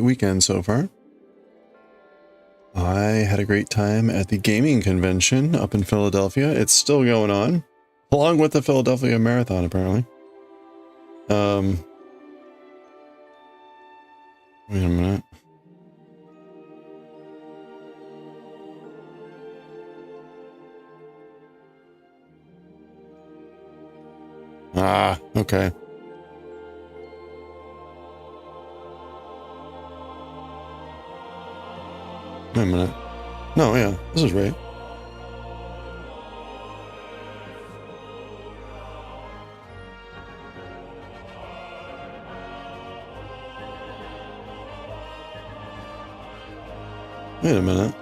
weekend so far. I had a great time at the gaming convention up in Philadelphia. It's still going on, along with the Philadelphia Marathon, apparently. Wait a minute. Ah, okay. Wait a minute. No, yeah, this is right. Wait a minute.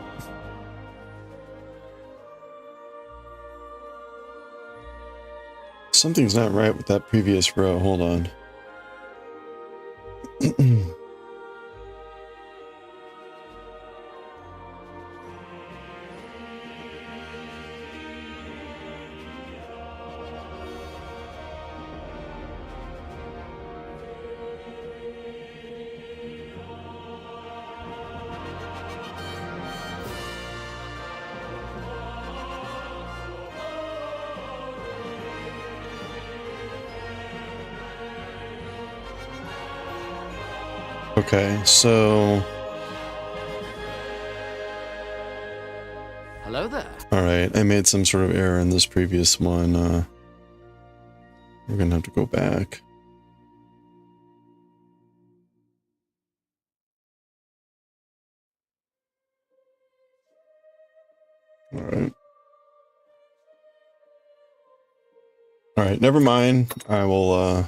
Something's not right with that previous row. Hold on. Okay, so... Hello there. Alright, I made some sort of error in this previous one. We're gonna have to go back. Alright. Alright, never mind. I will,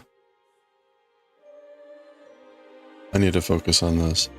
I need to focus on this.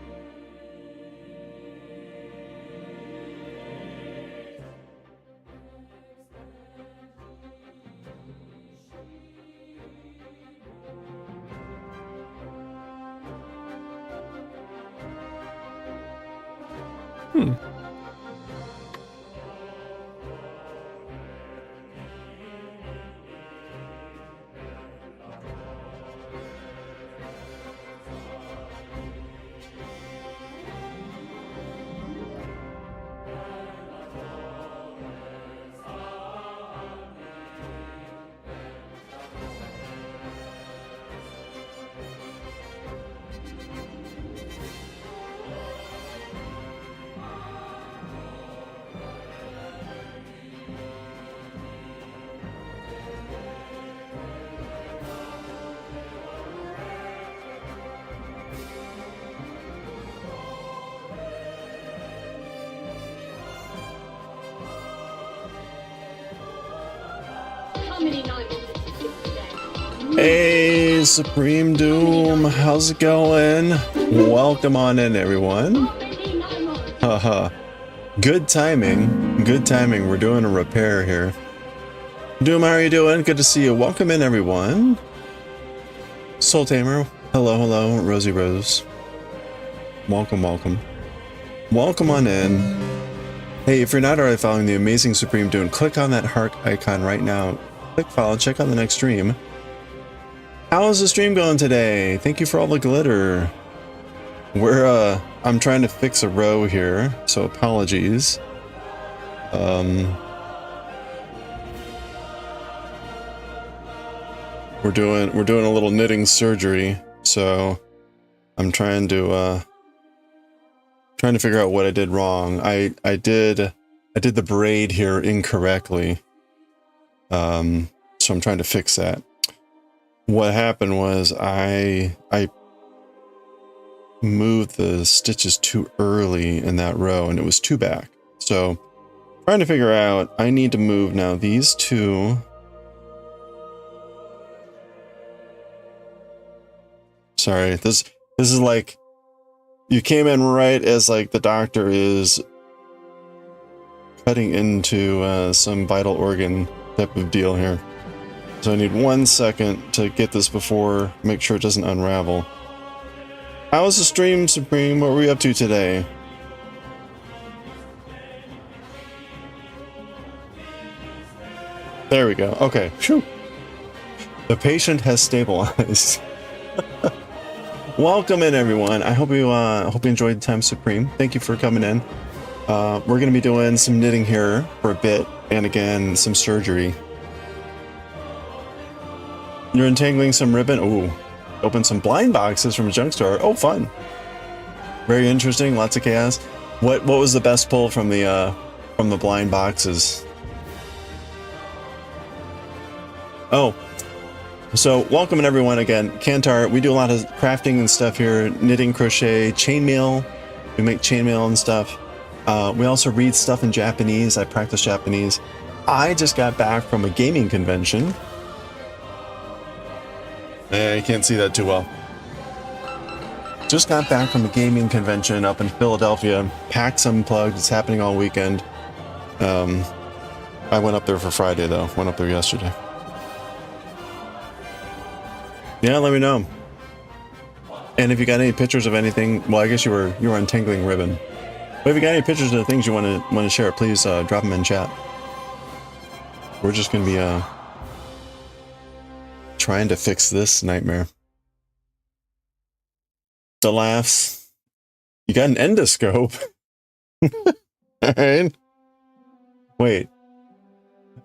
Hey, Supreme Doom, how's it going? Welcome on in, everyone. Haha. Good timing. Good timing. We're doing a repair here. Doom, how are you doing? Good to see you. Welcome in, everyone. Soul Tamer. Hello, hello. Rosie Rose. Welcome, welcome. Welcome on in. Hey, if you're not already following the amazing Supreme Doom, click on that heart icon right now. Click follow, check out the next stream. How's the stream going today? Thank you for all the glitter. I'm trying to fix a row here, so apologies. We're doing a little knitting surgery, so I'm trying to figure out what I did wrong. I did the braid here incorrectly. So I'm trying to fix that. What happened was I moved the stitches too early in that row and it was too back. So trying to figure out, I need to move now these two. Sorry, this is like, you came in right as like the doctor is cutting into some vital organ type of deal here. So I need 1 second to get this before, make sure it doesn't unravel. How was the stream, Supreme? What were we up to today? There we go. Okay. Phew. The patient has stabilized. Welcome in, everyone. I hope you enjoyed Time Supreme. Thank you for coming in. We're going to be doing some knitting here for a bit, and again, some surgery. You're untangling some ribbon. Ooh, open some blind boxes from a junk store. Oh, fun. Very interesting. Lots of chaos. What was the best pull from the blind boxes? Oh, so welcome everyone again. Kantar, we do a lot of crafting and stuff here, knitting, crochet, chainmail. We make chainmail and stuff. We also read stuff in Japanese. I practice Japanese. I just got back from a gaming convention. I can't see that too well. Just got back from a gaming convention up in Philadelphia. PAX Unplugged. It's happening all weekend. I went up there for Friday though. Went up there yesterday. Yeah, let me know. And if you got any pictures of anything, well, I guess you were untangling ribbon. But if you got any pictures of things you want to share, please drop them in chat. We're just gonna be trying to fix this nightmare. The laughs. You got an endoscope. All right. Wait.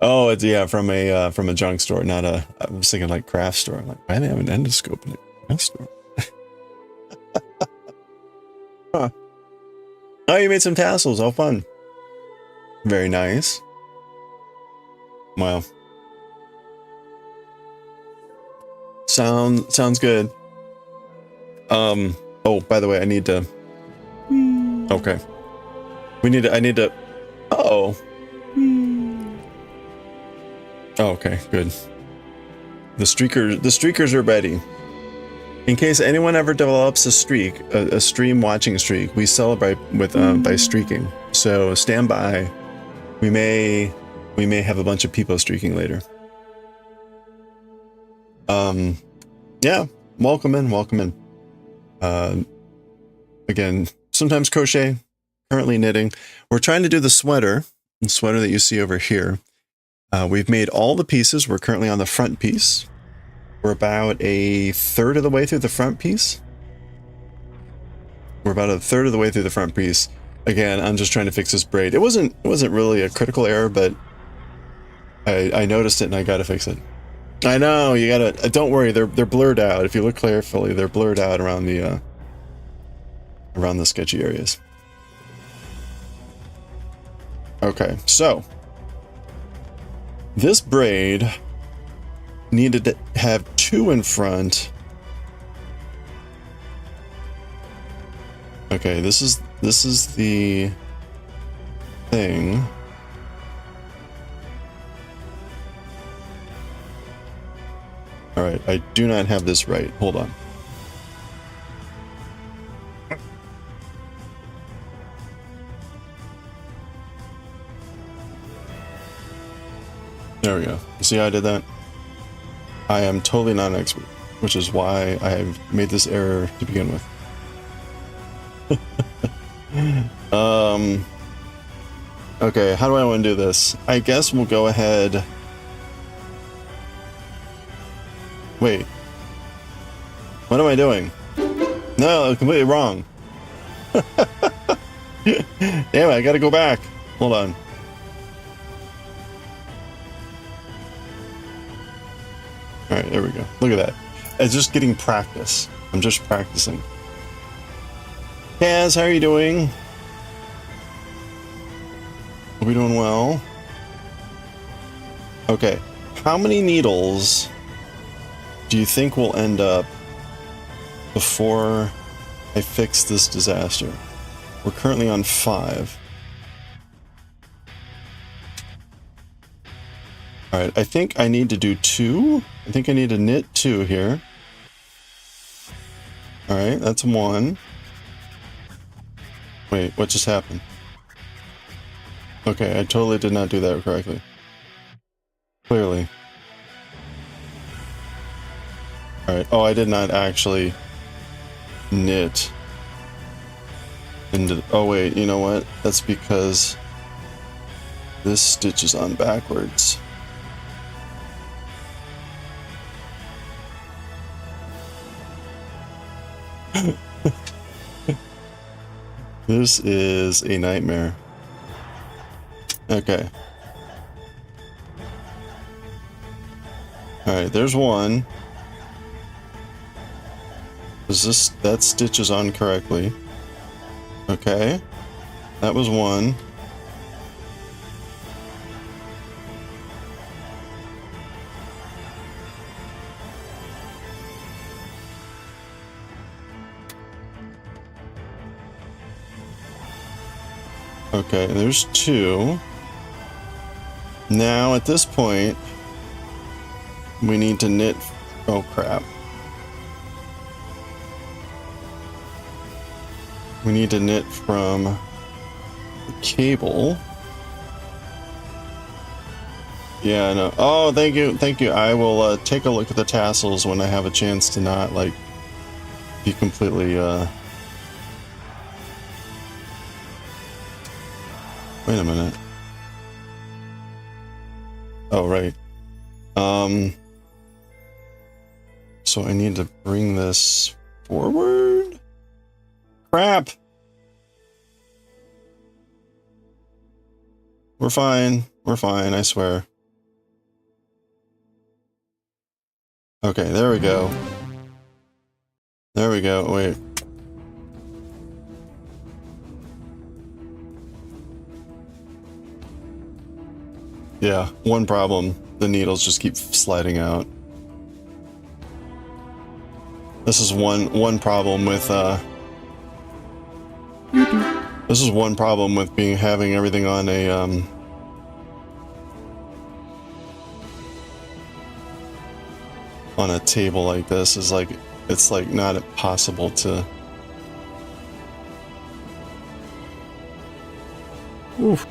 Oh, it's from a junk store, not a. I was thinking like craft store. I'm like, why do they have an endoscope in a craft store? Huh. Oh, you made some tassels. Oh, fun. Very nice. Wow. Sounds good. Oh, by the way, I need to. Okay. I need to. Uh-oh. Oh, okay, good. The streakers are ready. In case anyone ever develops a streak, a stream watching streak, we celebrate with by streaking. So stand by. We may have a bunch of people streaking later. Yeah, welcome in. Again, sometimes crochet, currently knitting. We're trying to do the sweater that you see over here. We've made all the pieces. We're currently on the front piece. We're about a third of the way through the front piece. Again, I'm just trying to fix this braid. It wasn't really a critical error, but I noticed it and I gotta fix it. I know, you gotta. Don't worry, they're blurred out. If you look carefully, they're blurred out around the sketchy areas. Okay, so this braid needed to have two in front. Okay, this is the thing. All right, I do not have this right. Hold on. There we go. You see how I did that? I am totally not an expert, which is why I have made this error to begin with. Okay, how do I want to do this? I guess we'll go ahead. Wait. What am I doing? No, completely wrong. Damn it, I gotta go back. Hold on. Alright, there we go. Look at that. It's just getting practice. I'm just practicing. Kaz, how are you doing? Are we doing well? Okay. How many needles do you think will end up before I fix this disaster? We're currently on 5. Alright, I think I need to do 2. I think I need to knit 2 here. Alright, that's 1. Wait, what just happened? Okay, I totally did not do that correctly. Clearly. Alright, oh, I did not actually knit into... Oh wait, you know what? That's because this stitch is on backwards. This is a nightmare. Okay. Alright, there's one. That stitch is on correctly. Okay. That was one. Okay, there's two. Now, at this point, we need to knit... Oh, crap. We need to knit from the cable. Yeah, no. Oh, thank you, thank you. I will take a look at the tassels when I have a chance to not, like, be completely... Wait a minute. Oh, right. So I need to bring this forward? Crap! We're fine. We're fine, I swear. Okay, there we go. There we go. Wait. Yeah, one problem. The needles just keep sliding out. This is one problem with this is one problem with having everything on a on a table like this is like it's like not possible to. Oof.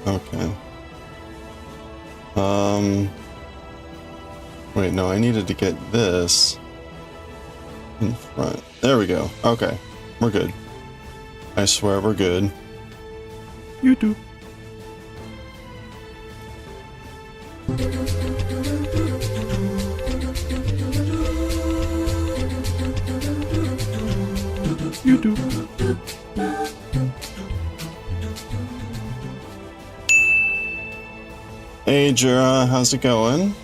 Okay. Wait, no, I needed to get this in front. There we go. Okay. We're good. I swear we're good. You do. You do. Hey, Jura, how's it going?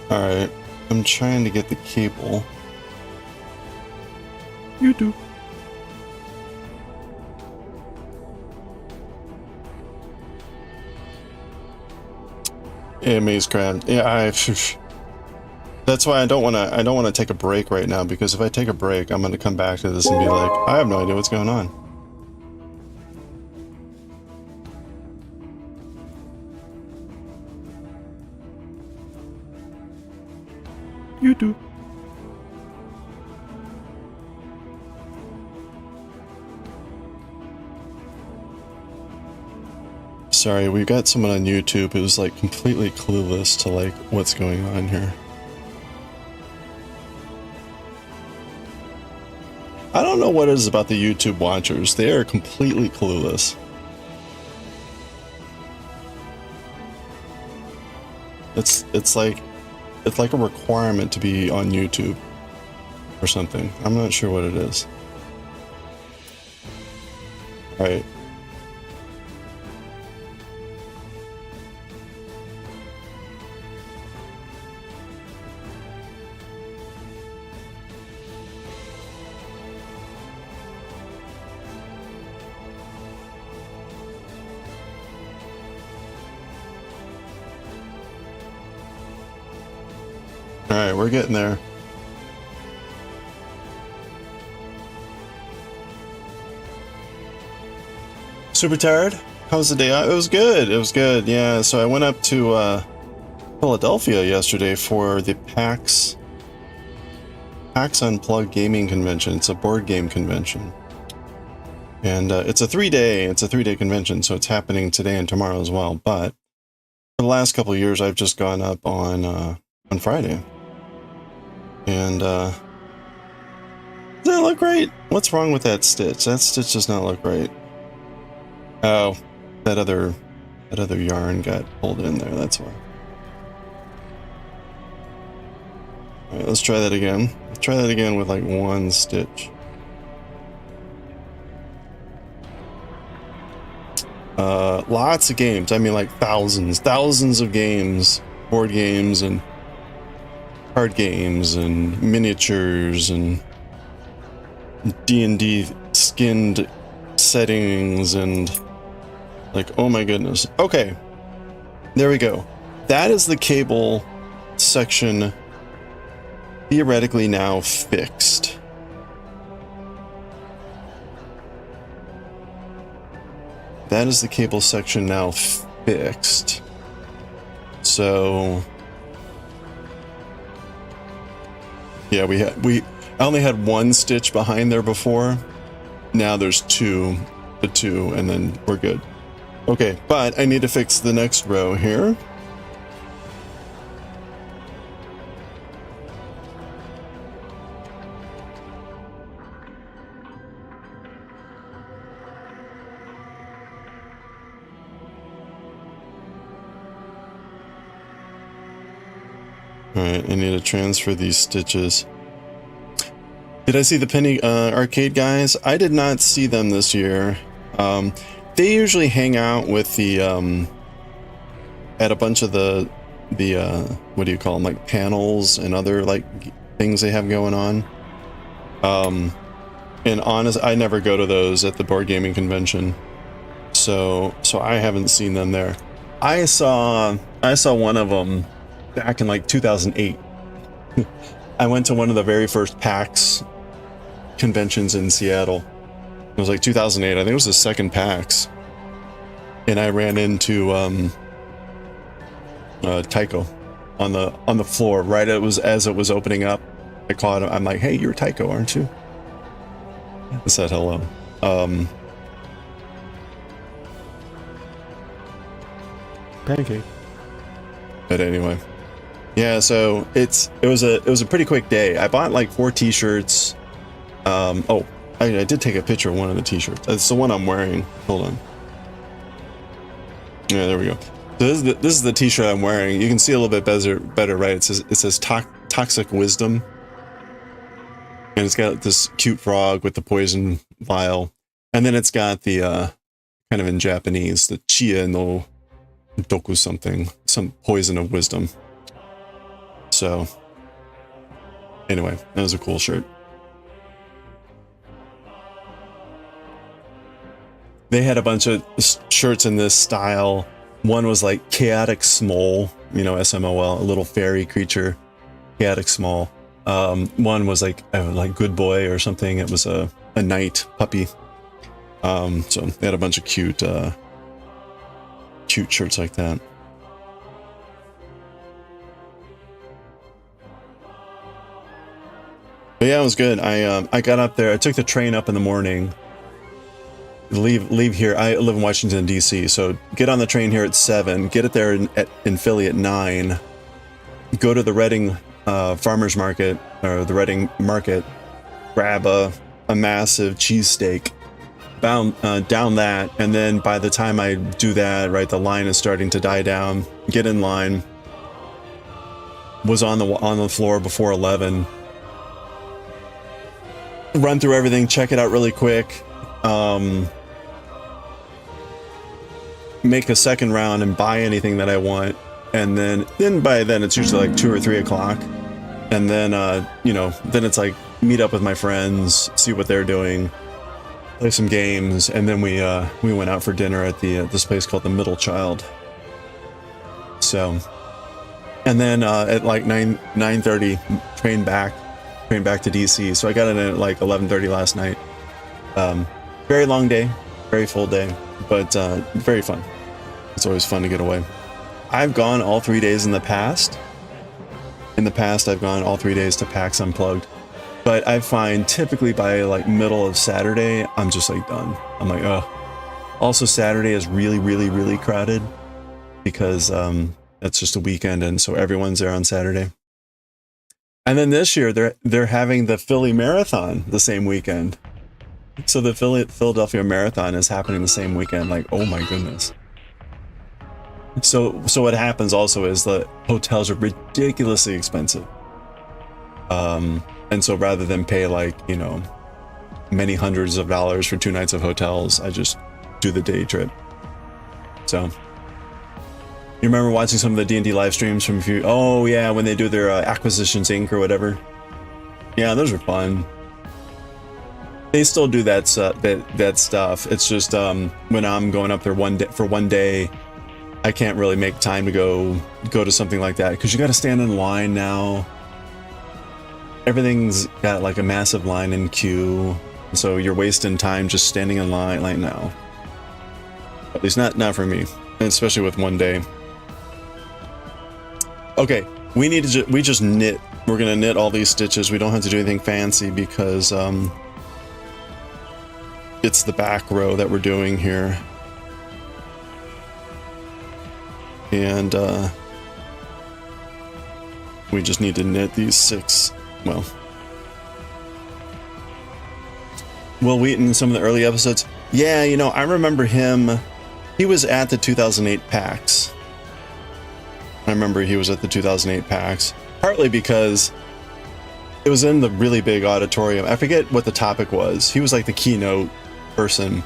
Alright, I'm trying to get the cable. You do. Yeah, Maze Crab. Yeah, that's why I don't want to take a break right now, because if I take a break, I'm going to come back to this and be like, I have no idea what's going on. You do. Sorry, we've got someone on YouTube who's like completely clueless to like what's going on here. I don't know what it is about the YouTube watchers. They are completely clueless. It's like a requirement to be on YouTube or something. I'm not sure what it is. All right. Alright, we're getting there. Super tired? How was the day? It was good. It was good. Yeah, so I went up to Philadelphia yesterday for the PAX Unplugged gaming convention. It's a board game convention. And it's a 3-day convention, so it's happening today and tomorrow as well. But for the last couple of years, I've just gone up on Friday. And, does that look right? What's wrong with that stitch? That stitch does not look right. Oh, that other That other yarn got pulled in there, that's why. Alright, let's try that again. Let's try that again with like one stitch. Lots of games. I mean like thousands of games. Board games and card games and miniatures and D&D skinned settings and like, oh my goodness. Okay, there we go. That is the cable section theoretically now fixed. That is the cable section now fixed. So yeah, I only had one stitch behind there before. Now there's two, and then we're good. Okay, but I need to fix the next row here. Alright, I need to transfer these stitches. Did I see the Penny Arcade guys? I did not see them this year. They usually hang out with the at a bunch of the what do you call them, like panels and other like things they have going on. And honest, I never go to those at the board gaming convention, so I haven't seen them there. I saw one of them back in like 2008. I went to one of the very first PAX conventions in Seattle. It was like 2008. I think it was the second PAX, and I ran into Taiko on the floor right as it was opening up. I caught him. I'm like, "Hey, you're Taiko, aren't you?" I said hello. Pancake. But anyway, yeah. So it was a pretty quick day. I bought like 4 t-shirts. Oh, I did take a picture of one of the t-shirts. It's the one I'm wearing. Hold on. Yeah, there we go. So this is the t-shirt I'm wearing. You can see a little bit better, right? It says Toxic Wisdom, and it's got this cute frog with the poison vial, and then it's got the kind of in Japanese, the Chia no Doku something, some poison of wisdom. So anyway, that was a cool shirt. They had a bunch of shirts in this style. One was like Chaotic Small, you know, SMOL, a little fairy creature, Chaotic Small. One was like Good Boy or something. It was a knight puppy. So they had a bunch of cute shirts like that. But yeah, it was good. I got up there. I took the train up in the morning. Leave here. I live in Washington D.C., so get on the train here at 7. Get it there in Philly at 9. Go to the Reading farmers market, or the Reading market. Grab a massive cheesesteak. Down that, and then by the time I do that, right, the line is starting to die down. Get in line. Was on the floor before 11. Run through everything. Check it out really quick. Make a second round and buy anything that I want, and then by then it's usually like 2 or 3 o'clock, and then you know, then it's like meet up with my friends, see what they're doing, play some games, and then we went out for dinner at this place called the Middle Child. So, and then at like 9:30 train back to DC. So I got in at like 11:30 last night. Very long day, very full day, but very fun. It's always fun to get away. I've gone all 3 days in the past. In the past, I've gone all 3 days to PAX Unplugged. But I find typically by like middle of Saturday, I'm just like done. I'm like, ugh. Also, Saturday is really crowded because it's just a weekend, and so everyone's there on Saturday. And then this year, they're having the Philly Marathon the same weekend. So the Philadelphia Marathon is happening the same weekend. Like, oh my goodness. So what happens also is that hotels are ridiculously expensive. And so rather than pay like, you know, many hundreds of dollars for 2 nights of hotels, I just do the day trip. So you remember watching some of the D&D live streams from a few, oh yeah, when they do their Acquisitions Inc. or whatever. Yeah, those are fun. They still do that stuff. It's just when I'm going up there for one day, I can't really make time to go to something like that because you got to stand in line now. Everything's got like a massive line and queue, so you're wasting time just standing in line. Like no, at least not for me, and especially with one day. Okay, we need to we just knit. We're gonna knit all these stitches. We don't have to do anything fancy because it's the back row that we're doing here. And we just need to knit these 6. Well, Will Wheaton in some of the early episodes. Yeah, you know, I remember him. He was at the 2008 PAX. I remember he was at the 2008 PAX, partly because it was in the really big auditorium. I forget what the topic was. He was like the keynote person.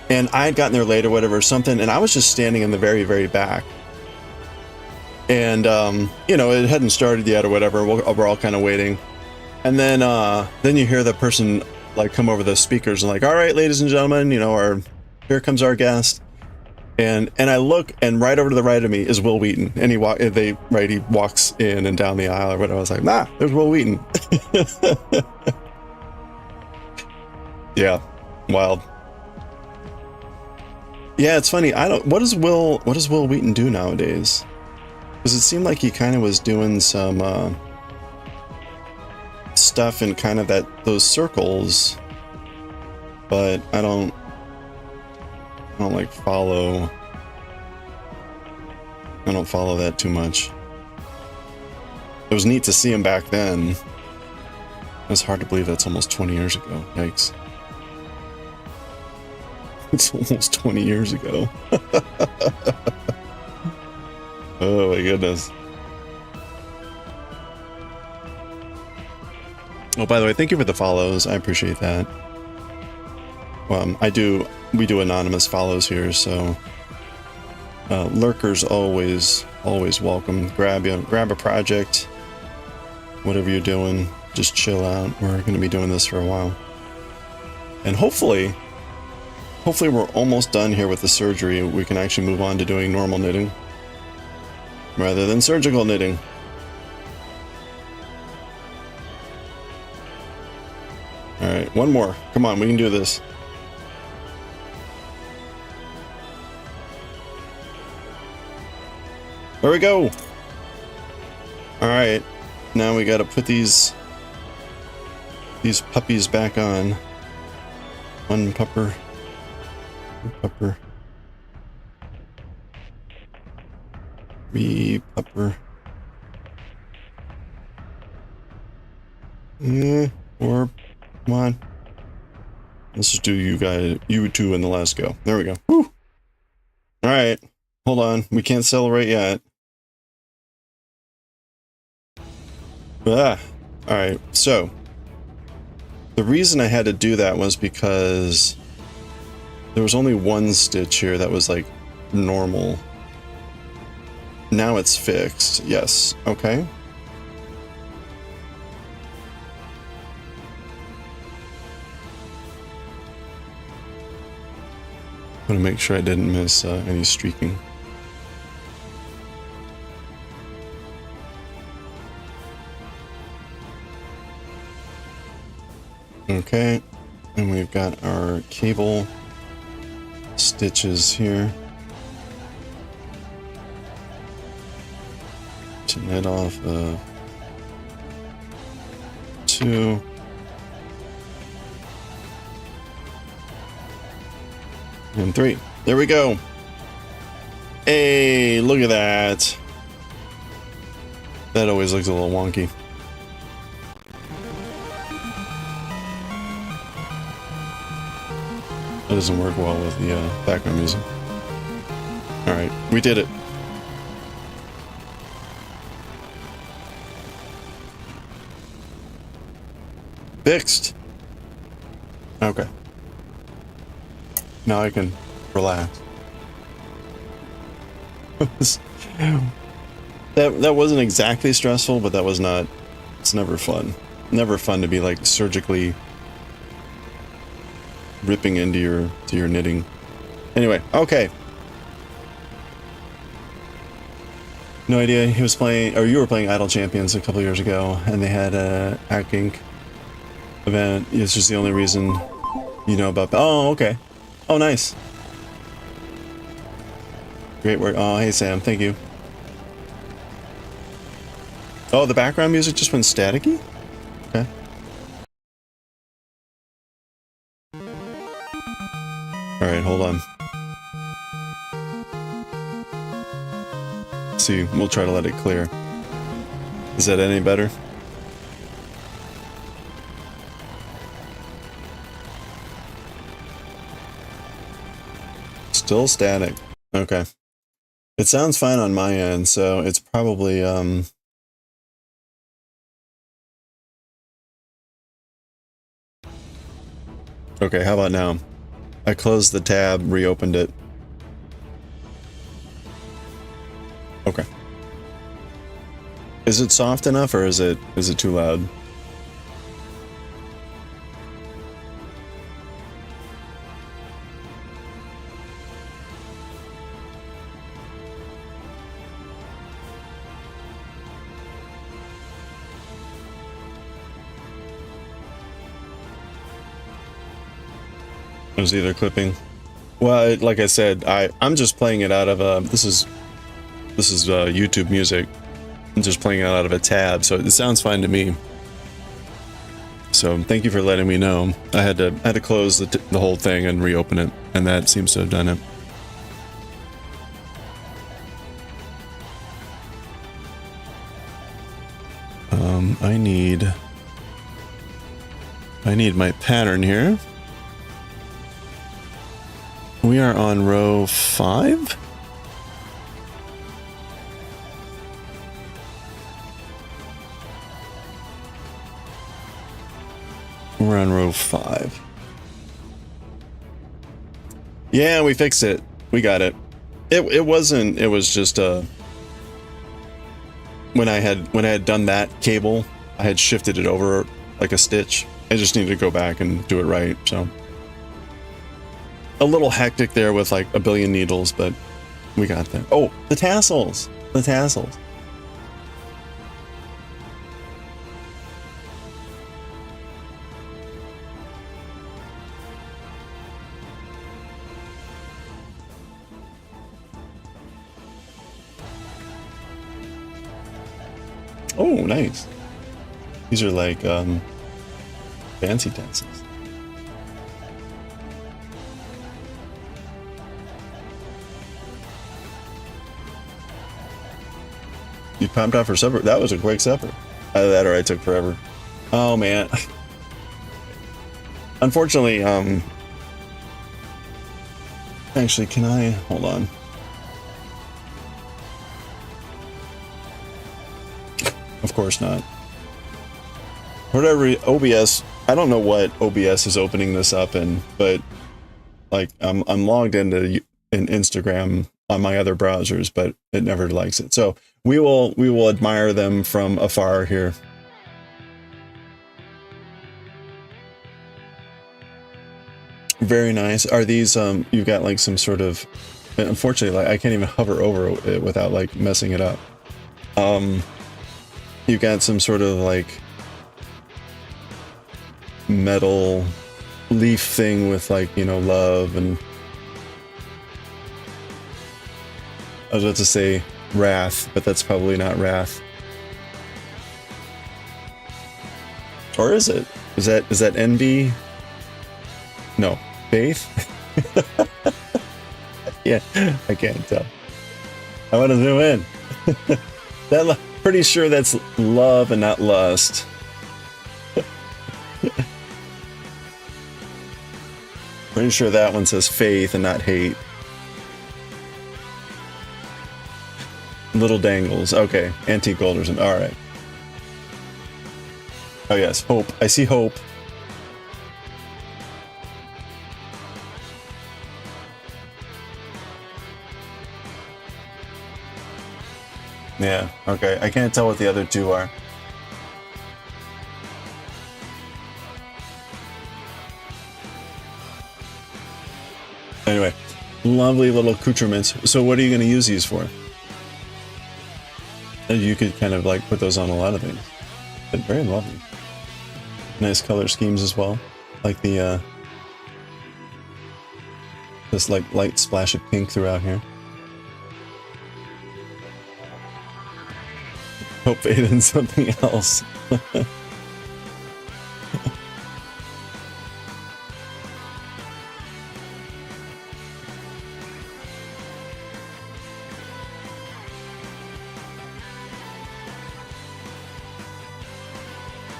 And I had gotten there late or whatever, something, and I was just standing in the very, very back. And, you know, it hadn't started yet or whatever. We're all kind of waiting. And then you hear the person, like, come over the speakers and like, all right, ladies and gentlemen, you know, here comes our guest. And I look, and right over to the right of me is Will Wheaton. And he walks in and down the aisle or whatever. I was like, nah, there's Will Wheaton. Yeah, wild. Yeah, it's funny. What does Will Wheaton do nowadays? Because it seemed like he kind of was doing some stuff in kind of those circles, but I don't like follow. I don't follow that too much. It was neat to see him back then. It's hard to believe that's almost 20 years ago. Yikes. It's almost 20 years ago. Oh my goodness. Oh, by the way, thank you for the follows. I appreciate that. We do anonymous follows here, so lurkers always welcome. Grab a project, whatever you're doing, just chill out. We're going to be doing this for a while, and hopefully we're almost done here with the surgery. We can actually move on to doing normal knitting rather than surgical knitting. All right, one more. Come on, we can do this. There we go. All right, now we got to put these puppies back on. One pupper. Pupper. 3 pupper. 4. Come on. Let's just do you two in the last go. There we go. Woo. All right. Hold on. We can't celebrate yet. All right. So the reason I had to do that was because there was only one stitch here that was like normal. Now it's fixed. Yes. Okay. I'm gonna make sure I didn't miss any streaking. Okay, and we've got our cable stitches here to knit off 2. And 3. There we go. Hey, look at that. That always looks a little wonky. That doesn't work well with the background music. Alright, we did it. Fixed. Okay. Now I can relax. that wasn't exactly stressful, but that was not. It's never fun. Never fun to be like surgically ripping into your knitting. Anyway, okay. No idea. He was playing, or you were playing Idle Champions a couple years ago, and they had a Hack Inc. event. It's just the only reason you know about. Oh, okay. Oh, nice. Great work. Oh, hey Sam, thank you. Oh, the background music just went staticky? Okay. Alright, hold on. Let's see, we'll try to let it clear. Is that any better? Still static. Okay. It sounds fine on my end, so it's probably, okay, how about now? I closed the tab, reopened it. Okay. Is it soft enough, or is it too loud? It was either clipping. Well, like I said, I'm just playing it out of this is YouTube music. I'm just playing it out of a tab, so it sounds fine to me. So thank you for letting me know. I had to close the whole thing and reopen it, and that seems to have done it. I need my pattern here. We are on row 5? We're on row 5. Yeah, we fixed it. We got it. It wasn't, it was just when I had done that cable, I had shifted it over like a stitch. I just needed to go back and do it right, so. A little hectic there with like a billion needles, but we got there. Oh, the tassels! The tassels. Oh, nice. These are like fancy tassels. You pumped out for supper? That was a quick supper. Either that or I took forever. Oh man. Unfortunately, actually, can I hold on? Of course not. Whatever OBS, I don't know what OBS is opening this up in, but like I'm logged into Instagram on my other browsers, but it never likes it. So we will admire them from afar here. Very nice. Are these you've got like some sort of, unfortunately, like I can't even hover over it without like messing it up. You've got some sort of like metal leaf thing with like, you know, love, and I was about to say wrath, but that's probably not wrath. Or is it? Is that envy? No. Faith? Yeah, I can't tell. I want to zoom in. Pretty sure that's love and not lust. Pretty sure that one says faith and not hate. Little dangles. Okay. Antique gold or something. Alright. Oh yes, hope. I see hope. Yeah, okay. I can't tell what the other two are. Anyway, lovely little accoutrements. So what are you going to use these for? You could kind of like put those on a lot of things. But very lovely. Nice color schemes as well. Like the this like light splash of pink throughout here. Hope fade in something else.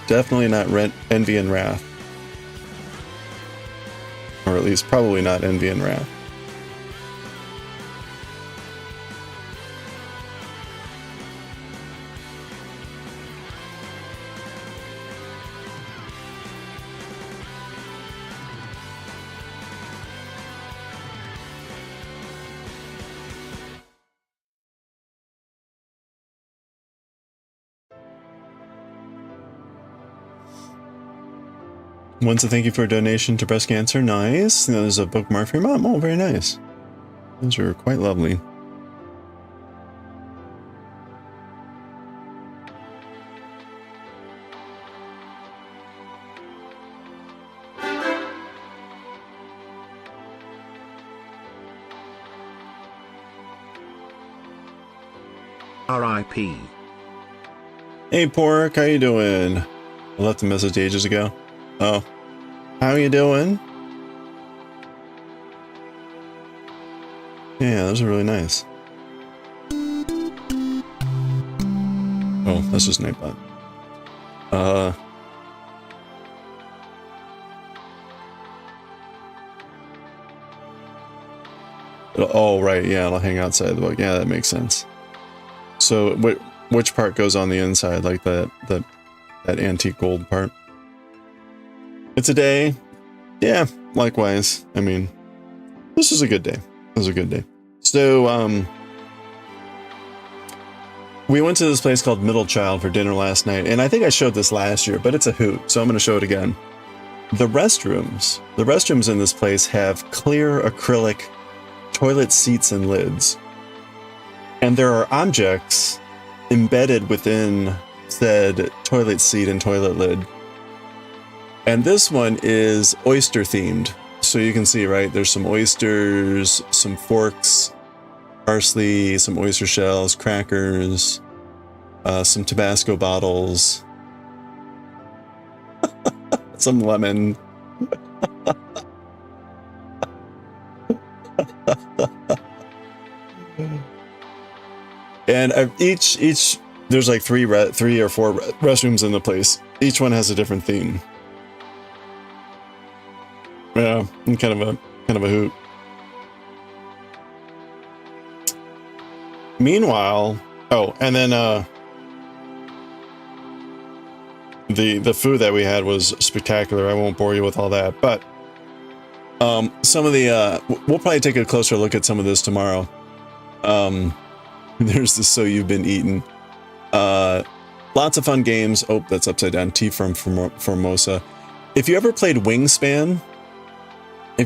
Definitely not envy and wrath. Or at least probably not envy and wrath. Once a thank you for a donation to breast cancer. Nice. There's a bookmark for your mom. Oh, very nice. Those are quite lovely. R.I.P. Hey, Pork, how you doing? I left a message ages ago. Oh, how you doing? Yeah, those are really nice. Oh, that's just Nightbot. Oh, right, yeah, it'll hang outside the book. Yeah, that makes sense. So, which part goes on the inside, like that antique gold part? It's a day. Yeah, likewise. I mean, this is a good day. This was a good day. So, we went to this place called Middle Child for dinner last night, and I think I showed this last year, but it's a hoot, so I'm going to show it again. The restrooms in this place have clear acrylic toilet seats and lids. And there are objects embedded within said toilet seat and toilet lid. And this one is oyster themed. So you can see, right, there's some oysters, some forks, parsley, some oyster shells, crackers, some Tabasco bottles, some lemon. And each there's like three or four restrooms in the place. Each one has a different theme. Yeah, kind of a hoot. Meanwhile, oh, and then the food that we had was spectacular. I won't bore you with all that, but some of the we'll probably take a closer look at some of this tomorrow. There's the So You've Been Eaten. Lots of fun games. Oh, that's upside down. T from Formosa. If you ever played Wingspan, or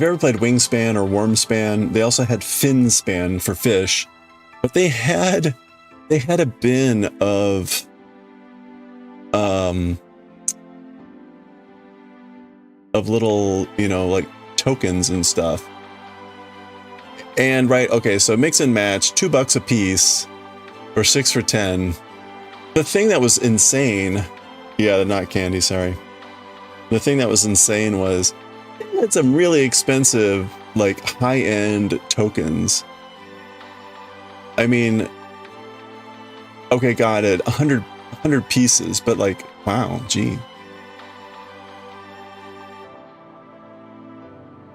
Wormspan, they also had Finspan for fish, but they had a bin of little, you know, like tokens and stuff. And right, okay, so mix and match, $2 a piece, or 6 for 10. The thing that was insane, yeah, not candy, sorry. The thing that was insane was they had some really expensive, like high-end tokens. I mean, okay, got it, 100 pieces, but like, wow, gee.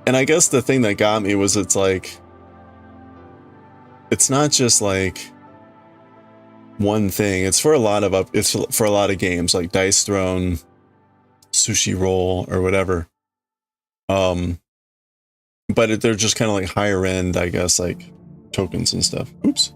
And I guess the thing that got me was it's like, it's not just like one thing. It's for a lot of it's for a lot of games like Dice Throne, Sushi Roll, or whatever. But they're just kind of like higher end, I guess, like tokens and stuff. Oops.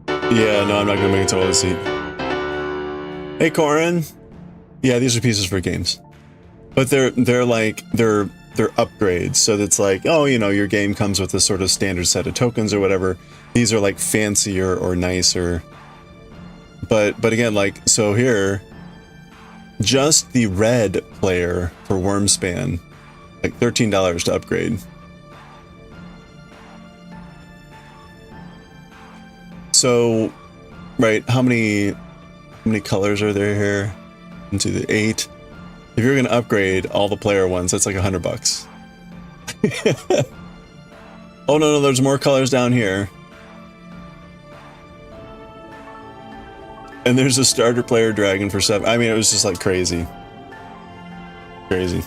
Yeah, no, I'm not gonna make a toilet seat. Hey, Corin. Yeah, these are pieces for games, but they're upgrades. So it's like, oh, you know, your game comes with a sort of standard set of tokens or whatever. These are like fancier or nicer. But again, like, so here, just the red player for Wormspan, like $13 to upgrade. So, right, how many colors are there here? Into the 8. If you're gonna upgrade all the player ones, that's like $100. Oh no, there's more colors down here. And there's a starter player dragon for 7. I mean, it was just like crazy. Crazy.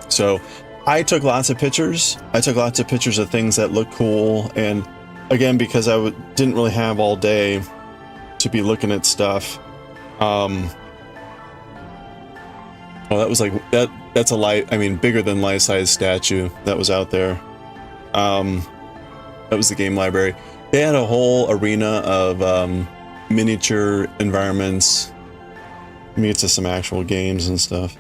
So I took lots of pictures. I took lots of pictures of things that look cool. And again, because I didn't really have all day to be looking at stuff. Oh, that was like, that's a bigger than life-size statue that was out there. That was the game library. They had a whole arena of miniature environments. Let me get to some actual games and stuff.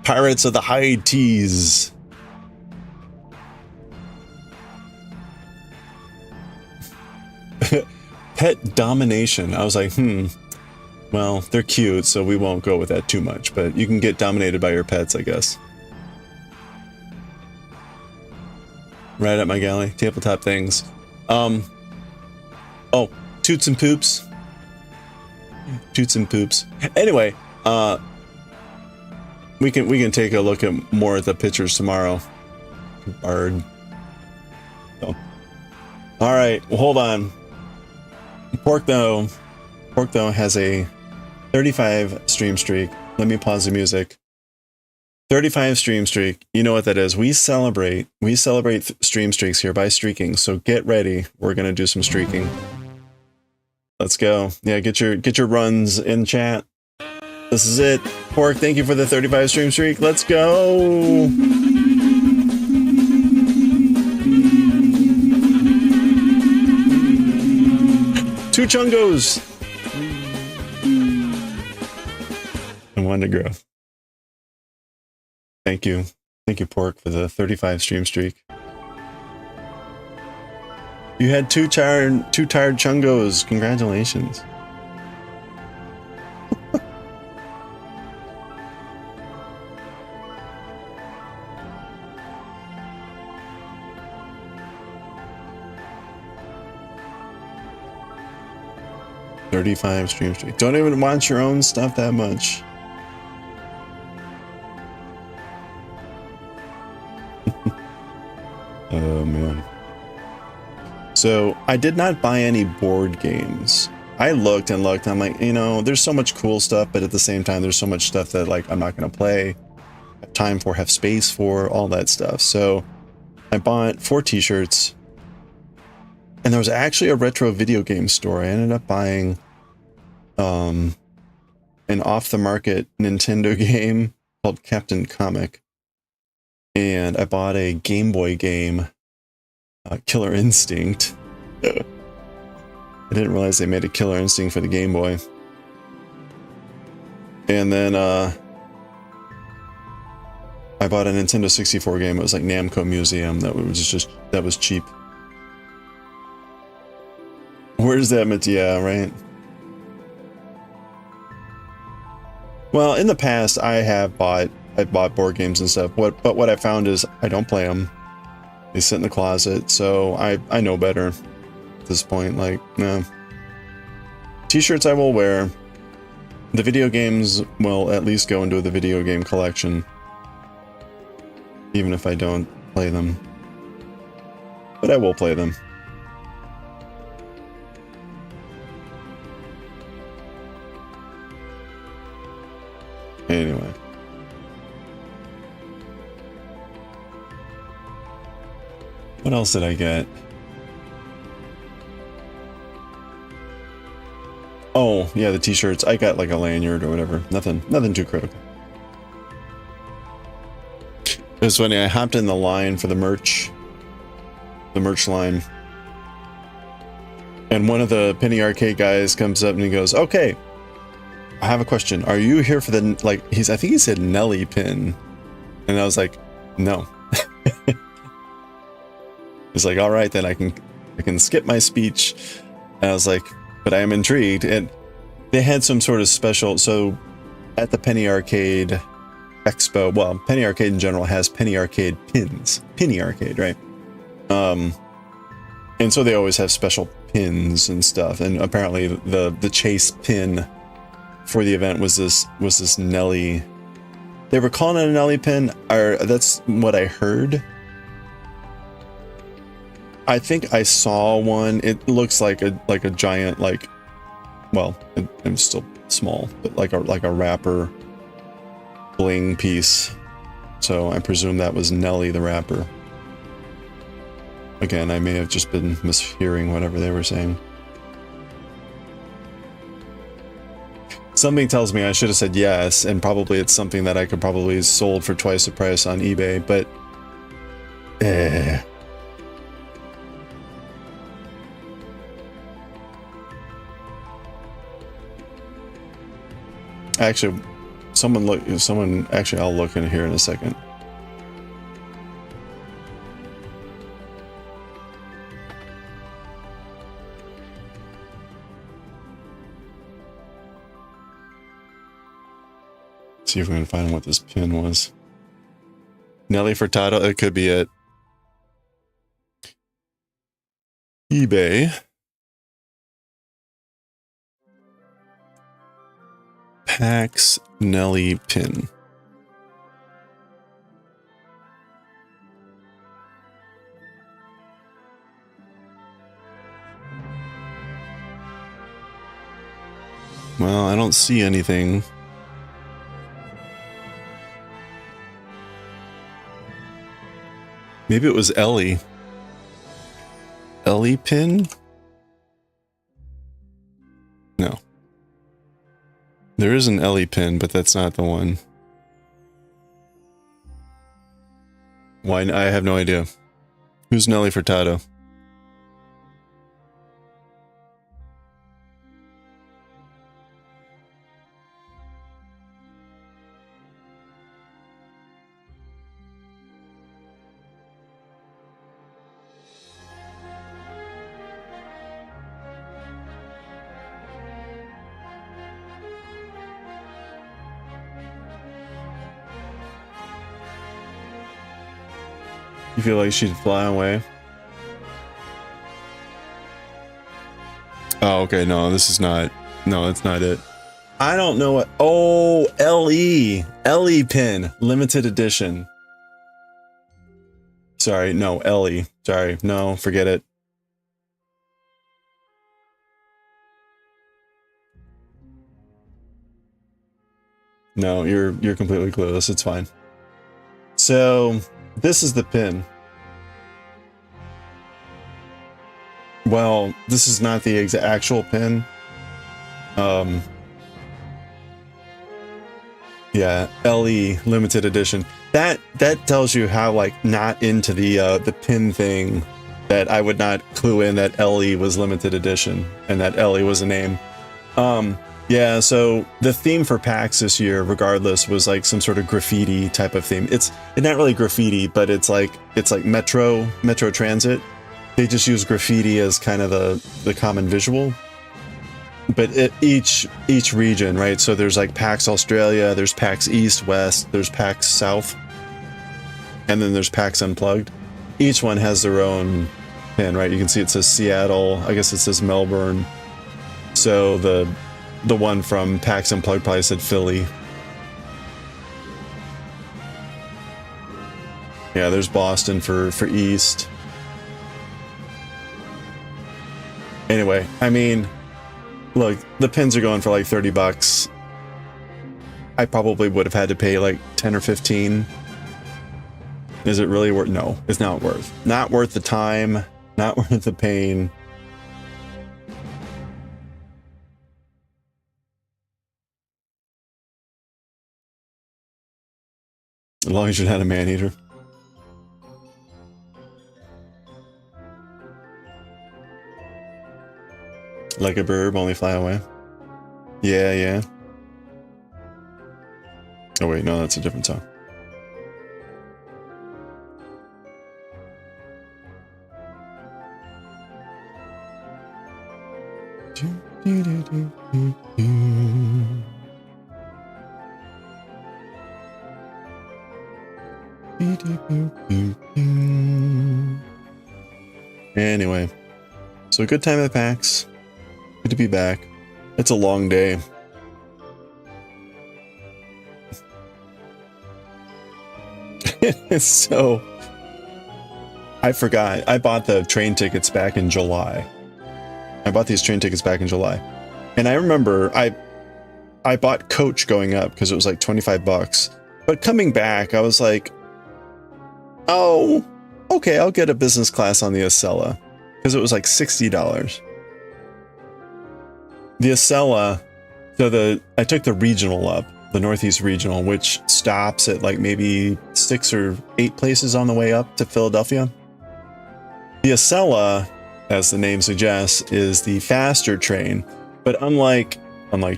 Pirates of the High Teas. Pet domination. I was like, well, they're cute, so we won't go with that too much, but you can get dominated by your pets, I guess. Right up my galley. Tabletop things. Oh, Toots and Poops. Toots and Poops. Anyway, we can take a look at more at the pictures tomorrow. Bard. Oh. All right, well, hold on. Pork though has a 35 stream streak. Let me pause the music. 35 stream streak. You know what that is. We celebrate stream streaks here by streaking. So get ready. We're going to do some streaking. Let's go. Yeah, get your runs in chat. This is it. Pork, thank you for the 35 stream streak. Let's go. Two chungos. And one to grow. Thank you, Pork, for the 35 stream streak. You had two tired chungos. Congratulations. $35 stream streak. Don't even watch your own stuff that much. Oh man. So I did not buy any board games. I looked and looked. I'm like, you know, there's so much cool stuff, but at the same time, there's so much stuff that like I'm not gonna play, have time for, have space for, all that stuff. So I bought 4 t-shirts, and there was actually a retro video game store. I ended up buying an off-the-market Nintendo game called Captain Comic. And I bought a Game Boy game, Killer Instinct. I didn't realize they made a Killer Instinct for the Game Boy. And then I bought a Nintendo 64 game. It was like Namco Museum. That was cheap. Where's that? Yeah, right. Well, in the past, I bought board games and stuff. But what I found is I don't play them. They sit in the closet, so I know better at this point. Like, no. T-shirts I will wear. The video games will at least go into the video game collection, even if I don't play them. But I will play them. Anyway. What else did I get? Oh, yeah, the t-shirts. I got like a lanyard or whatever. Nothing too critical. It was funny, I hopped in the line for the merch line. And one of the Penny Arcade guys comes up and he goes, "Okay, I have a question. Are you here for the, like," I think he said Nelly pin. And I was like, "No." He's like, "All right, then I can skip my speech." And I was like, "But I am intrigued." And they had some sort of special, so at the Penny Arcade Expo, well, Penny Arcade in general has Penny Arcade pins. Penny Arcade, right? And so they always have special pins and stuff. And apparently the chase pin for the event was this Nelly. They were calling it a Nelly pin, or that's what I heard. I think I saw one. It looks like a giant, like, well, I'm still small, but like a wrapper bling piece. So I presume that was Nelly the rapper. Again, I may have just been mishearing whatever they were saying. Something tells me I should have said yes, and probably it's something that I could probably sold for twice the price on eBay, but actually, I'll look in here in a second. See if we can find what this pin was. Nelly Furtado, it could be it. eBay. PAX Nelly pin. Well, I don't see anything. Maybe it was Ellie. Ellie pin? No. There is an Ellie pin, but that's not the one. Why? I have no idea. Who's Nelly Furtado? You feel like she'd fly away? Oh, okay. No, this is not. No, that's not it. I don't know what. Oh, LE pin, limited edition. Sorry, no, Ellie. Sorry, no, forget it. No, you're completely clueless. It's fine. So this is the pin. Well, this is not the actual pin. Yeah, LE limited edition. That tells you how, like, not into the pin thing, that I would not clue in that LE was limited edition and that LE was a name. Yeah, so the theme for PAX this year, regardless, was like some sort of graffiti type of theme. It's not really graffiti, but it's like metro transit. They just use graffiti as kind of the common visual. But each region, right? So there's like PAX Australia, there's PAX East, West, there's PAX South, and then there's PAX Unplugged. Each one has their own pin, right? You can see it says Seattle. I guess it says Melbourne. So the one from PAX Unplugged probably said Philly. Yeah, there's Boston for East. Anyway, I mean, look, the pins are going for like $30. I probably would have had to pay like 10 or 15. Is it really worth? No, it's not worth. Not worth the time, not worth the pain. As long as you're not a man-eater. Like a bird, only fly away. Yeah, yeah. Oh wait, no, that's a different song. Anyway, so good time at PAX. Good to be back. It's a long day. So, I forgot. I bought the train tickets back in July. I bought these train tickets back in July. And I remember I bought coach going up because it was like 25 bucks. But coming back, I was like, oh, okay, I'll get a business class on the Acela because it was like $60. The Acela, so I took the regional up, the Northeast Regional, which stops at like maybe 6 or 8 places on the way up to Philadelphia. The Acela, as the name suggests, is the faster train, but unlike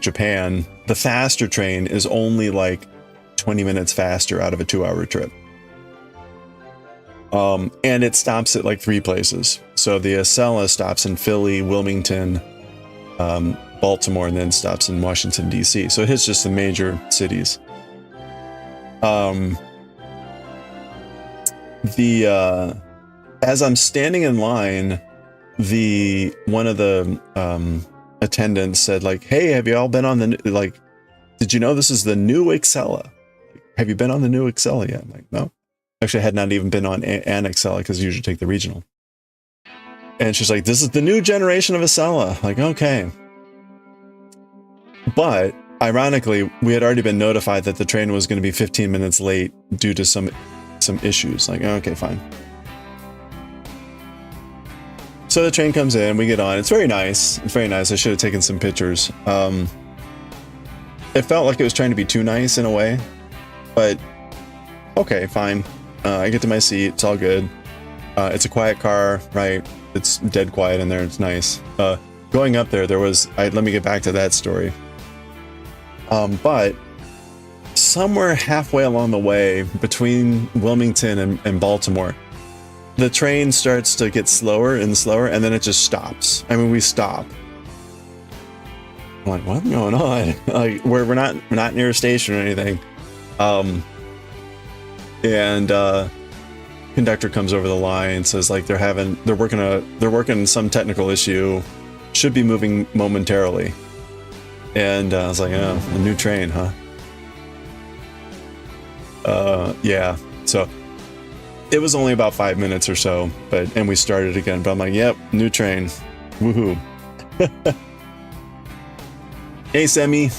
Japan, the faster train is only like 20 minutes faster out of a 2-hour trip. And it stops at like 3 places. So the Acela stops in Philly, Wilmington, Baltimore, and then stops in Washington, D.C. So it hits just the major cities. As I'm standing in line, one of the attendants said, like, hey, have you all been on the, did you know this is the new Acela? Have you been on the new Acela yet? I'm like, no. Actually, I had not even been on an Acela because I usually take the regional. And she's like, this is the new generation of Acela. Like, okay. But ironically, we had already been notified that the train was going to be 15 minutes late due to some issues. Like, okay, fine. So the train comes in, we get on. It's very nice. It's very nice. I should have taken some pictures. It felt like it was trying to be too nice in a way, but okay, fine. I get to my seat. It's all good. It's a quiet car, right? It's dead quiet in there. It's nice. Going up there, let me get back to that story. But somewhere halfway along the way between Wilmington and Baltimore, the train starts to get slower and slower, and then it just stops. I mean, we stop. I'm like, what's going on? Like, we're not near a station or anything. Conductor comes over the line and says, like, they're working some technical issue, should be moving momentarily. And I was like, oh, a new train, huh? Yeah. So it was only about 5 minutes or so, and we started again. But I'm like, yep, new train, woohoo! Hey, Semi.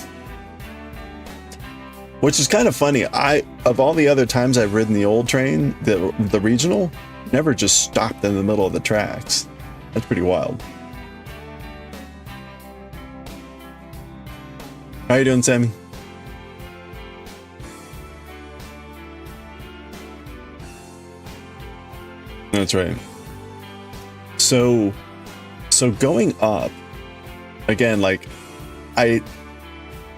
Which is kind of funny. Of all the other times I've ridden the old train, the regional, never just stopped in the middle of the tracks. That's pretty wild. How you doing, Sammy? That's right. So going up, again, like, in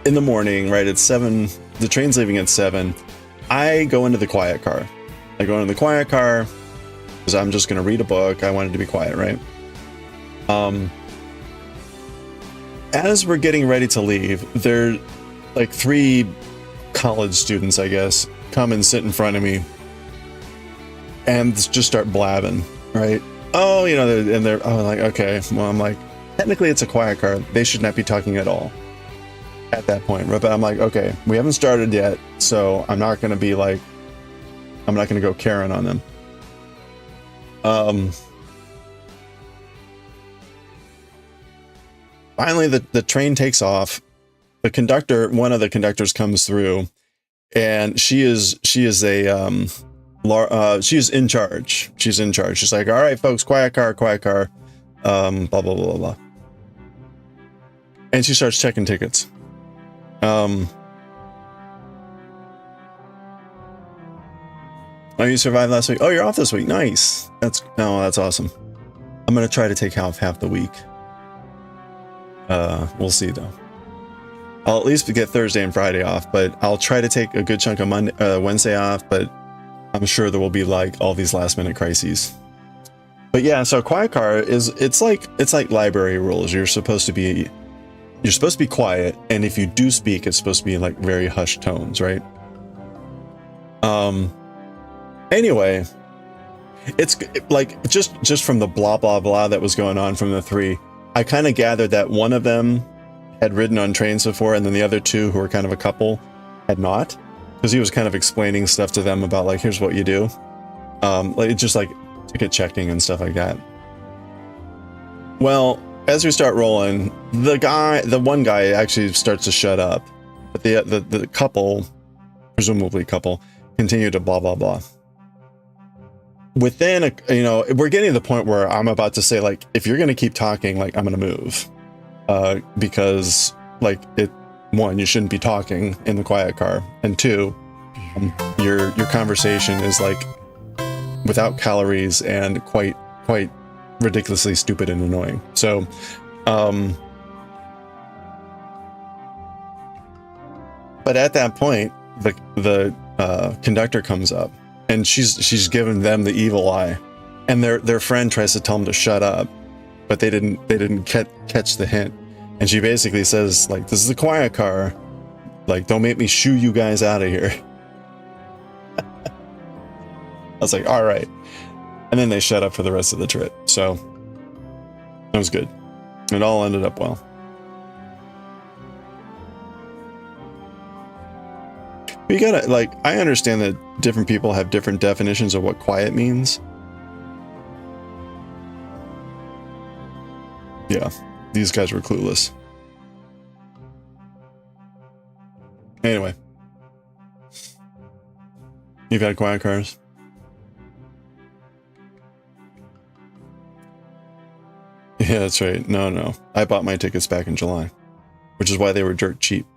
the morning, right, at 7, the train's leaving at 7, I go into the quiet car. I go into the quiet car because I'm just going to read a book. I wanted to be quiet, right? As we're getting ready to leave, there, like, 3 college students, I guess, come and sit in front of me and just start blabbing, right? Oh, you know, they're like, okay, well, I'm like, technically it's a quiet car. They should not be talking at all at that point, right? But I'm like, okay, we haven't started yet, so I'm not going to go Karen on them. Finally, the train takes off, the conductor, one of the conductors comes through, and she is a she's in charge. She's in charge. She's like, all right, folks, quiet car, blah blah blah blah blah. And she starts checking tickets. Oh, you survived last week. Oh, you're off this week. Nice. That's awesome. I'm gonna try to take half the week. We'll see though. I'll at least get Thursday and Friday off, but I'll try to take a good chunk of Wednesday off, but I'm sure there will be like all these last minute crises. But yeah, so quiet car it's like library rules. You're supposed to be quiet, and if you do speak, it's supposed to be like very hushed tones, right? Anyway, it's like just from the blah blah blah that was going on from the three, I kind of gathered that one of them had ridden on trains before, and then the other two, who were kind of a couple, had not, because he was kind of explaining stuff to them about like, here's what you do, like just like ticket checking and stuff like that. Well, as we start rolling, the one guy actually starts to shut up, but the couple, presumably couple, continue to blah blah blah. Within we're getting to the point where I'm about to say, like, if you're gonna keep talking, like, I'm gonna move. Because like one, you shouldn't be talking in the quiet car, and two, your conversation is like without calories and quite ridiculously stupid and annoying. So but at that point, the conductor comes up, and she's given them the evil eye, and their friend tries to tell them to shut up, but they didn't catch the hint. And she basically says, like, this is a quiet car, like, don't make me shoo you guys out of here. I was like, all right. And then they shut up for the rest of the trip. So that was good. It all ended up well. But you gotta, like, I understand that different people have different definitions of what quiet means. Yeah, these guys were clueless. Anyway, you've had quiet cars? Yeah, that's right. No. I bought my tickets back in July, which is why they were dirt cheap.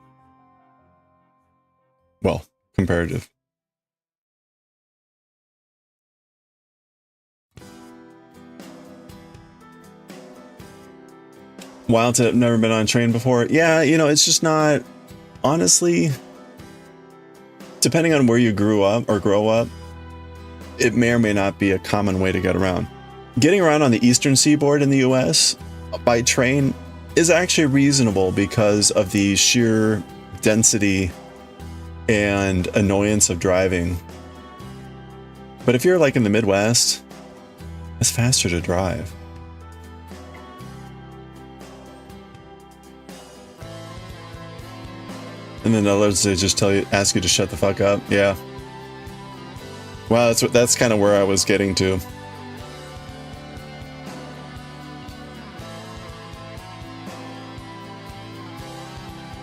Well, comparative. Wild to have never been on a train before. Yeah, it's just not, honestly, depending on where you grew up or grow up, it may or may not be a common way to get around. Getting around on the eastern seaboard in the US by train is actually reasonable because of the sheer density and annoyance of driving. But if you're like in the Midwest, it's faster to drive. And then others, they just ask you to shut the fuck up. Yeah. Wow, that's kind of where I was getting to.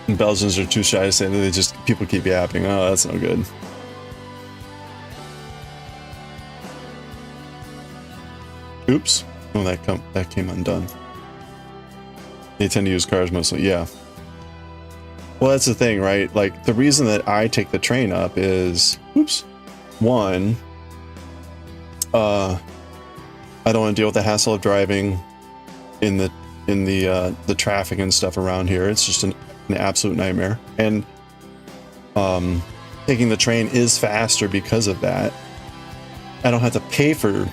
And Belgians are too shy to say that. People keep yapping. Oh, that's no good. Oops. Oh, that came undone. They tend to use cars mostly. Yeah. Well, that's the thing, right? Like, the reason that I take the train up is, one, I don't want to deal with the hassle of driving in the traffic and stuff around here. It's just an absolute nightmare. And taking the train is faster because of that. I don't have to pay for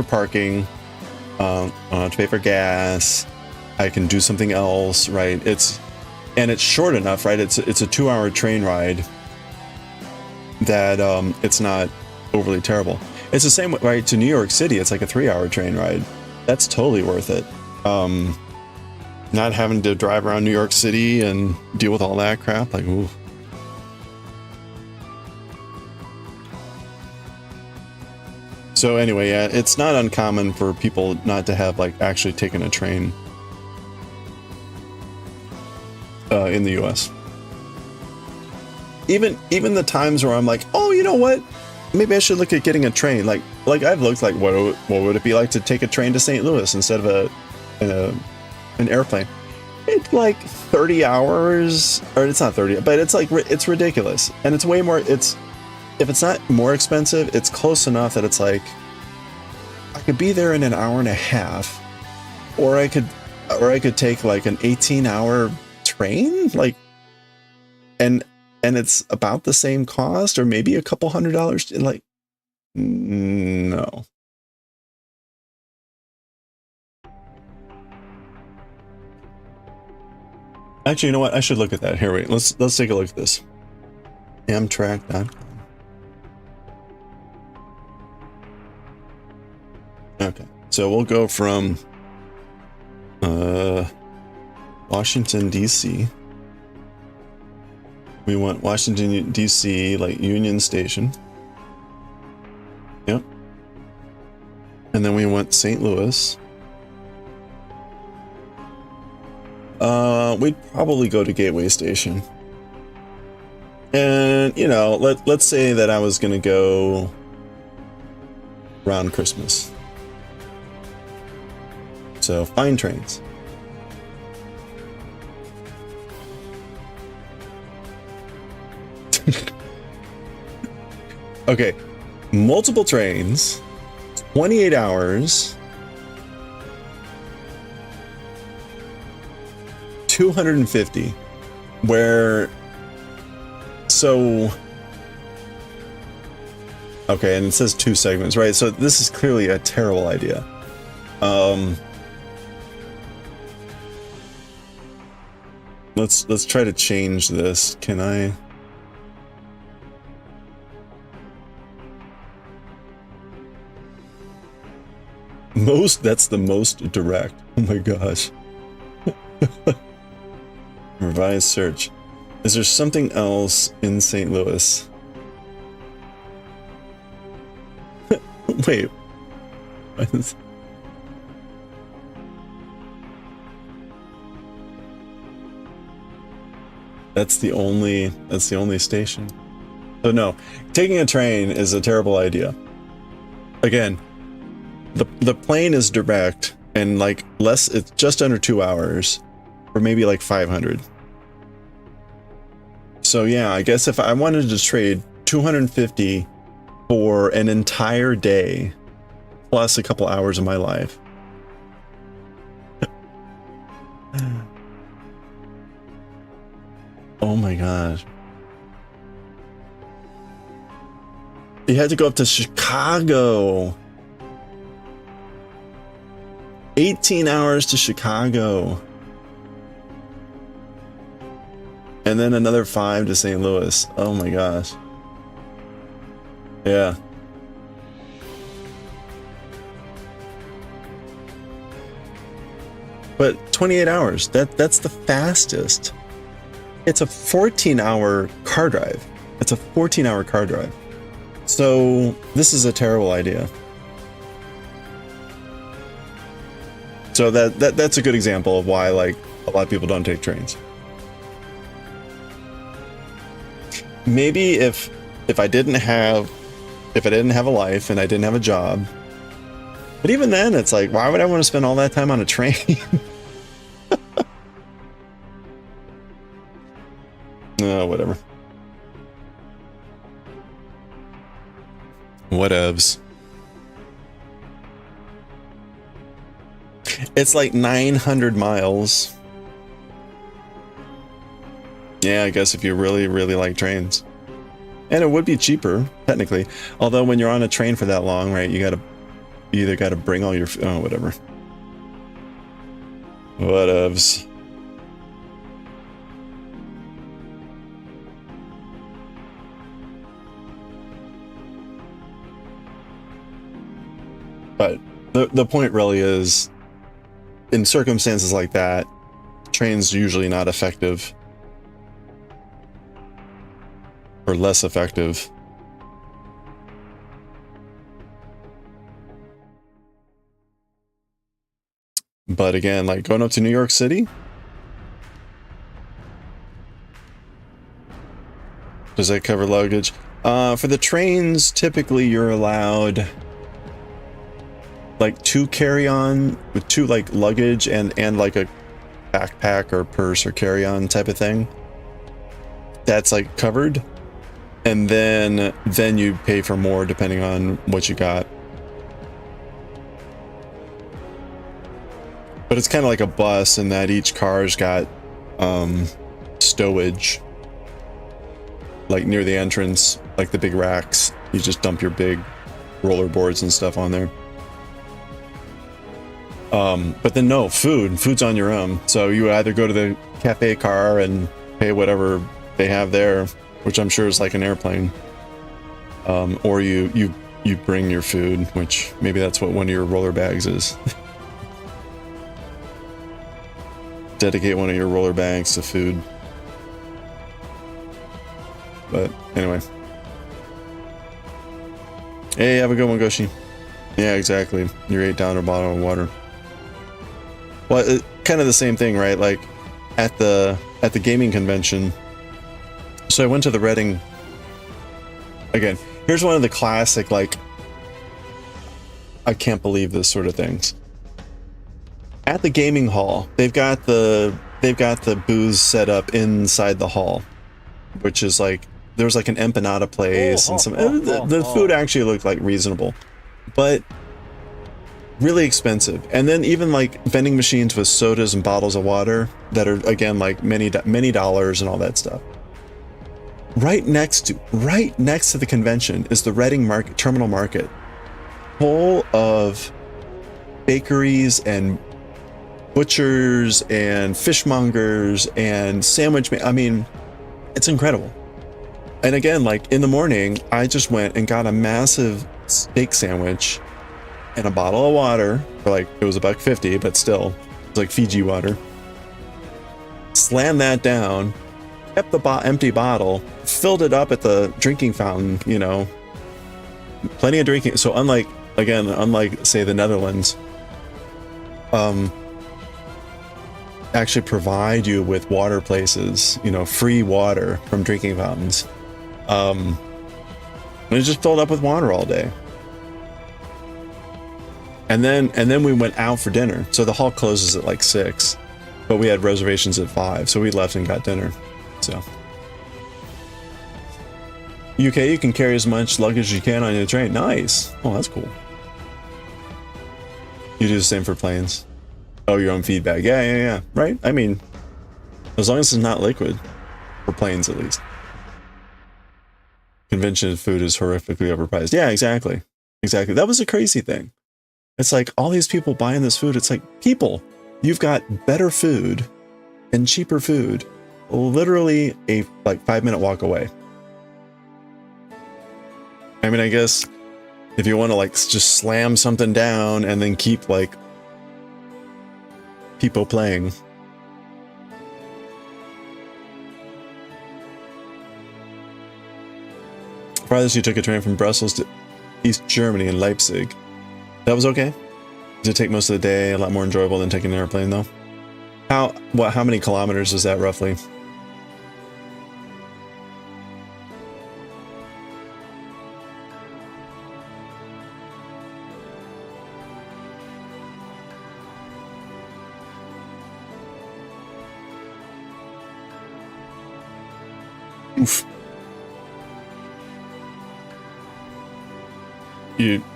parking. I don't have to pay for gas. I can do something else, right? And it's short enough, right? It's a 2-hour train ride that it's not overly terrible. It's the same, right? To New York City, it's like a 3-hour train ride. That's totally worth it. Not having to drive around New York City and deal with all that crap, like, ooh. So anyway, yeah, it's not uncommon for people not to have like actually taken a train. in the US. Even the times where I'm like, oh, you know what? Maybe I should look at getting a train. Like I've looked like, what would it be like to take a train to St. Louis instead of an airplane? It's like 30 hours, or it's not 30, but it's like, it's ridiculous. And it's way more, if it's not more expensive, it's close enough that it's like, I could be there in an hour and a half, or I could take like an 18-hour train, like, and it's about the same cost, or maybe a couple $100. Like, no. Actually, you know what? I should look at that. Here, wait. Let's take a look at this. Amtrak.com. Okay, so we'll go from Washington, D.C. We want Washington, D.C., like Union Station. Yep. And then we want St. Louis. We'd probably go to Gateway Station. And, you know, let's say that I was going to go around Christmas. So, find trains. Okay, multiple trains, 28 hours, 250, where, so, okay, and it says 2 segments, right? So this is clearly a terrible idea. Let's try to change this. Can I? That's the most direct. Oh my gosh. Revised search. Is there something else in St. Louis? Wait. That's the only station. So no, taking a train is a terrible idea. Again, the plane is direct and like it's just under 2 hours, or maybe like 500. So yeah, I guess if I wanted to trade 250 for an entire day plus a couple hours of my life. Oh my gosh. You had to go up to Chicago. 18 hours to Chicago. And then another 5 to St. Louis. Oh my gosh. Yeah. But 28 hours, that's the fastest. It's a 14-hour car drive. It's a 14-hour car drive. So this is a terrible idea. So that's a good example of why like a lot of people don't take trains. Maybe if I didn't have a life and I didn't have a job. But even then it's like, why would I want to spend all that time on a train? Whatever. Whatevs. It's like 900 miles. Yeah, I guess if you really, really like trains. And it would be cheaper, technically. Although when you're on a train for that long, right, you either gotta bring all your, oh, whatever. Whatevs. But the point really is, in circumstances like that, trains usually not effective. Or less effective. But again, like going up to New York City, Does that cover luggage? For the trains, typically you're allowed like 2 carry-on with 2 like luggage and like a backpack or purse or carry-on type of thing. That's like covered. And then you pay for more depending on what you got. But it's kind of like a bus in that each car's got stowage. Like near the entrance, like the big racks. You just dump your big rollerboards and stuff on there. But then no, food's on your own. So you either go to the cafe car and pay whatever they have there, which I'm sure is like an airplane. Or you bring your food, which maybe that's what one of your roller bags is. Dedicate one of your roller bags to food. But anyway. Hey, have a good one, Goshi. Yeah, exactly. You're 8 down a bottle of water. Well, kind of the same thing, right? Like at the gaming convention. So I went to the Reading. Again, here's one of the classic, like, I can't believe this sort of things. At the gaming hall, they've got the booths set up inside the hall, which is like there's like an empanada place and some. The food actually looked like reasonable, but really expensive. And then even like vending machines with sodas and bottles of water that are again like many dollars and all that stuff. Right next to the convention is the Reading Market Terminal Market, full of bakeries and butchers and fishmongers and sandwich. I mean, it's incredible. And again, like in the morning, I just went and got a massive steak sandwich and a bottle of water for like, it was $1.50, but still, it's like Fiji water. Slammed that down, kept the empty bottle, filled it up at the drinking fountain, you know, plenty of drinking. So unlike say the Netherlands, actually provide you with water places, you know, free water from drinking fountains. And it just filled up with water all day. And then we went out for dinner. So the hall closes at like 6, but we had reservations at 5, so we left and got dinner. So UK, you can carry as much luggage as you can on your train. Nice. Oh, that's cool. You do the same for planes. Oh, your own feedback. Yeah. Right? I mean, as long as it's not liquid. For planes, at least. Convention food is horrifically overpriced. Yeah, exactly. Exactly. That was a crazy thing. It's like all these people buying this food. It's like, people, you've got better food and cheaper food. Literally a like 5-minute walk away. I mean, I guess if you want to like just slam something down and then keep like people playing. Farthest you took a train from Brussels to East Germany in Leipzig. That was okay? Did it take most of the day? A lot more enjoyable than taking an airplane though? How many kilometers is that roughly? Oof.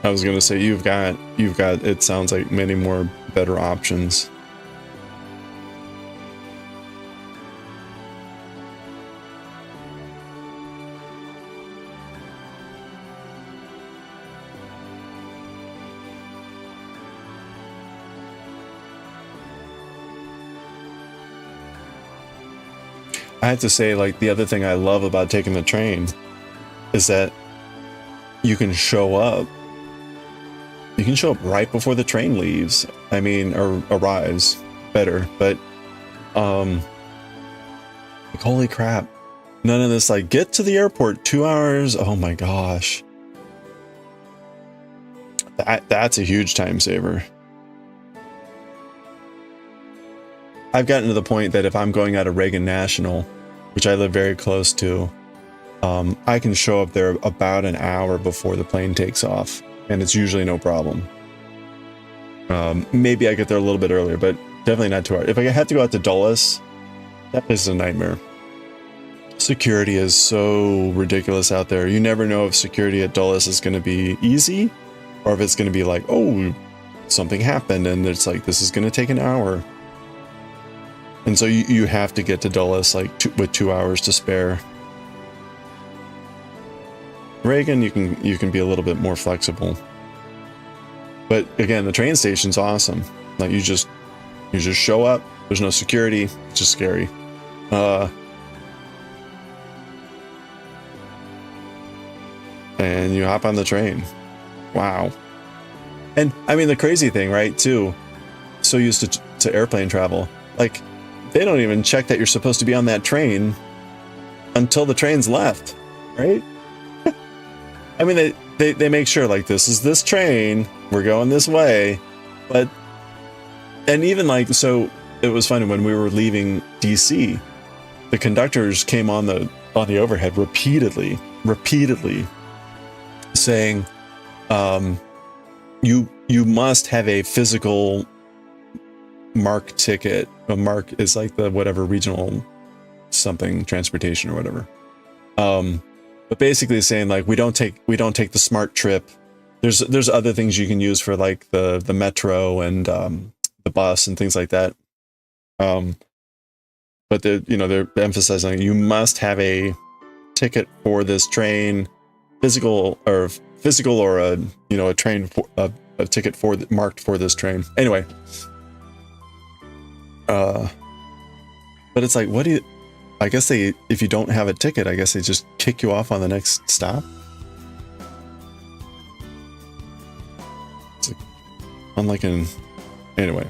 I was gonna say you've got it sounds like many more better options. I have to say, like, the other thing I love about taking the train is that you can show up. You can show up right before the train leaves. I mean, or arrives. Better, but like, holy crap. None of this, like, get to the airport 2 hours. Oh my gosh. That's a huge time saver. I've gotten to the point that if I'm going out of Reagan National, which I live very close to, I can show up there about an hour before the plane takes off, and it's usually no problem. Maybe I get there a little bit earlier, but definitely not 2 hours. If I have to go out to Dulles, that place is a nightmare. Security is so ridiculous out there. You never know if security at Dulles is going to be easy, or if it's going to be like, oh, something happened, and it's like, this is going to take an hour. And so you have to get to Dulles like with 2 hours to spare. Reagan, you can be a little bit more flexible. But again, the train station's awesome. Like you just show up. There's no security. It's just scary. And you hop on the train. Wow. And I mean, the crazy thing, right? Too, so used to airplane travel. Like they don't even check that you're supposed to be on that train until the train's left, right? I mean, they make sure like this is this train. We're going this way, but and even like so, it was funny when we were leaving DC, the conductors came on the overhead repeatedly saying, you must have a physical MARC ticket. A MARC is like the whatever regional something transportation or whatever. But basically saying like we don't take the smart trip. There's other things you can use for like the metro and the bus and things like that. But they're emphasizing you must have a ticket for this train, physical or a train a ticket marked for this train. Anyway, but it's like, what do you? I guess if you don't have a ticket, I guess they just kick you off on the next stop. It's like, unlike anyway,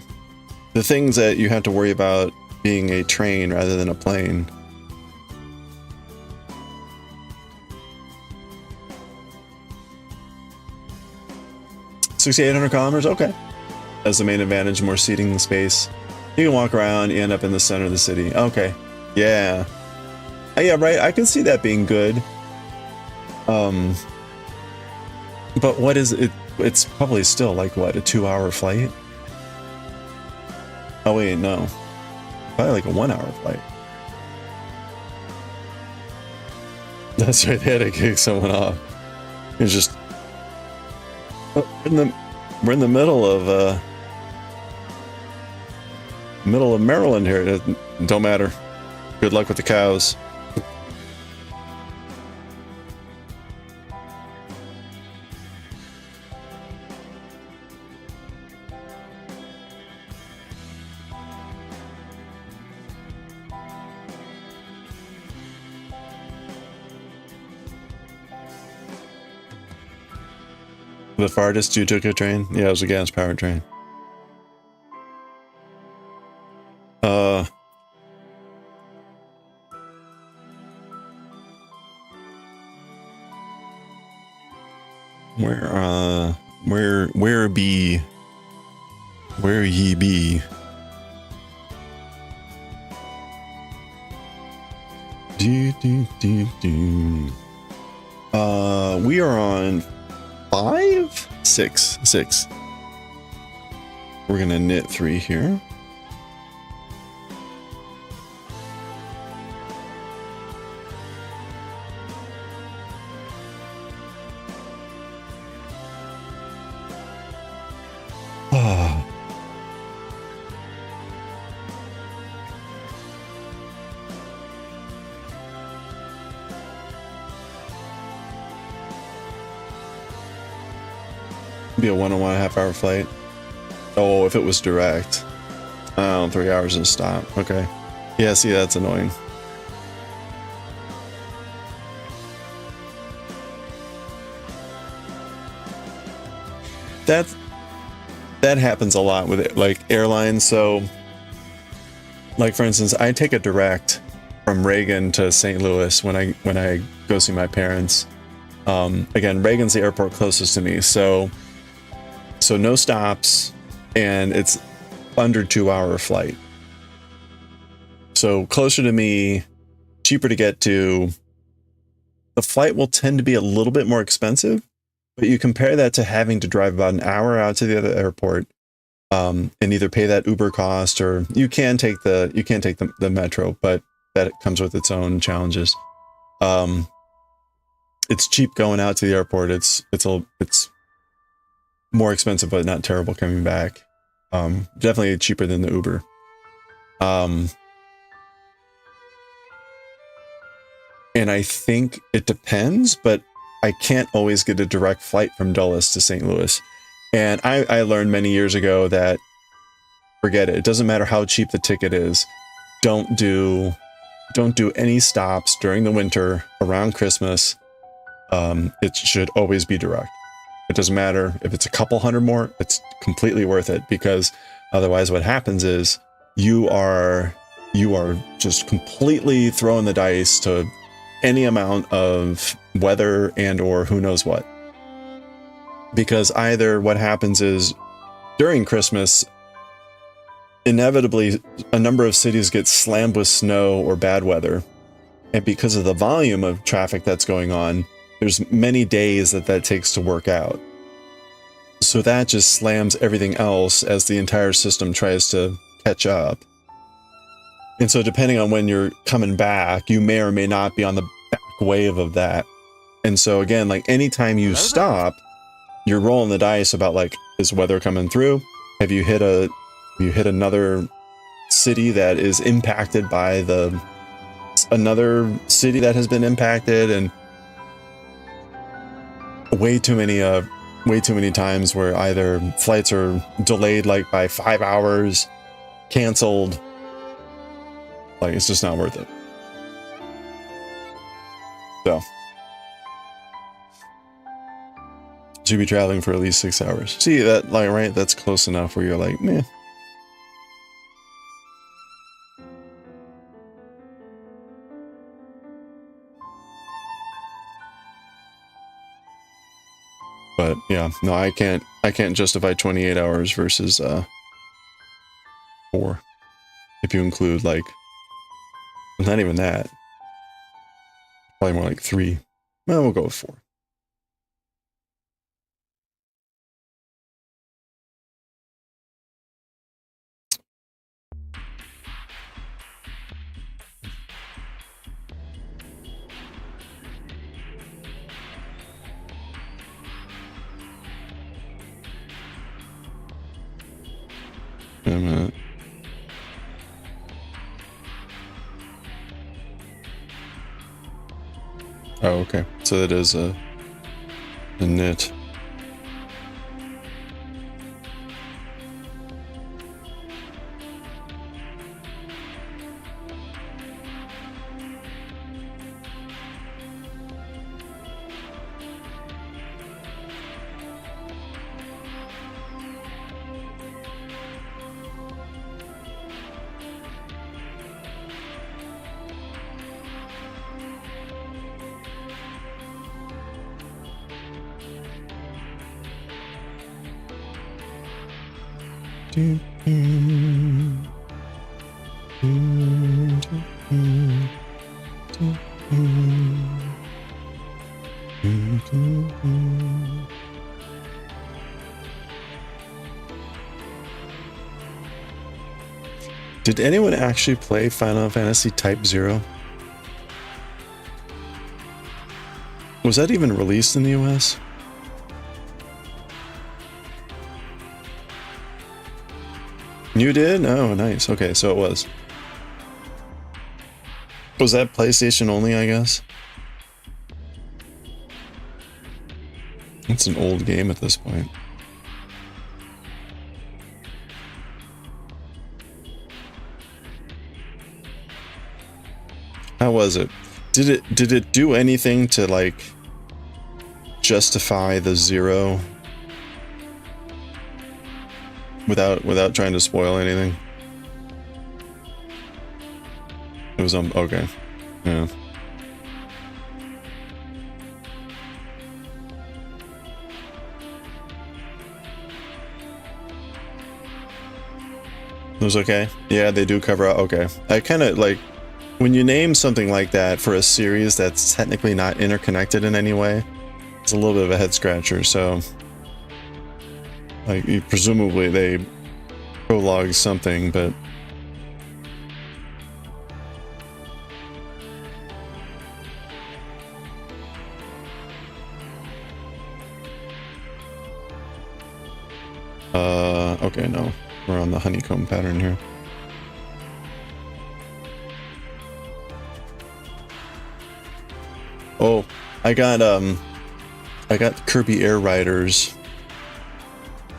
the things that you have to worry about being a train rather than a plane. $6,800 kilometers, okay. That's the main advantage, more seating space. You can walk around, you end up in the center of the city. Okay. Yeah. Yeah, right. I can see that being good. But what is it? It's probably still like what, a 2-hour flight? Oh wait, no. Probably like a 1-hour flight. That's right, they had to kick someone off. It's just we're in the middle of Maryland here. It don't matter. Good luck with the cows. The farthest you took a train? Yeah, it was a gas-powered train. Where ye be? We are on 5? 6. We're gonna knit 3 here. Be a 1.5 hour flight. Oh, if it was direct. Oh, 3 hours and stop. Okay. Yeah, see, that's annoying. That happens a lot with like airlines. So, like for instance, I take a direct from Reagan to St. Louis when I go see my parents. Again, Reagan's the airport closest to me, so no stops, and it's under 2-hour flight. So closer to me, cheaper to get to, the flight will tend to be a little bit more expensive, but you compare that to having to drive about an hour out to the other airport, and either pay that Uber cost, or you can take the metro, but that comes with its own challenges. It's cheap going out to the airport. It's more expensive, but not terrible coming back. Definitely cheaper than the Uber. And I think it depends, but I can't always get a direct flight from Dulles to St. Louis. And I learned many years ago that forget it. It doesn't matter how cheap the ticket is. Don't do any stops during the winter around Christmas. It should always be direct. It doesn't matter if it's a couple hundred more, it's completely worth it, because otherwise what happens is you are just completely throwing the dice to any amount of weather and or who knows what. Because either what happens is during Christmas, inevitably a number of cities get slammed with snow or bad weather. And because of the volume of traffic that's going on, there's many days that takes to work out. So that just slams everything else as the entire system tries to catch up. And so depending on when you're coming back, you may or may not be on the back wave of that. And so again, like anytime you stop, you're rolling the dice about like, is weather coming through? Have you hit another city that is impacted by another city that has been impacted? And way too many times where either flights are delayed like by 5 hours, canceled. Like, it's just not worth it. So should be traveling for at least 6 hours. See that, like, right? That's close enough where you're like, meh. But yeah, no, I can't justify 28 hours versus 4. If you include like, not even that. Probably more like 3. Well, we'll go with 4. Wait a minute. Oh, okay. So that is a knit. Did anyone actually play Final Fantasy Type 0? Was that even released in the US? You did? Oh, nice. Okay, so it was. Was that PlayStation only, I guess? It's an old game at this point. How was it? Did it do anything to like justify the 0 without trying to spoil anything? It was okay. Yeah. It was okay. Yeah, they do cover out. Okay, I kind of like when you name something like that for a series that's technically not interconnected in any way, it's a little bit of a head scratcher. So, like, presumably they prologue something, but okay, no, we're on the honeycomb pattern here. Oh, I got Kirby Air Riders,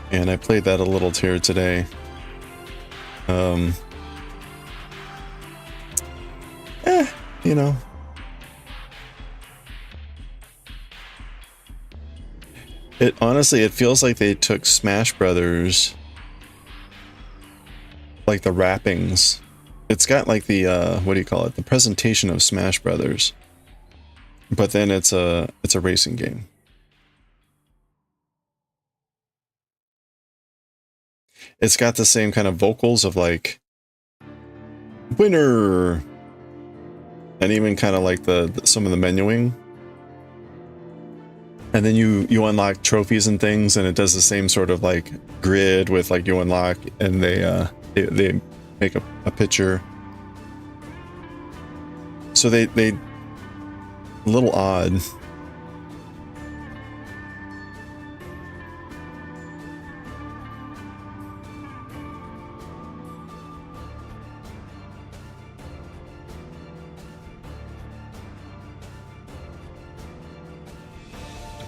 and I played that a little here today. You know, it honestly, it feels like they took Smash Brothers, like the wrappings. It's got like the what do you call it? The presentation of Smash Brothers. But then it's a racing game. It's got the same kind of vocals of like winner, and even kind of like the some of the menuing. And then you unlock trophies and things, and it does the same sort of like grid with like you unlock, and they make a picture. So they a little odd.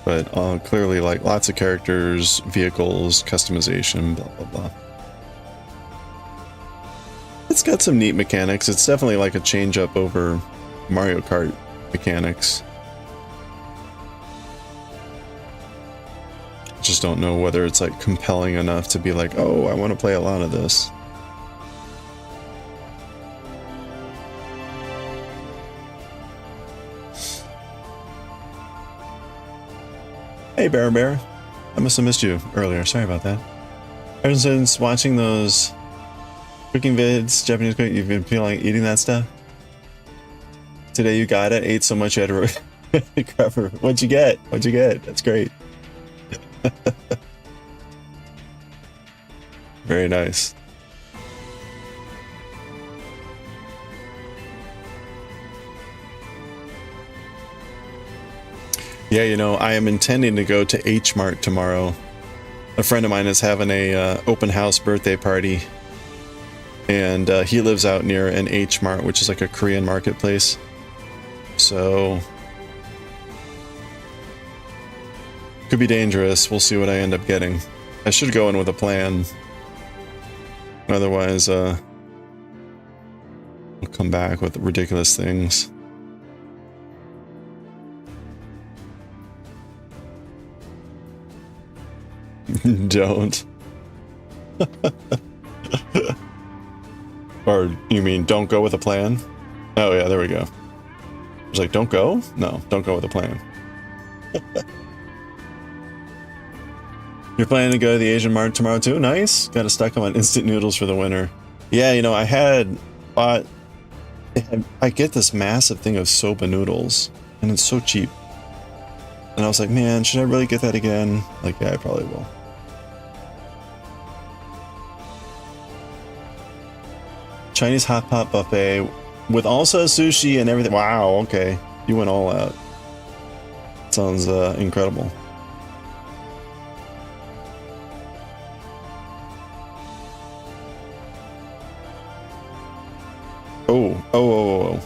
But clearly, like, lots of characters, vehicles, customization, blah blah blah. It's got some neat mechanics. It's definitely like a change up over Mario Kart mechanics. Just don't know whether it's like compelling enough to be like, oh, I want to play a lot of this. Hey, Bear. I must have missed you earlier. Sorry about that. Ever since watching those cooking vids, Japanese cooking, you've been feeling like eating that stuff? Today you got it. Ate so much you had to recover. What'd you get? What'd you get? That's great. Very nice. Yeah, you know, I am intending to go to H Mart tomorrow. A friend of mine is having a open house birthday party, and he lives out near an H Mart, which is like a Korean marketplace. So could be dangerous. We'll see what I end up getting. I should go in with a plan. Otherwise, we'll come back with ridiculous things. Don't. Or you mean don't go with a plan? Oh yeah, there we go. I was like, don't go? No, don't go with a plan. You're planning to go to the Asian Mart tomorrow too? Nice. Got to stock up on instant noodles for the winter. Yeah, you know, I had bought... I get this massive thing of soba noodles, and it's so cheap. And I was like, man, should I really get that again? Like, yeah, I probably will. Chinese hot pot buffet with also sushi and everything. Wow, okay. You went all out. Sounds incredible. Oh.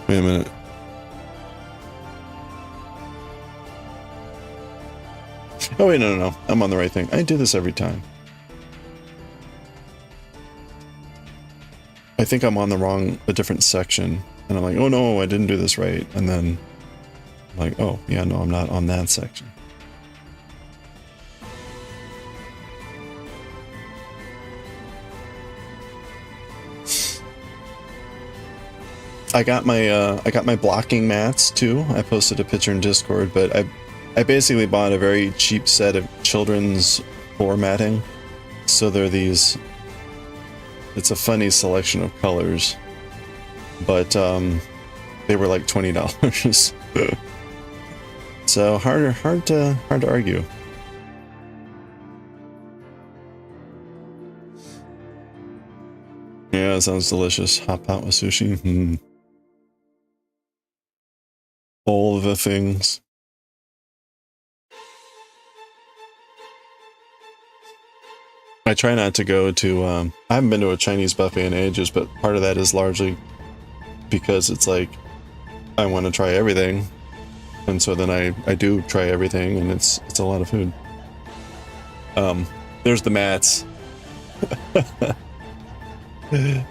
Wait a minute. Oh wait, no. I'm on the right thing. I do this every time. I think I'm on a different section. And I'm like, oh no, I didn't do this right. And then I'm like, oh yeah, no, I'm not on that section. I got my blocking mats too. I posted a picture in Discord, but I basically bought a very cheap set of children's floor matting. So they're these it's a funny selection of colors, but they were like $20. So hard to argue. Yeah, it sounds delicious. Hot pot with sushi. All the things. I try not to go to, I haven't been to a Chinese buffet in ages, but part of that is largely because it's like, I want to try everything. And so then I do try everything, and it's a lot of food. There's the mats.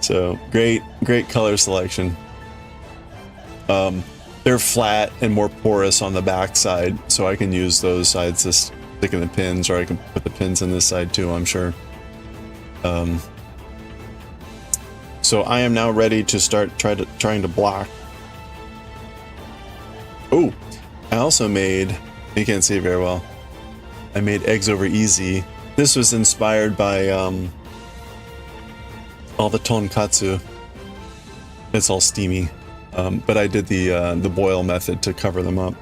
So great color selection. They're flat and more porous on the back side, so I can use those sides to stick in the pins, or I can put the pins in this side too, I'm sure. So I am now ready to start trying to block. Oh, I also made, you can't see it very well, I made eggs over easy. This was inspired by all the tonkatsu. It's all steamy, but I did the boil method to cover them up.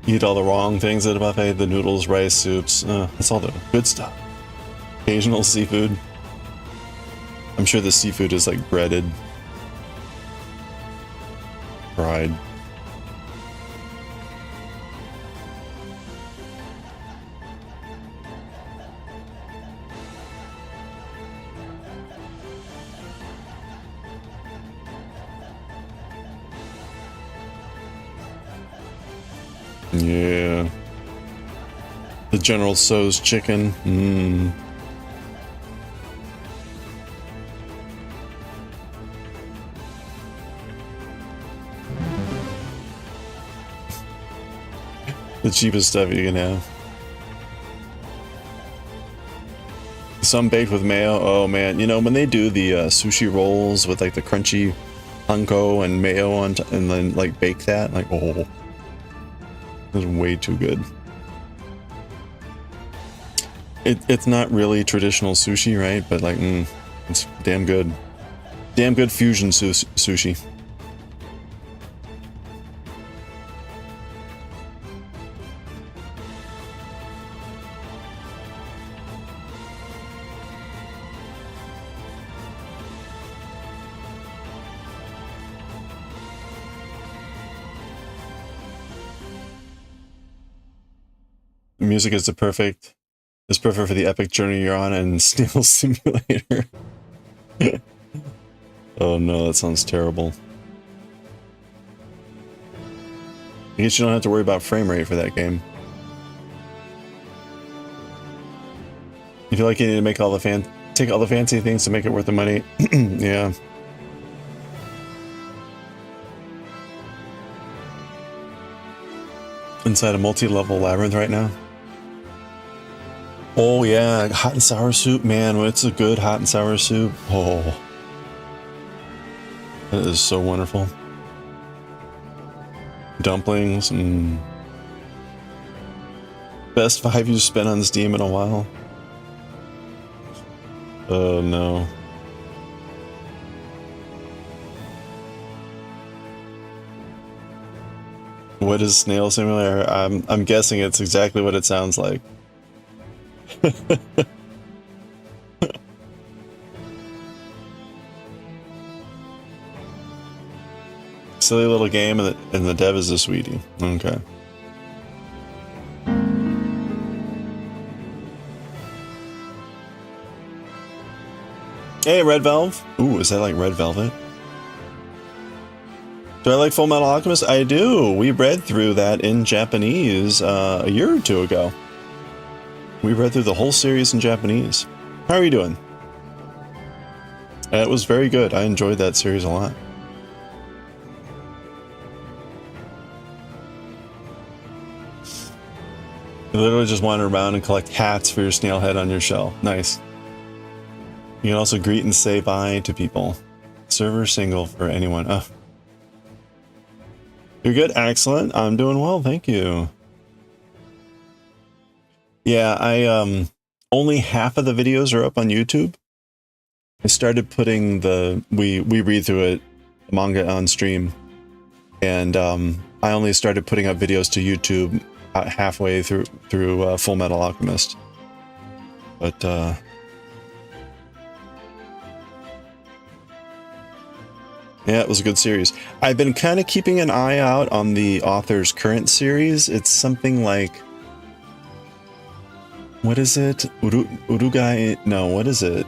Eat all the wrong things at a buffet, the noodles, rice, soups, that's all the good stuff. Occasional seafood. I'm sure the seafood is like breaded. Fried. Yeah. The General Tso's chicken. The cheapest stuff you can have. Some baked with mayo. Oh man, you know when they do the sushi rolls with like the crunchy panko and mayo on and then like bake that, like oh. It's way too good. It's not really traditional sushi, right? But like, it's damn good. Damn good fusion sushi. Music is perfect for the epic journey you're on and Snail Simulator. Oh no, that sounds terrible. I guess you don't have to worry about frame rate for that game. You feel like you need to make all the take all the fancy things to make it worth the money. Yeah. Inside a multi-level labyrinth right now. Oh yeah, hot and sour soup, man. It's a good hot and sour soup. Oh, that is so wonderful. Dumplings. Best 5 you've spent on Steam in a while. Oh no. What is Snail Simulator? I'm guessing it's exactly what it sounds like. Silly little game, and the dev is a sweetie. Okay. Hey, Red Velvet. Ooh, is that like Red Velvet? Do I like Full Metal Alchemist? I do. We read through that in Japanese a year or two ago. We read through the whole series in Japanese. How are you doing? It was very good. I enjoyed that series a lot. You literally just wander around and collect hats for your snail head on your shell. Nice. You can also greet and say bye to people. Server single for anyone. You're good. Excellent. I'm doing well. Thank you. Yeah, I only half of the videos are up on YouTube. I started putting we read through it, manga on stream, and I only started putting up videos to YouTube halfway through Full Metal Alchemist. But yeah, it was a good series. I've been kind of keeping an eye out on the author's current series. It's something like, what is it? Urugai? No, what is it?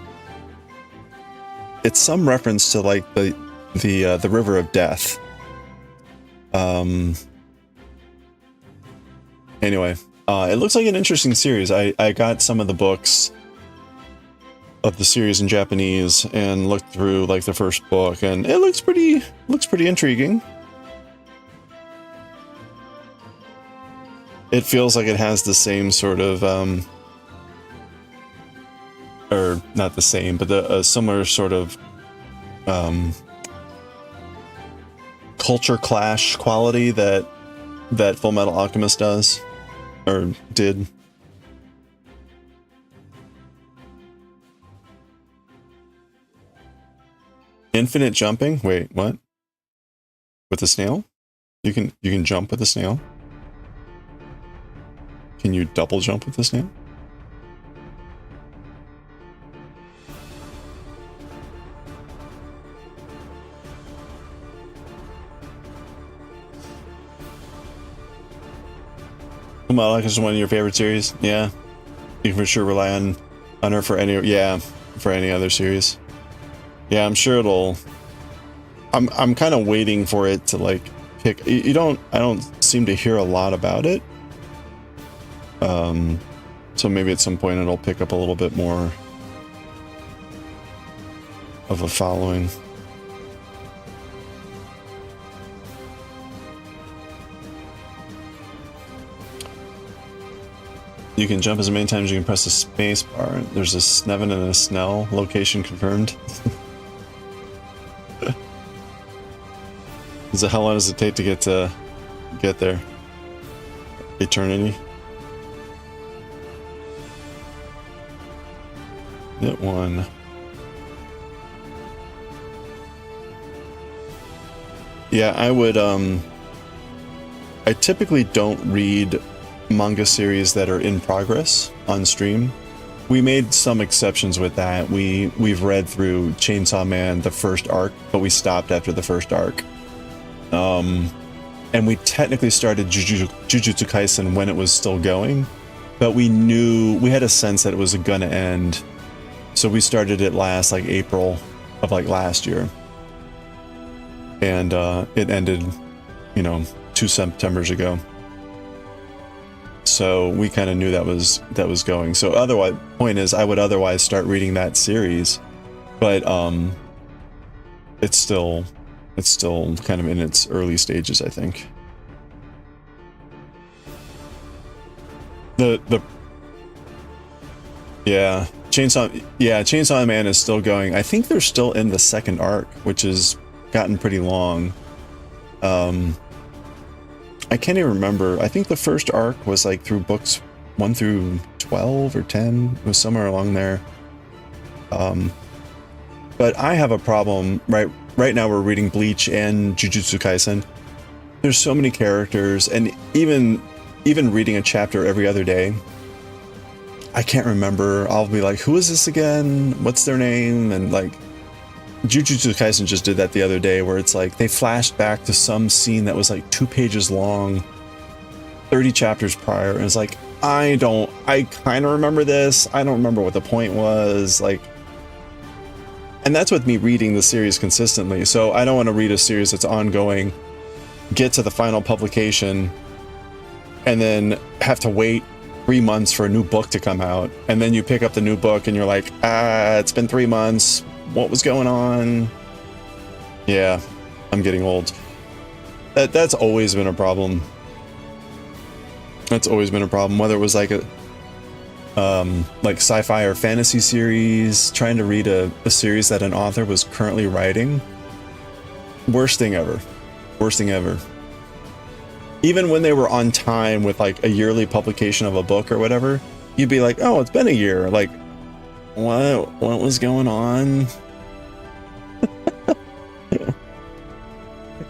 It's some reference to like the River of Death. Anyway, it looks like an interesting series. I got some of the books of the series in Japanese and looked through like the first book, and it looks pretty intriguing. It feels like it has the same sort of or not the same, but a similar sort of culture clash quality that Full Metal Alchemist does, or did. Infinite jumping? Wait, what? With the snail? You can jump with the snail? Can you double jump with the snail? Full Metal Alchemist is one of your favorite series? Yeah. You can for sure rely on her for any other series. Yeah, I'm sure it'll. I'm kind of waiting for it to like pick. I don't seem to hear a lot about it. So maybe at some point it'll pick up a little bit more of a following. You can jump as many times as you can press the space bar. There's a Sneven and a Snell. Location confirmed. So how long does it take to get there? Eternity. Hit one. Yeah, I would. I typically don't read manga series that are in progress on stream. We made some exceptions with that. We've read through Chainsaw Man, the first arc, but we stopped after the first arc. And we technically started Jujutsu Kaisen when it was still going, but we had a sense that it was gonna end, so we started it last like April of like last year, and it ended, 2 Septembers ago. So we kind of knew that was going. So otherwise, point is, I would otherwise start reading that series, but it's still kind of in its early stages, I think. Chainsaw Man is still going. I think they're still in the second arc, which has gotten pretty long. I can't even remember. I think the first arc was like through books 1 through 12 or 10. It was somewhere along there. But I have a problem. Right now we're reading Bleach and Jujutsu Kaisen. There's so many characters, and even reading a chapter every other day, I can't remember. I'll be like, who is this again? What's their name? And like, Jujutsu Kaisen just did that the other day, where it's like they flashed back to some scene that was like 2 pages long, 30 chapters prior, and it's like, I kind of remember this. I don't remember what the point was, like. And that's with me reading the series consistently. So I don't want to read a series that's ongoing, get to the final publication, and then have to wait 3 months for a new book to come out. And then you pick up the new book and you're like, it's been 3 months. What was going on? Yeah, I'm getting old. That's always been a problem. That's always been a problem, whether it was like a like sci-fi or fantasy series, trying to read a series that an author was currently writing. Worst thing ever. even when they were on time with like a yearly publication of a book or whatever, you'd be like, oh, it's been a year. Like, what was going on?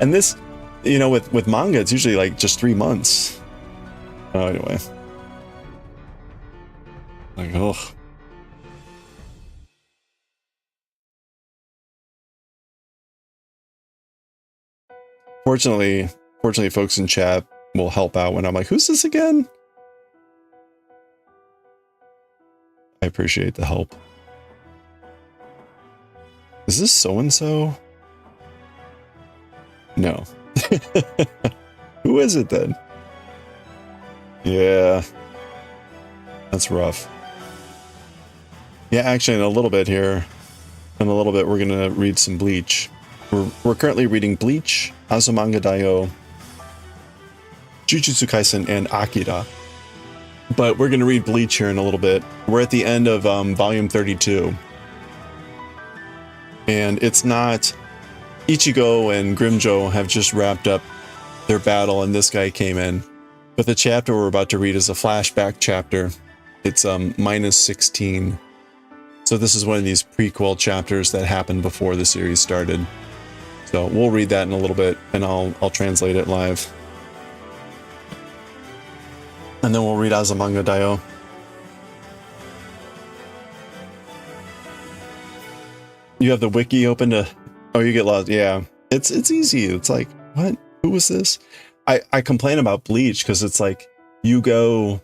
And this, you know, with manga, it's usually like just 3 months. Oh, anyway. Like, oh. Fortunately, folks in chat will help out when I'm like, who's this again? I appreciate the help. Is this so-and-so? No. Who is it then? Yeah. That's rough. Yeah, actually, in a little bit here, we're going to read some Bleach. We're currently reading Bleach, Azumanga Daioh, Jujutsu Kaisen, and Akira. But we're going to read Bleach here in a little bit. We're at the end of volume 32. And it's not... Ichigo and Grimjo have just wrapped up their battle and this guy came in. But the chapter we're about to read is a flashback chapter. It's minus 16. So this is one of these prequel chapters that happened before the series started. So we'll read that in a little bit and I'll translate it live. And then we'll read Azumanga Daioh. You have the wiki open to... Oh, you get lost. Yeah, it's easy. It's like, what? Who was this? I complain about Bleach because it's like you go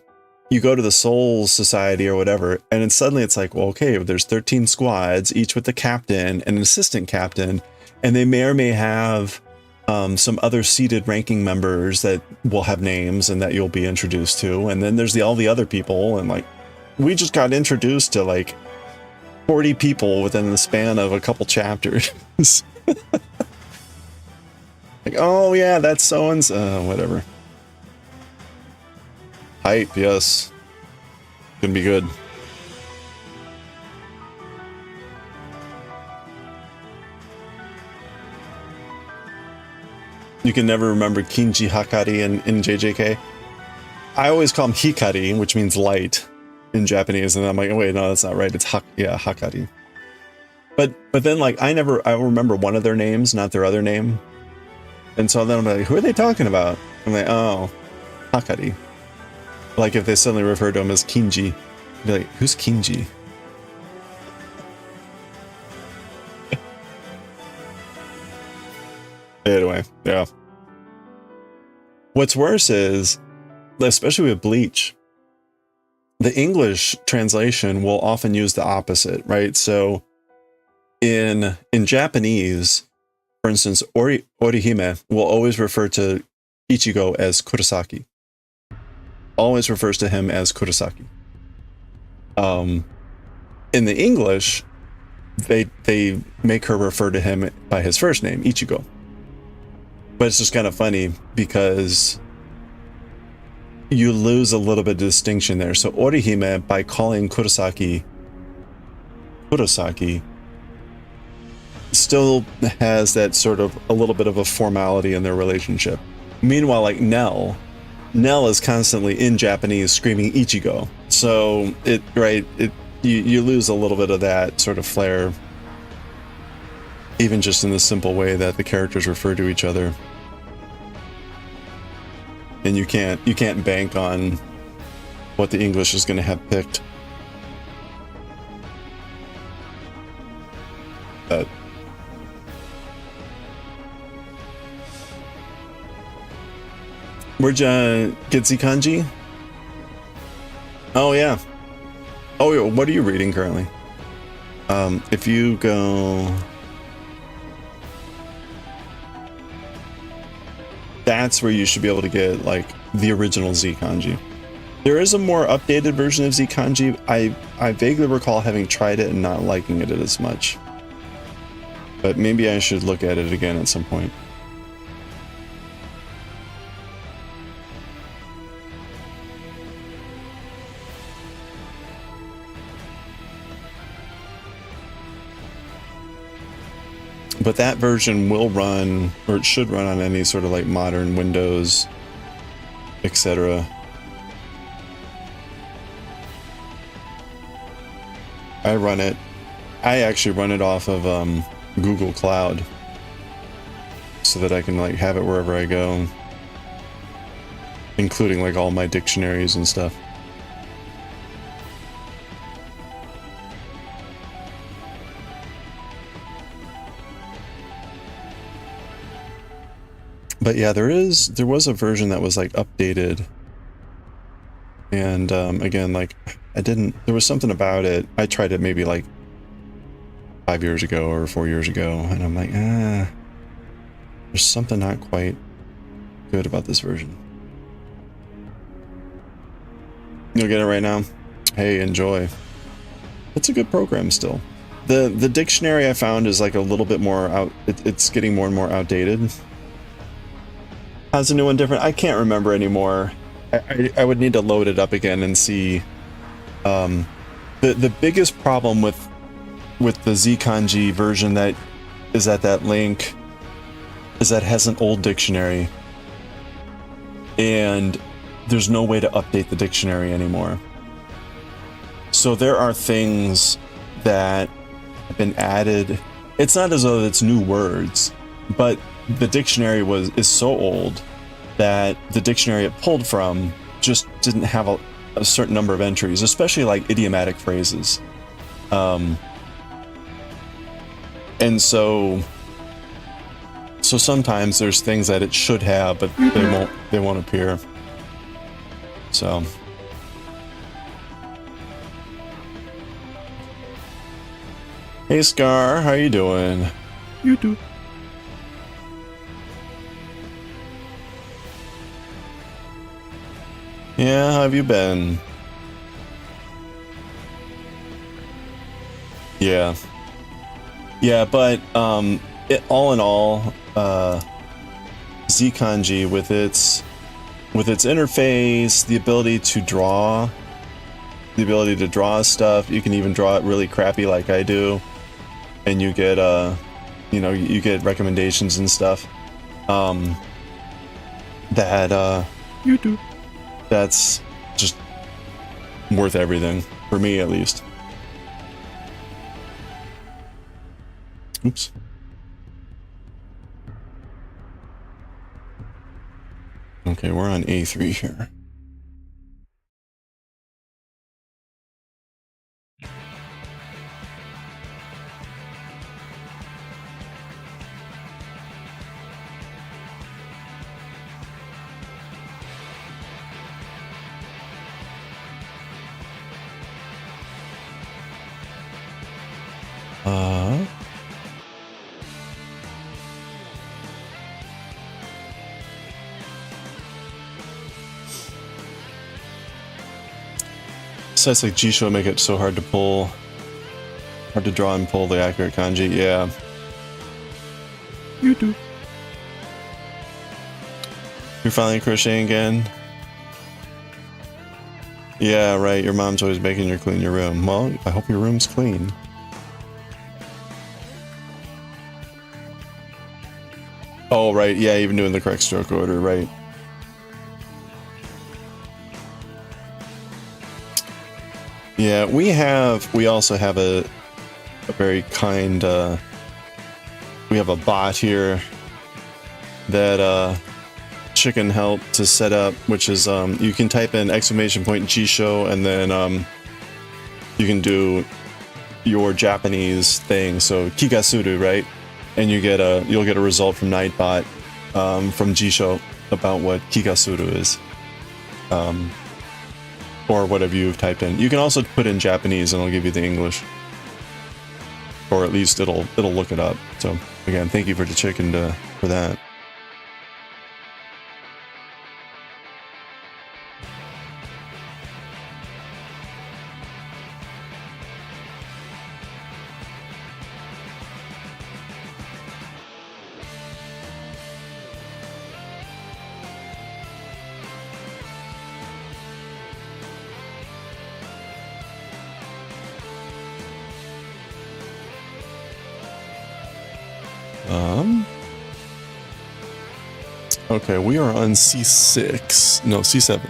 to the Soul Society or whatever, and then suddenly it's like, well, okay, there's 13 squads, each with the captain and an assistant captain, and they may or may have some other seated ranking members that will have names and that you'll be introduced to, and then there's all the other people, and like we just got introduced to like 40 people within the span of a couple chapters. Like, oh yeah, that's so-and-so, whatever. Hype, yes. Gonna be good. You can never remember Kinji Hakari in JJK. I always call him Hikari, which means light in Japanese, and I'm like, oh wait, no, that's not right. It's Hakari. But then like I remember one of their names, not their other name. And so then I'm like, who are they talking about? I'm like, oh, Hakari. Like if they suddenly refer to him as Kinji, I'd be like, who's Kinji? Anyway, yeah. What's worse is, especially with Bleach, the English translation will often use the opposite, right? So in Japanese, for instance, Orihime will always refer to Ichigo as Kurosaki. Always refers to him as Kurosaki. In the English, they make her refer to him by his first name, Ichigo. But it's just kind of funny because you lose a little bit of distinction there. So Orihime, by calling Kurosaki, still has that sort of a little bit of a formality in their relationship. Meanwhile, like Nell is constantly in Japanese screaming Ichigo. So you lose a little bit of that sort of flair, even just in the simple way that the characters refer to each other. And you can't bank on what the English is going to have picked. But where'd you get Z kanji? Oh yeah. Oh yeah, what are you reading currently? If you go, that's where you should be able to get like the original Z kanji. There is a more updated version of Z kanji. I vaguely recall having tried it and not liking it as much. But maybe I should look at it again at some point. But that version will run, or it should run on any sort of like modern Windows etc. I actually run it off of Google Cloud so that I can like have it wherever I go, including like all my dictionaries and stuff. But yeah, there was a version that was like updated, and again, like there was something about it. I tried it maybe like 5 years ago or 4 years ago, and I'm like, there's something not quite good about this version. You'll get it right now. Hey, enjoy. It's a good program still. The dictionary I found is like a little bit more it's getting more and more outdated. How's the new one different? I can't remember anymore. I would need to load it up again and see. The biggest problem with the Z kanji version that is at that link is that it has an old dictionary, and there's no way to update the dictionary anymore. So there are things that have been added. It's not as though it's new words, but the dictionary is so old that the dictionary it pulled from just didn't have a certain number of entries, especially like idiomatic phrases. And so sometimes there's things that it should have, but they won't appear. So hey Scar, how you doing? You do. Yeah, how have you been? Yeah. Yeah, but all in all, Z kanji with its interface, the ability to draw stuff, you can even draw it really crappy like I do, and you get you get recommendations and stuff. You do. That's just worth everything, for me at least. Oops. Okay, we're on A3 here. Sites like Jisho make it so hard to draw and pull the accurate kanji. Yeah. You do. You're finally crocheting again? Yeah, right. Your mom's always making you clean your room. Well, I hope your room's clean. Oh, right. Yeah, even doing the correct stroke order, right. Yeah, we also have a very kind, we have a bot here that Chicken helped to set up, which is, you can type in ! Jisho, and then you can do your Japanese thing, so Kigasuru, right? And you'll get a result from Nightbot from Jisho about what Kigasuru is. Or whatever you've typed in. You can also put in Japanese and it'll give you the English. Or at least it'll look it up. So again, thank you for the chicken for that. Okay, we are on C6. No, C7.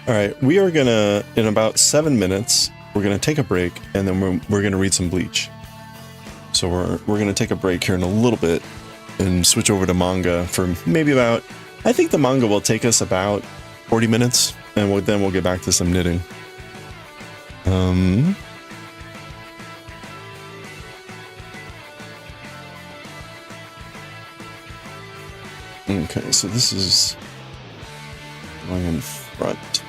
All right, we are gonna, in about 7 minutes, we're gonna take a break, and then we're gonna read some Bleach. So we're gonna take a break here in a little bit and switch over to manga for maybe about, I think the manga will take us about 40 minutes, and then we'll get back to some knitting. Okay, so this is going in front.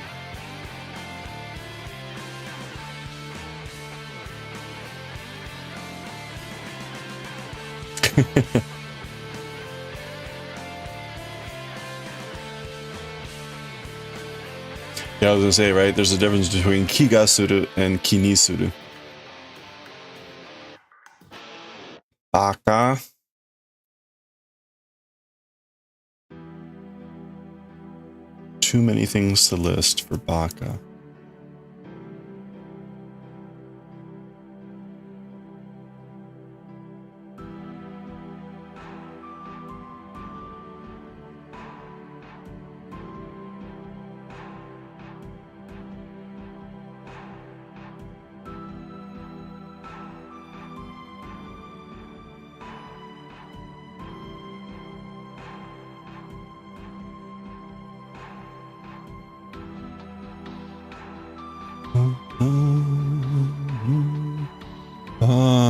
Yeah, I was gonna say, right? There's a difference between kigasuru and kinisuru. Baka. Too many things to list for baka.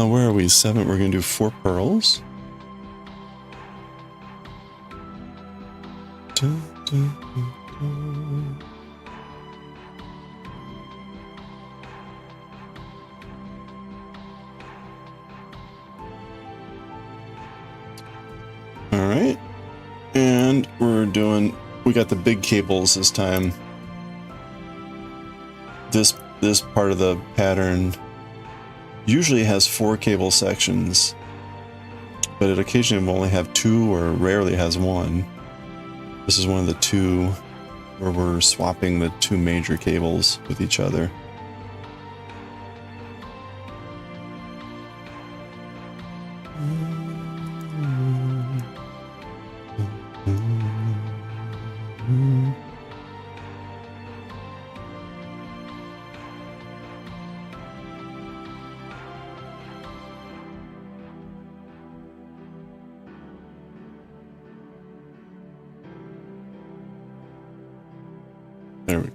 Where are we? 7. We're gonna do 4 pearls. All right, and we got the big cables this time. This part of the pattern usually has 4 cable sections, but it occasionally will only have 2 or rarely has 1. This is one of the 2 where we're swapping the 2 major cables with each other. There we go.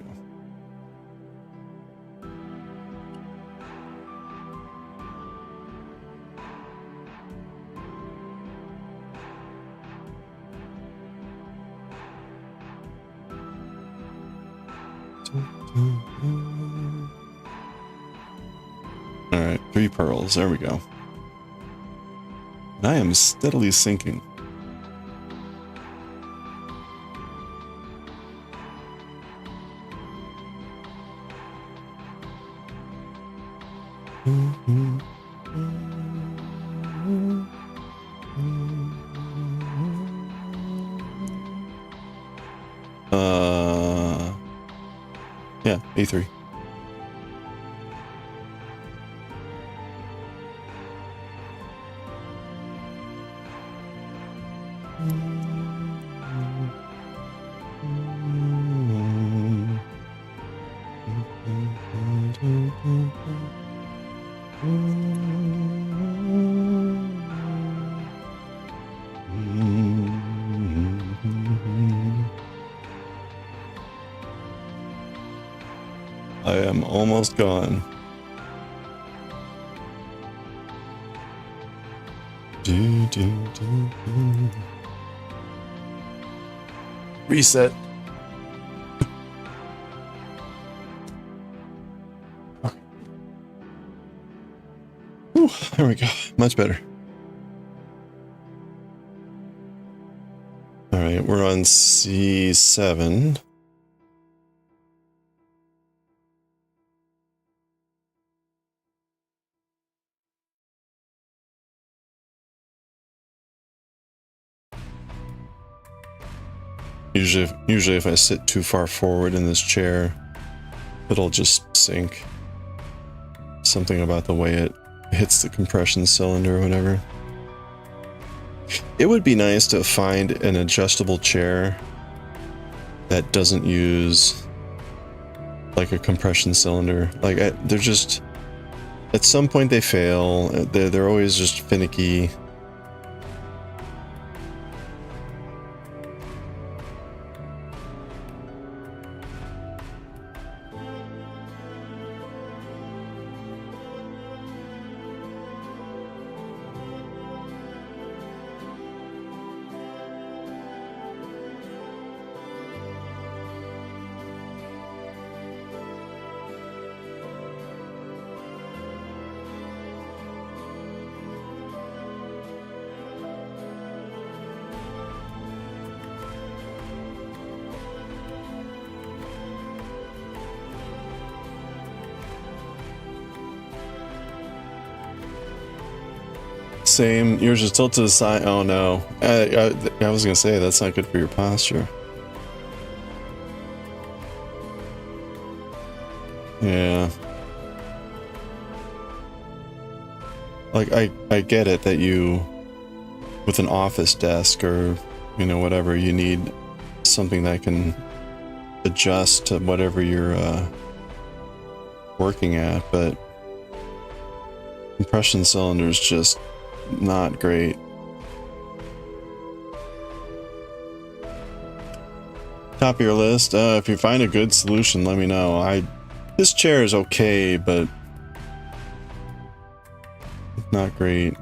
All right, 3 pearls. There we go. And I am steadily sinking. Yeah, A3. I am almost gone. Reset. Okay. Ooh, there we go. Much better. All right, we're on C7. Usually if I sit too far forward in this chair, it'll just sink. something about the way it hits the compression cylinder or whatever. It would be nice to find an adjustable chair that doesn't use like a compression cylinder. Like they're just, at some point they fail. They're always just finicky. Same. Yours is tilted to the side. Oh no. I was gonna say that's not good for your posture. Yeah. Like I get it that you, with an office desk or, you know, whatever, you need something that can adjust to whatever you're working at, but compression cylinders just not great. Top of your list. If you find a good solution, let me know. This chair is okay, but not great.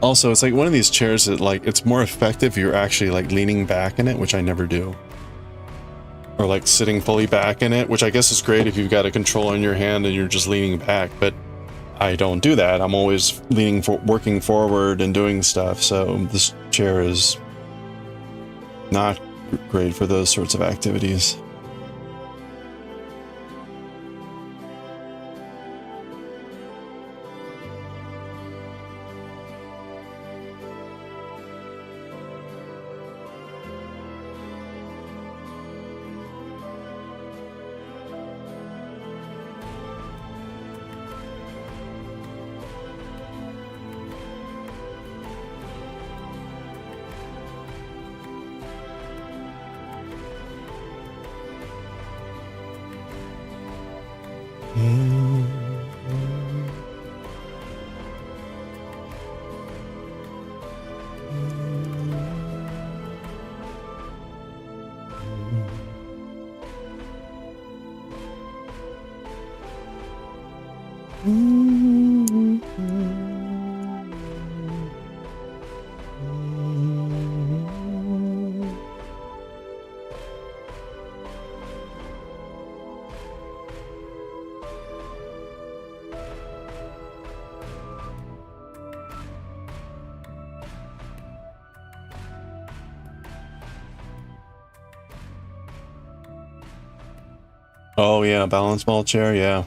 Also, it's like one of these chairs that, like, it's more effective if you're actually like leaning back in it, which I never do. Or like sitting fully back in it, which I guess is great if you've got a controller in your hand and you're just leaning back, but I don't do that. I'm always working forward and doing stuff, so this chair is not great for those sorts of activities. Oh yeah, balance ball chair, yeah.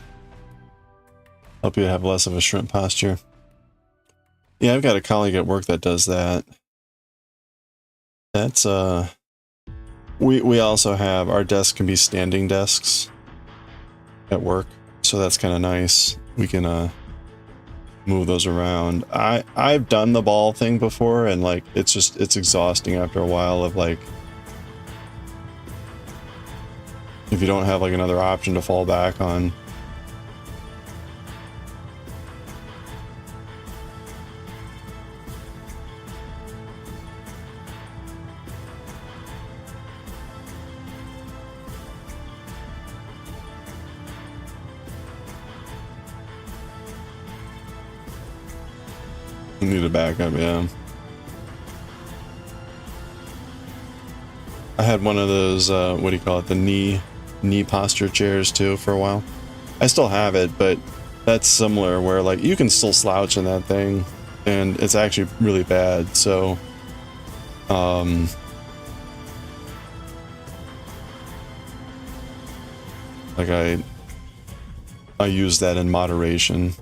Help you have less of a shrimp posture. Yeah, I've got a colleague at work that does that. That's we also have, our desk can be standing desks at work, so that's kind of nice. We can move those around. I've done the ball thing before, and like it's exhausting after a while of like, if you don't have like another option to fall back on. You need a backup, yeah. I had one of those, what do you call it, the knee posture chairs too for a while. I still have it, but that's similar where like you can still slouch in that thing and it's actually really bad. So like I use that in moderation.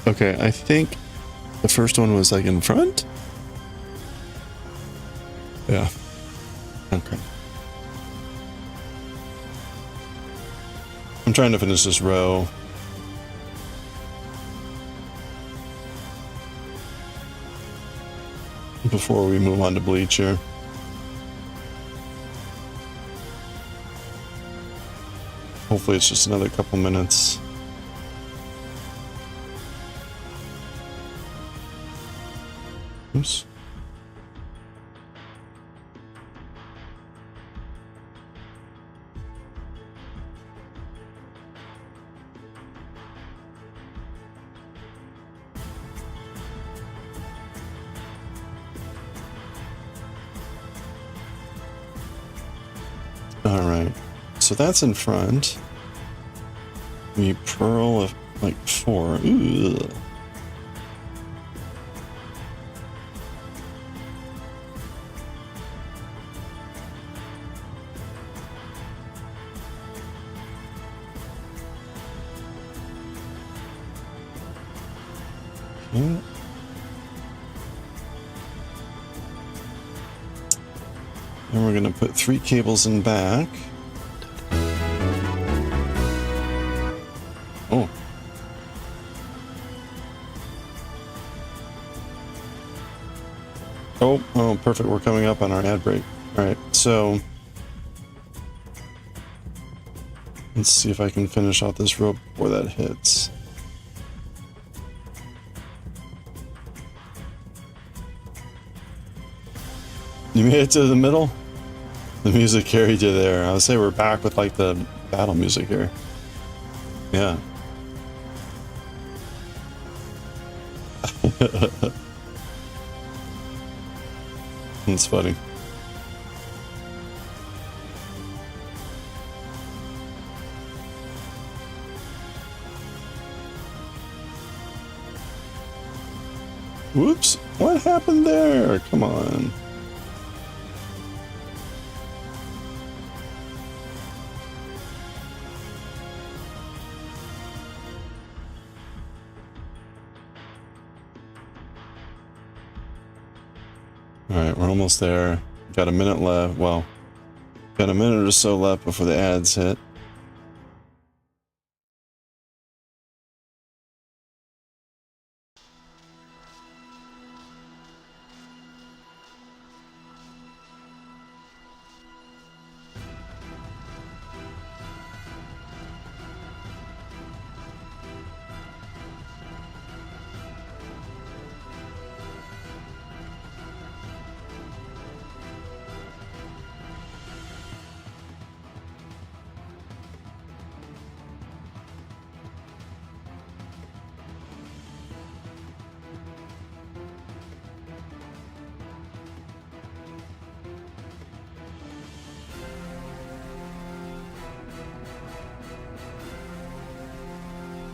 Okay, I think the first one was like in front? Yeah. Okay. I'm trying to finish this row. Before we move on to bleach here. Hopefully it's just another couple minutes. Oops. All right, so that's in front. We pearl of like 4. Ooh. Okay. And we're gonna put 3 cables in back. Oh. Oh, perfect. We're coming up on our ad break. All right, so let's see if I can finish out this rope before that hits. You made it to the middle? The music carried you there. I would say we're back with like the battle music here. Yeah. That's funny. Whoops, what happened there? Come on. Alright, we're almost there. Got a minute left. Well, got a minute or so left before the ads hit.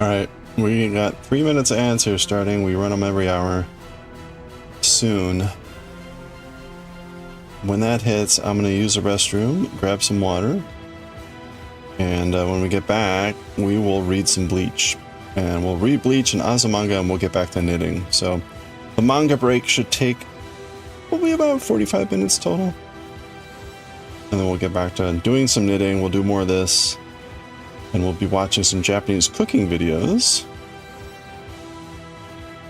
Alright, we got 3 minutes of ads here starting. We run them every hour. Soon. When that hits, I'm going to use the restroom, grab some water, and when we get back, we will read some Bleach. And we'll read Bleach and Azumanga, and we'll get back to knitting. So, the manga break should take probably about 45 minutes total. And then we'll get back to doing some knitting. We'll do more of this. And we'll be watching some Japanese cooking videos.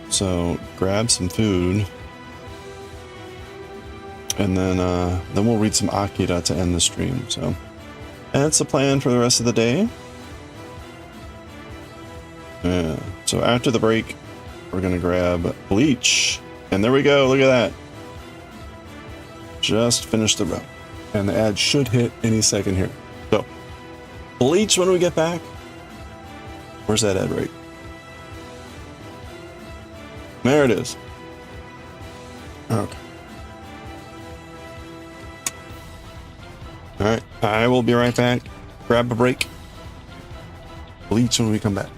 So grab some food. And then we'll read some Akira to end the stream. So that's the plan for the rest of the day. Yeah. So after the break, we're gonna grab Bleach. And there we go, look at that. Just finished the row. And the ad should hit any second here. So Bleach when we get back. Where's that ad rate? There it is. Okay. Alright, I will be right back. Grab a break. Bleach when we come back.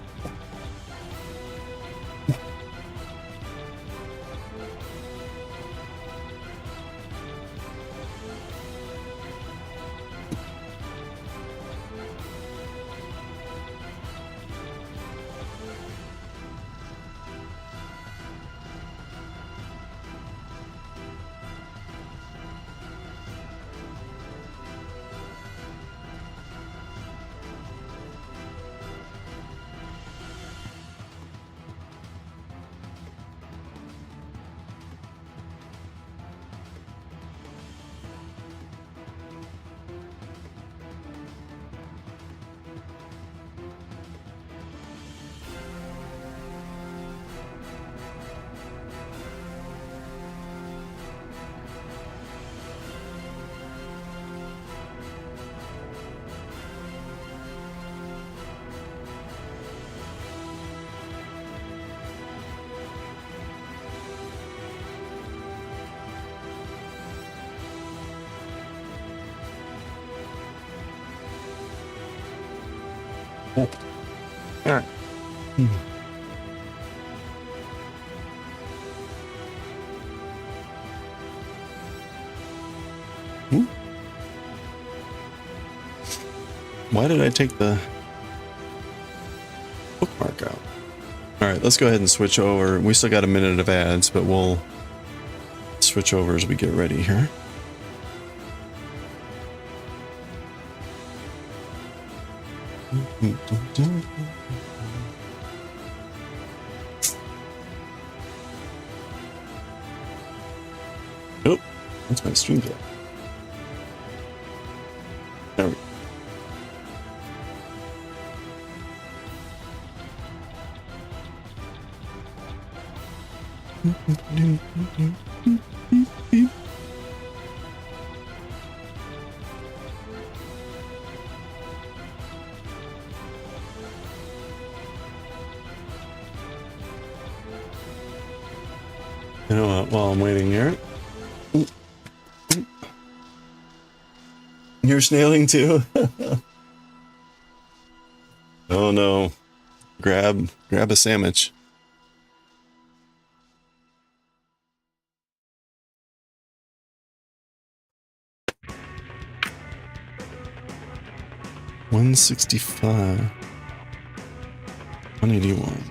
Oh. All right. Why did I take the bookmark out? All right, let's go ahead and switch over. We still got a minute of ads, but we'll switch over as we get ready here. Oh, that's my stream deck. There we go. You know what, while I'm waiting here. You're snailing too? Oh no. Grab a sandwich. $165. $181.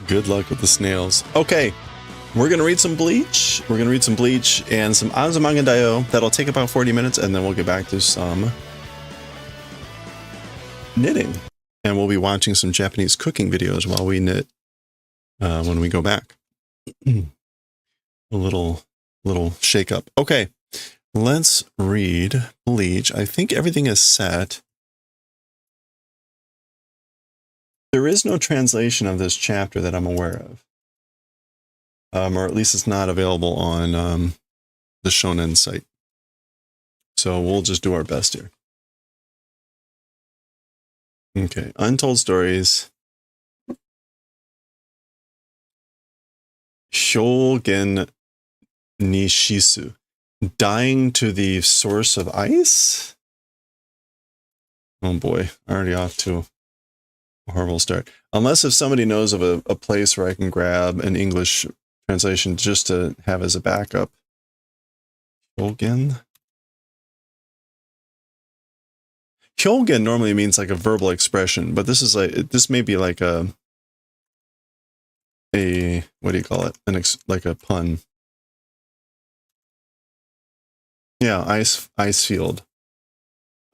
Good luck with the snails. Okay, we're gonna read some Bleach. We're gonna read some Bleach and some Azumanga Daioh. That'll take about 40 minutes, and then we'll get back to some knitting. And we'll be watching some Japanese cooking videos while we knit when we go back. A little shake up. Okay, let's read Bleach. I think everything is set. There is no translation of this chapter that I'm aware of. Or at least it's not available on the Shonen site. So we'll just do our best here. Okay, Untold Stories. Shogen Nishisu. Dying to the source of ice? Oh boy, already off to a horrible start. Unless if somebody knows of a place where I can grab an English translation just to have as a backup. Shogen? Hyogen normally means like a verbal expression, but this is like, this may be like a what do you call it? Like a pun. Yeah, ice field.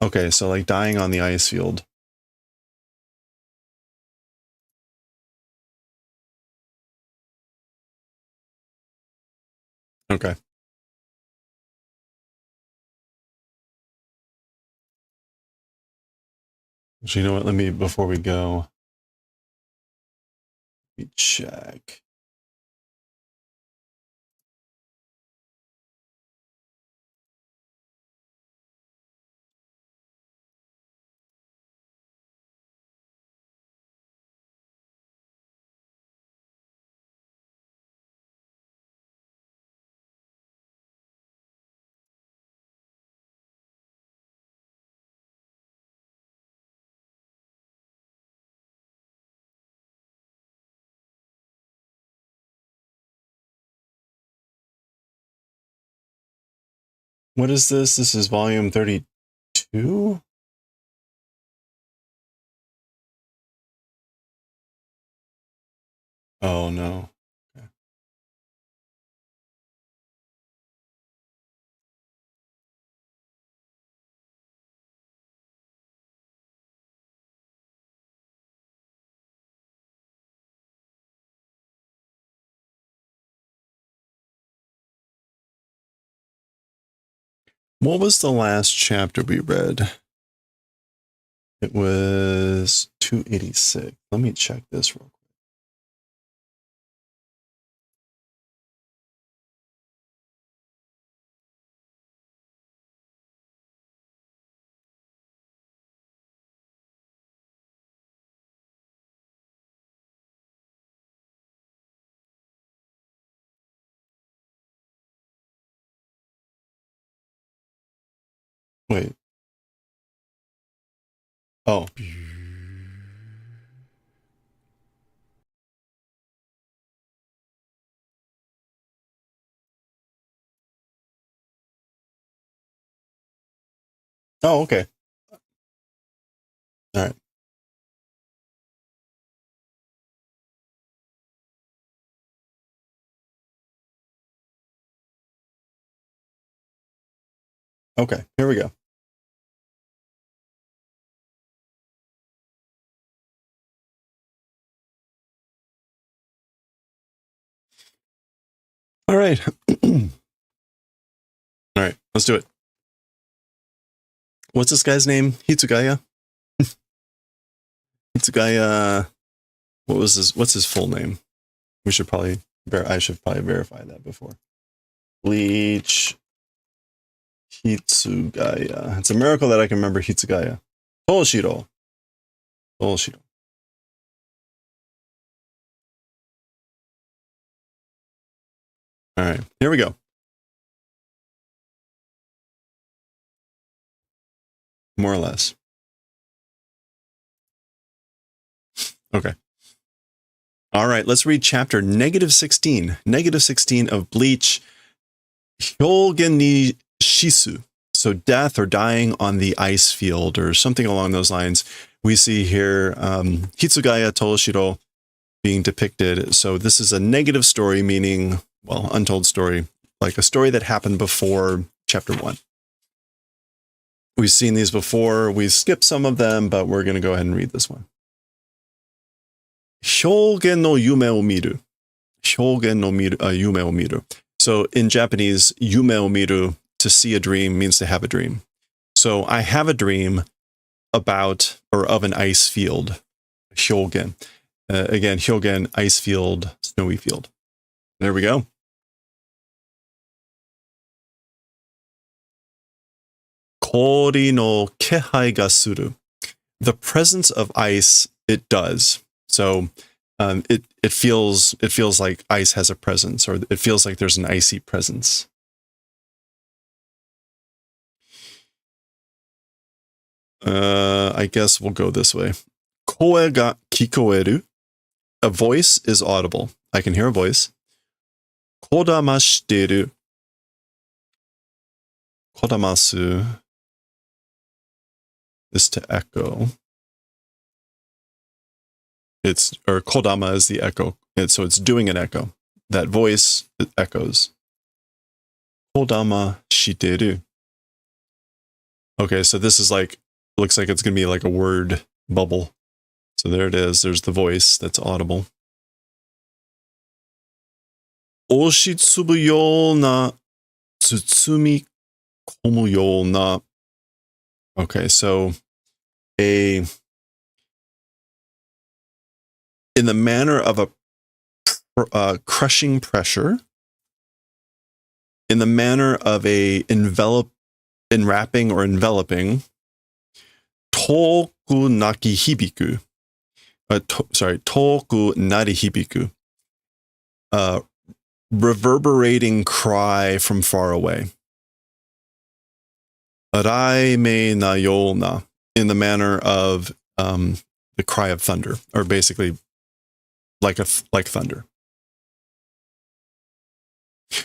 Okay, so like dying on the ice field. Okay. So you know what? Let me, before we go, let me check. What is this? This is volume 32? Oh no. Okay. What was the last chapter we read? It was 286. Let me check this real quick. Wait. Oh. Oh, okay. All right. Okay, here we go. All right. All right, let's do it. What's this guy's name? Hitsugaya? Hitsugaya. What's his full name? I should probably verify that before. Bleach Hitsugaya. It's a miracle that I can remember Hitsugaya. Toshiro. Toshiro. All right, here we go. More or less. Okay. All right, let's read chapter -16. -16 of Bleach. Hyogen ni shisu. So death or dying on the ice field or something along those lines. We see here Hitsugaya Toshiro being depicted. So this is a negative story, meaning, well, untold story, like a story that happened before chapter 1. We've seen these before. We skipped some of them, but we're going to go ahead and read this one. Hyougen no yume o miru. Hyougen no yume o miru. So in Japanese, yume o miru, to see a dream, means to have a dream. So I have a dream about or of an ice field. Hyougen. Again, Hyougen, ice field, snowy field. There we go. Kori no kehai ga suru. The presence of ice, it does. So it feels like ice has a presence, or it feels like there's an icy presence. I guess we'll go this way. Koe ga kikoeru. A voice is audible. I can hear a voice. Kodamashiteru. Kodamasu is to echo. Or kodama is the echo. So it's doing an echo. That voice echoes. Kodama shiteru. Okay, so this is like, looks like it's going to be like a word bubble. So there it is. There's the voice that's audible. Oshitsubu yo na tsutsumi komu yo na. Okay, so in the manner of a crushing pressure, in the manner of a enwrapping or enveloping, toku naki hibiku. Toku nari hibiku. Reverberating cry from far away. Rai me na yolna, in the manner of the cry of thunder, or basically like thunder.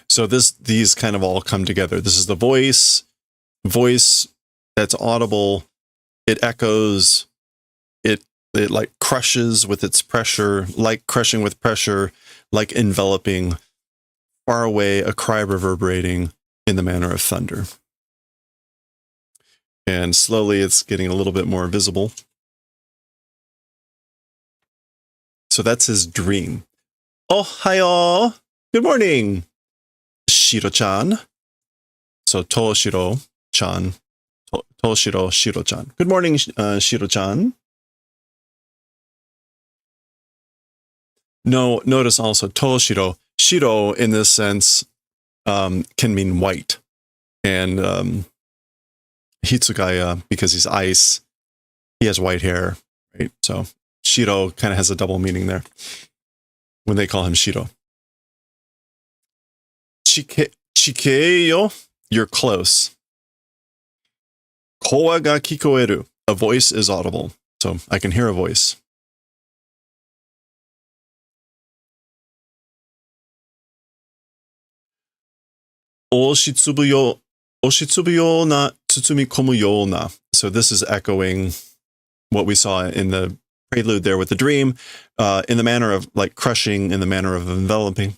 So these kind of all come together. This is the voice that's audible. It echoes. It like crushes with its pressure, like crushing with pressure, like enveloping, far away, a cry reverberating in the manner of thunder. And slowly it's getting a little bit more visible. So that's his dream. Ohayo! Good morning, Shiro-chan. So Toshiro-chan. Toshiro Shiro-chan. Good morning, Shiro-chan. No, notice also Toshiro. Shiro, in this sense, can mean white. And Hitsugaya, because he's ice, he has white hair, right? So Shiro kind of has a double meaning there when they call him Shiro. Chikeyo, you're close. Koa ga kikoeru, a voice is audible. So I can hear a voice. Oshitsubu yo na tsutsumikomu yo na. So this is echoing what we saw in the prelude there with the dream, in the manner of like crushing, in the manner of enveloping.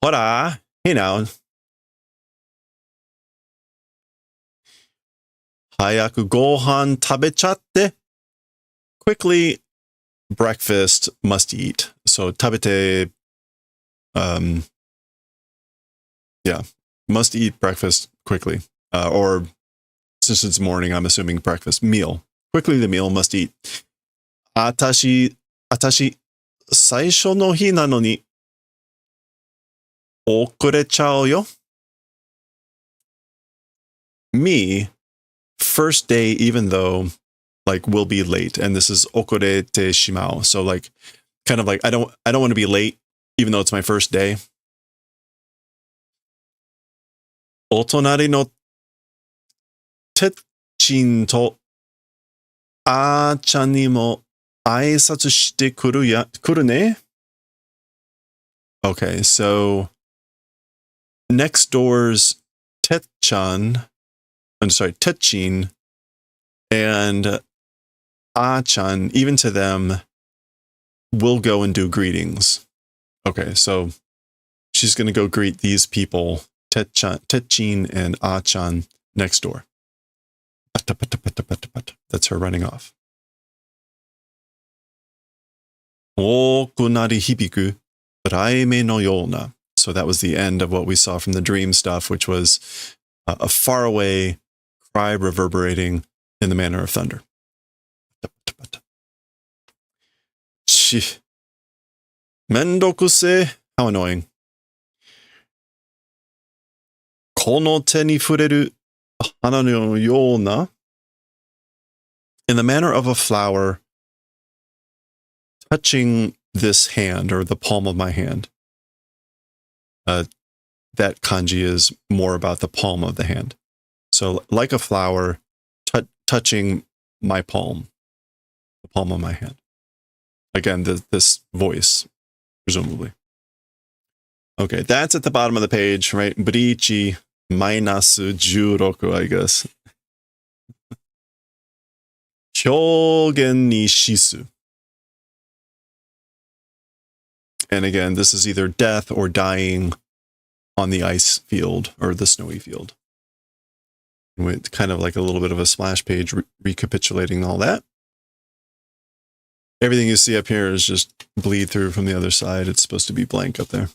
Hora, hey now. Hayaku gohan tabechatte. Quickly, breakfast, must eat. So tabete, yeah, must eat breakfast quickly. Or since it's morning, I'm assuming breakfast, meal. Quickly the meal, must eat. Atashi, saisho no hi nano ni okurechao yo. Me, first day, even though like will be late, and this is okurete shimao. So like, kind of like I don't want to be late, even though it's my first day. Otonari no tecchin to A-chan ni mo aisatsu shite kuru ne? Okay, so next door's Tecchan, I'm sorry, Tecchin and A-chan, even to them, will go and do greetings. Okay, so she's going to go greet these people, Tecchin and A-chan, next door. That's her running off. Okunari hibiku raime no yona. So that was the end of what we saw from the dream stuff, which was a faraway cry reverberating in the manner of thunder. Mendokuse, how annoying. Kono te ni fureru hana no yona. In the manner of a flower touching this hand or the palm of my hand. That kanji is more about the palm of the hand. So like a flower touching my palm, the palm of my hand. Again, this voice, presumably. Okay, that's at the bottom of the page, right? BLEACH -16, I guess. Hyogen ni shisu. And again, this is either death or dying on the ice field or the snowy field. With kind of like a little bit of a splash page recapitulating all that. Everything you see up here is just bleed through from the other side. It's supposed to be blank up there.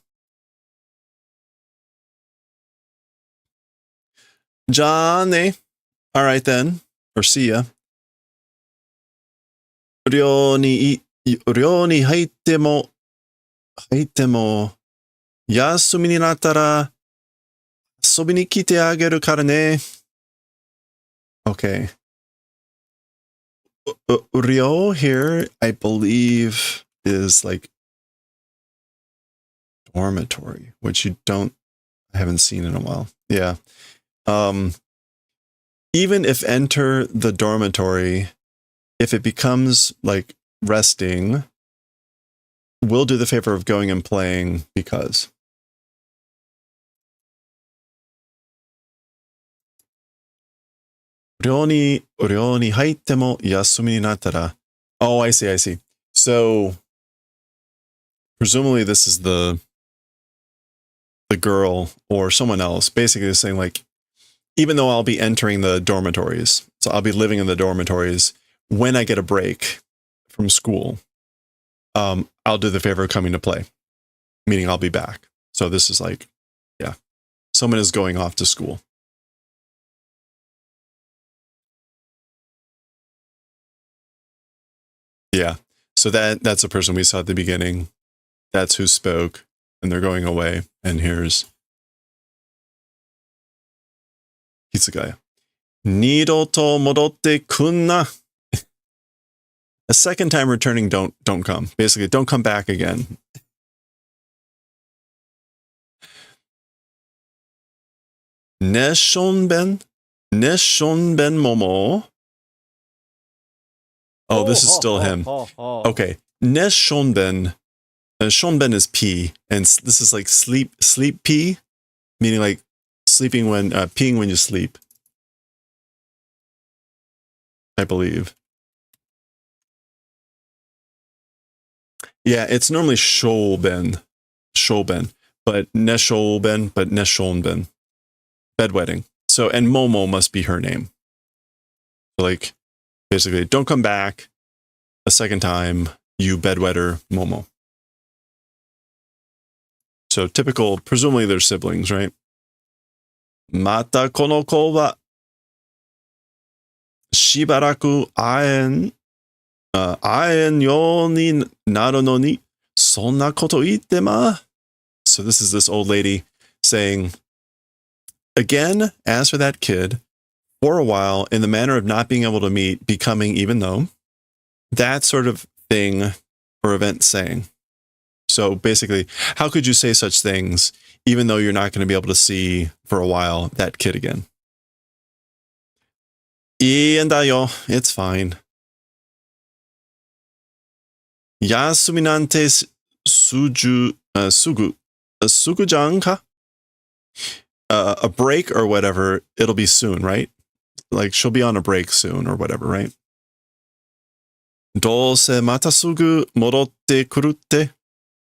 Jane. All right then. Or see ya. Ryo ni haitte mo yasumi ni nattara asobi ni kite ageru kara ne. Okay. Ryo here, I believe, is like dormitory, which I haven't seen in a while. Yeah. Even if enter the dormitory, if it becomes like resting, we'll do the favor of going and playing because. Ryō ni haitte mo yasumi ni nattara. Oh, I see. So, presumably this is the girl or someone else, basically saying like, even though I'll be entering the dormitories, so I'll be living in the dormitories, when I get a break from school, I'll do the favor of coming to play, meaning I'll be back. So this is like, yeah, someone is going off to school. Yeah. So that's the person we saw at the beginning. That's who spoke, and they're going away. And here's Hitsugaya. Nidoto modotte kunna. A second time returning, don't come. Basically, don't come back again. Neshonben Momo. Oh, this is still him. Okay. Neshonben. Shonben is pee, and this is like sleep pee, meaning like sleeping when, peeing when you sleep. I believe. Yeah, it's normally Shouben, but Neshonben. Bedwetting. So, and Momo must be her name. Like, basically, don't come back a second time, you bedwetter Momo. So typical, presumably they're siblings, right? Mata kono ko wa shibaraku aen yo ni naru no ni sonna koto itte ma. So this is this old lady saying, again, as for that kid, for a while, in the manner of not being able to meet, becoming even though, that sort of thing or event saying. So basically, how could you say such things even though you're not going to be able to see for a while that kid again? And Daioh, it's fine. Yasumi nante sugu janka? A break or whatever, it'll be soon, right? Like she'll be on a break soon or whatever, right? Dose mata sugu morotte kurutte.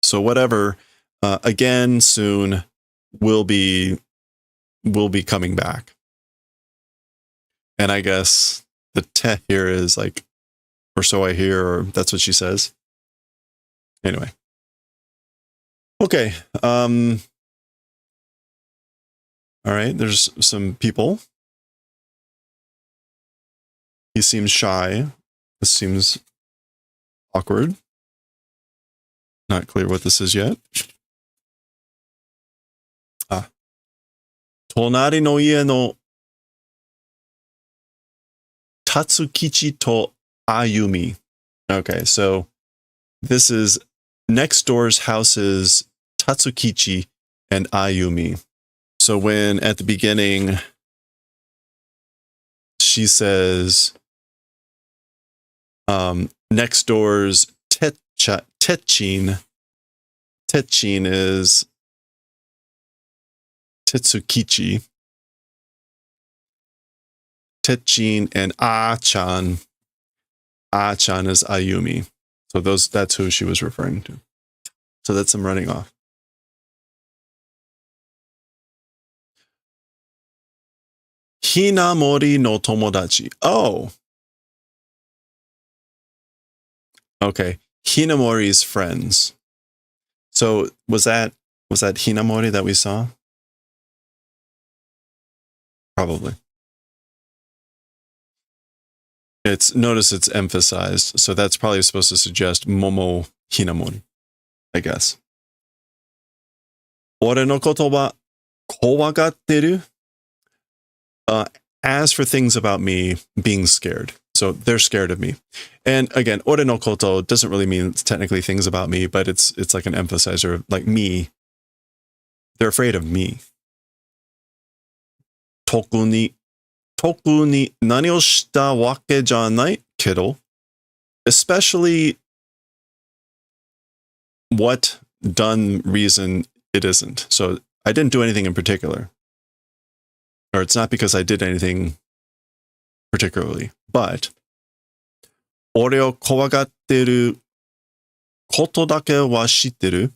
So whatever, again soon, will be coming back. And I guess the te here is like, or so I hear, or that's what she says. Anyway. Okay. All right, there's some people. He seems shy. This seems awkward. Not clear what this is yet. Tonari no ie no Tatsukichi to Ayumi. Okay, so this is next door's houses, Tatsukichi and Ayumi. So when at the beginning she says next door's Tetchin is Tetsukichi. Tetchin and A-chan is Ayumi. So that's who she was referring to. So that's them running off. Hinamori no tomodachi. Oh. Okay. Hinamori's friends. So was that Hinamori that we saw? Probably. Notice it's emphasized, so that's probably supposed to suggest Momo Hinamori, I guess. Ore no koto wa kowagatteru? As for things about me being scared. So they're scared of me. And again, ore no koto doesn't really mean it's technically things about me, but it's like an emphasizer, like me. They're afraid of me. Toku ni nani o shita wake janai kedo. Especially what done reason it isn't. So I didn't do anything in particular. Or it's not because I did anything particularly. But ore o kowagatteru koto dake wa shitteru.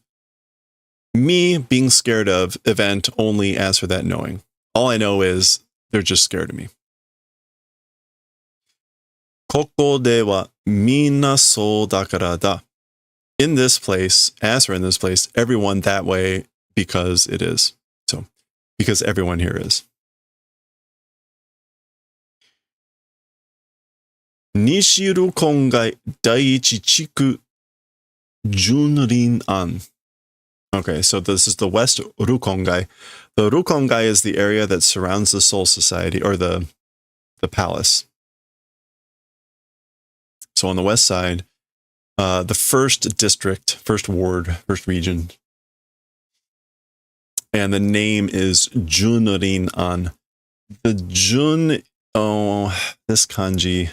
Me being scared of event only as for that knowing. All I know is they're just scared of me. Koko de wa minna so dakara da. In this place, as for in this place, everyone that way because it is. So, because everyone here is. Nishi Rukongai Daiichi Chiku Junrin-an. Okay, so this is the West Rukongai. The Rukongai is the area that surrounds the Soul Society, or the palace. So on the west side, the first district, first ward, first region. And the name is Junrin-an. The Jun, this kanji,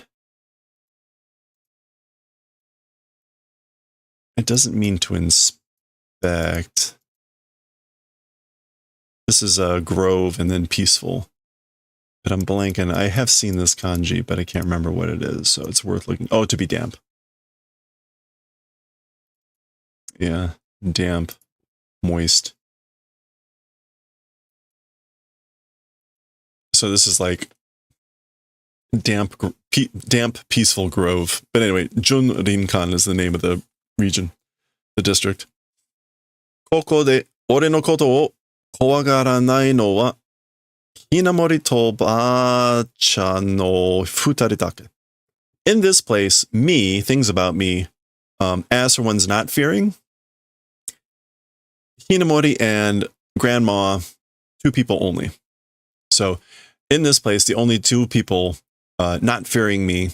it doesn't mean to inspect. This is a grove and then peaceful. But I'm blanking. I have seen this kanji, but I can't remember what it is, so it's worth looking. Oh, to be damp. Yeah, damp, moist. So this is like damp, peaceful grove. But anyway, Junrin-kan is the name of the region, the district. ここで俺のことを怖がらないのはHinamoriとばあちゃんの二人だけ. In this place, me, things about me, as for one's not fearing, Hinamori and Grandma, 2 people only. So in this place, the only 2 people not fearing me,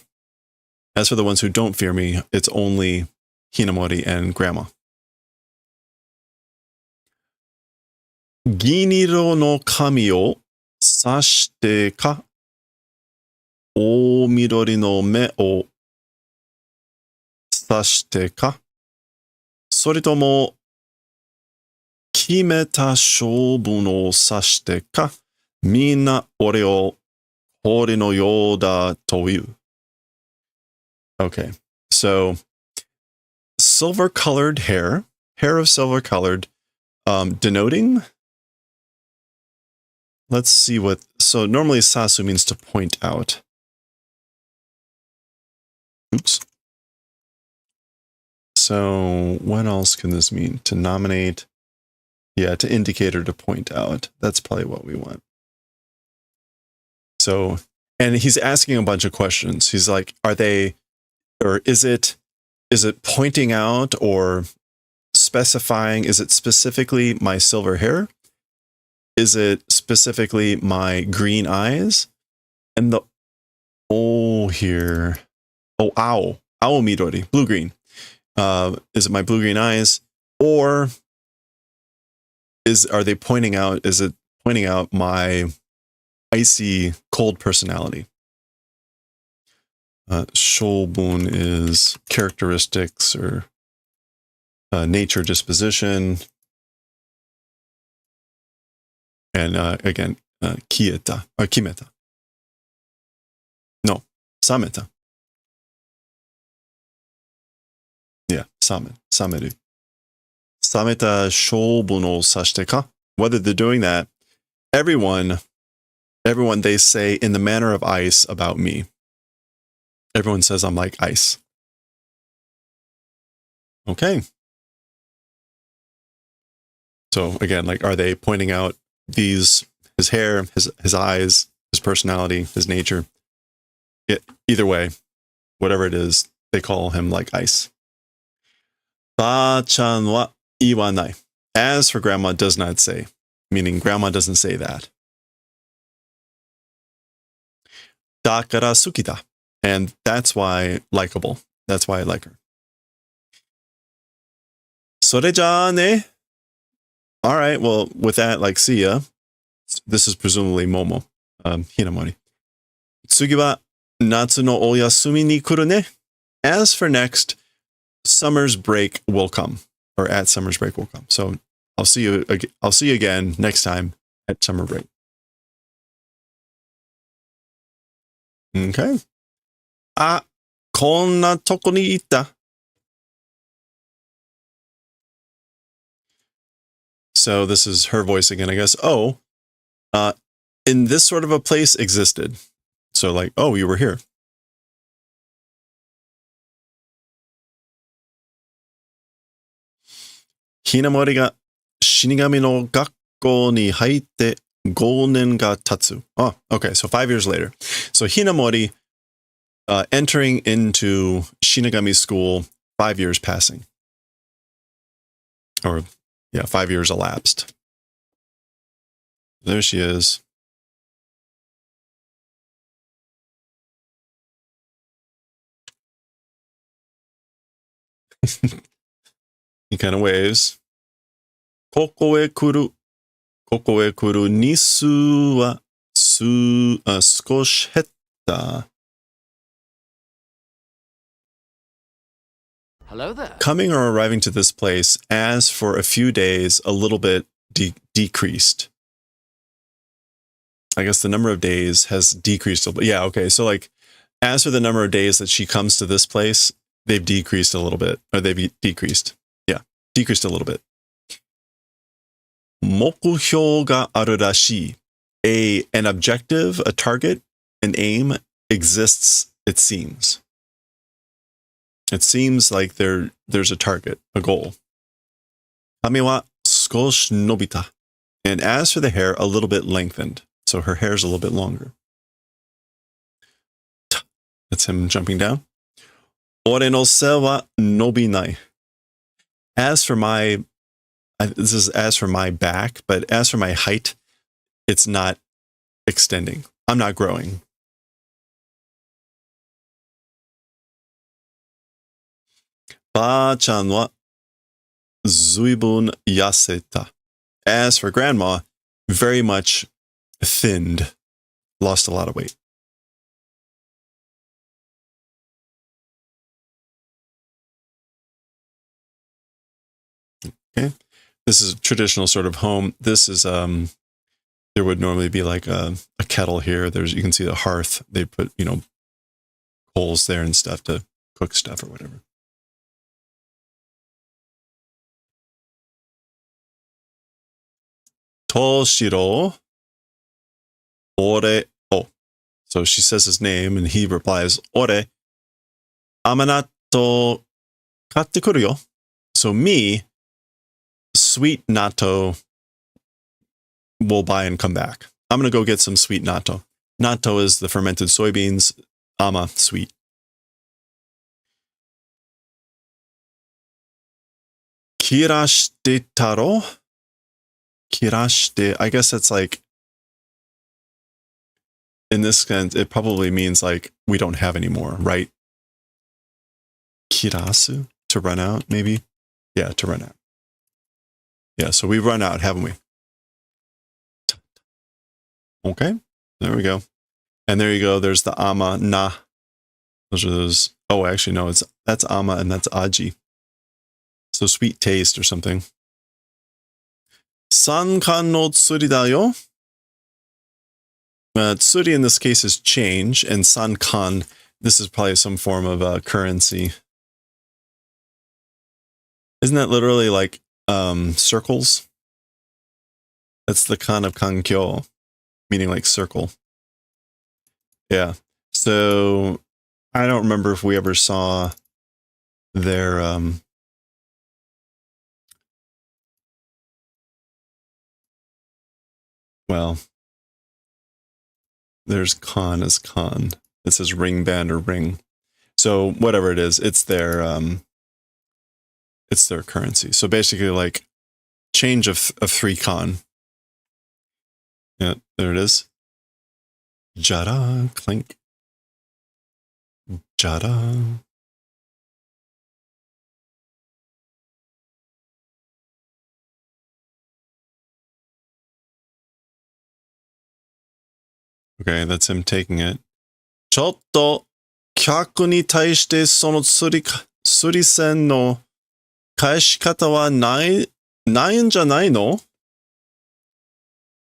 as for the ones who don't fear me, it's only Hinamori and Grandma. Giniro no kami o sashite ka? O midori no me o sashite ka? Soritomo kimeta shoubun o sashite ka? Minna ore o hori no you da toiu. Okay, so silver-colored hair of silver-colored, denoting. Let's see what. So normally sasu means to point out. Oops. So what else can this mean? To nominate. Yeah, to indicate or to point out. That's probably what we want. So, and he's asking a bunch of questions. He's like, are they, or is it pointing out or specifying? Is it specifically my silver hair? Is it specifically my green eyes? And the here. Oh, owl midori, blue-green. Is it my blue-green eyes? Or are they pointing out, is it pointing out my icy, cold personality? Shoubun is characteristics or nature, disposition. And again, kieta or kimeta. No, sameta. Yeah, sameru. Sameta shoubun o sashite ka? Whether they're doing that, everyone, they say in the manner of ice about me. Everyone says I'm like ice. Okay. So again, like, are they pointing out his hair, his eyes, his personality, his nature? Either way, whatever it is, they call him like ice. Ba-chan wa iwanai. As for Grandma, does not say, meaning Grandma doesn't say that. Dakara sukita. And that's why likable. That's why I like her. Sore ja ne. All right, well, with that, like, see ya. This is presumably Momo, Hinamori. Tsugi wa natsu no oyasumi ni kuru ne. As for next, summer's break will come, or at summer's break will come. So I'll see you again next time at summer break. Okay. Ah, konna toko ni itta. So this is her voice again, I guess. Oh, in this sort of a place existed. So like, oh, you were here. Hinamori ga Shinigami no gakko ni haitte 5 nen ga tatsu. Oh, okay, so 5 years later. So Hinamori entering into Shinigami school, 5 years passing. Or, yeah, 5 years elapsed. There she is. He kind of waves. ここへ来る日数は少し減った。Hello there. Coming or arriving to this place, as for a few days, a little bit decreased. I guess the number of days has decreased a little bit. Yeah, okay. So like, as for the number of days that she comes to this place, they've decreased a little bit. Or they've decreased. Yeah, decreased a little bit. 目標があるらしい. An objective, a target, an aim exists, it seems. It seems like there's a target, a goal. 髪は少し伸びた. And as for the hair, a little bit lengthened. So her hair's a little bit longer. That's him jumping down. 俺の背は伸びない. As for my, this is as for my back, but as for my height, it's not extending. I'm not growing. Ba-chan wa zuibun yaseta. As for grandma, very much thinned, lost a lot of weight. Okay, this is a traditional sort of home. This is there would normally be like a kettle here. You can see the hearth. They put, coals there and stuff to cook stuff or whatever. Toshiro, ore. Oh, so she says his name and he replies, ore, amanato katte kuru yo. So me, sweet natto, will buy and come back. I'm going to go get some sweet natto. Natto is the fermented soybeans, ama, sweet. Kirashite taro? Kirashite, I guess it's like, in this sense, it probably means like, we don't have any more, right? Kirasu, to run out, maybe? Yeah, to run out. Yeah, so we've run out, haven't we? Okay, there we go. And there you go, there's the ama, na. Those are those, oh, actually, no, that's ama and that's aji. So sweet taste or something. Sankan no tsuri da yo. Tsuri in this case is change, and sankan, this is probably some form of currency. Isn't that literally like circles? That's the kan of kankyo, meaning like circle. Yeah. So I don't remember if we ever saw their well, there's kan as kan. It says ring band or ring. So whatever it is, it's their currency. So basically like change of 3 kan. Yeah, there it is. Jada, clink. Jada. Okay, that's him taking it. ちょっと客に対してその釣り銭の返し方はないんじゃないの?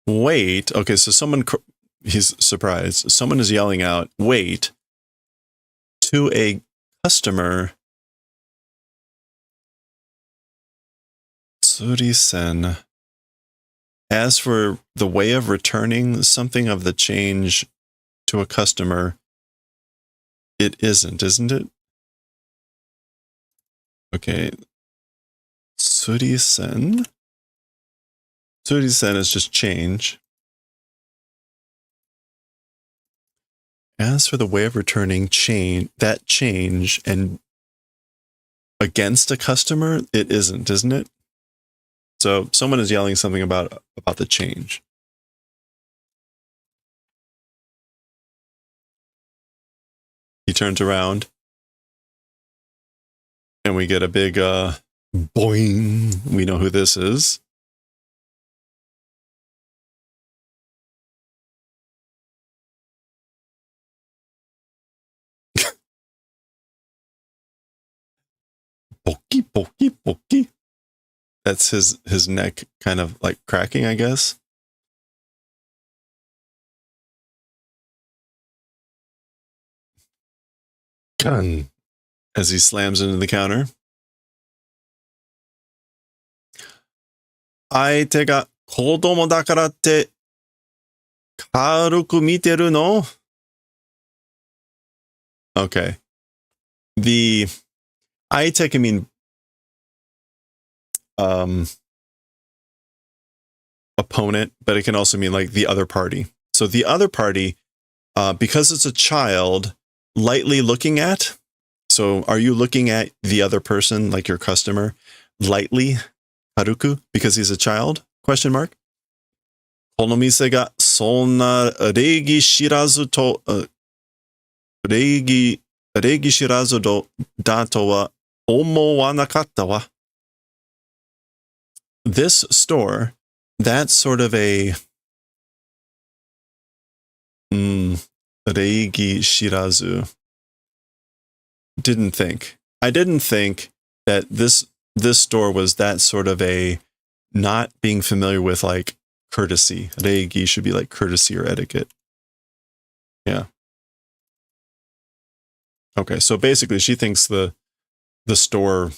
Wait. Okay, so he's surprised. Someone is yelling out, wait, to a customer. 釣り銭. As for the way of returning something of the change to a customer, it isn't it? Okay. Tsuri-sen. Tsuri-sen is just change. As for the way of returning that change and against a customer, it isn't it? So someone is yelling something about the change. He turns around and we get a big boing. We know who this is. Pokey, pokey, pokey. That's his neck kind of like cracking, I guess. Gun. As he slams into the counter. 相手が子供だからって軽く見てるの? Okay. The aite can mean opponent, but it can also mean like the other party. So the other party, because it's a child, lightly looking at. So are you looking at the other person, like your customer, lightly, haruku, because he's a child? Question mark. この店がそんな礼儀知らずと、礼儀知らずだとは思わなかったわ. This store, that's sort of a 礼儀知らず. I didn't think that this store was that sort of a not being familiar with like courtesy. Reigi should be like courtesy or etiquette. Yeah. Okay, so basically she thinks the store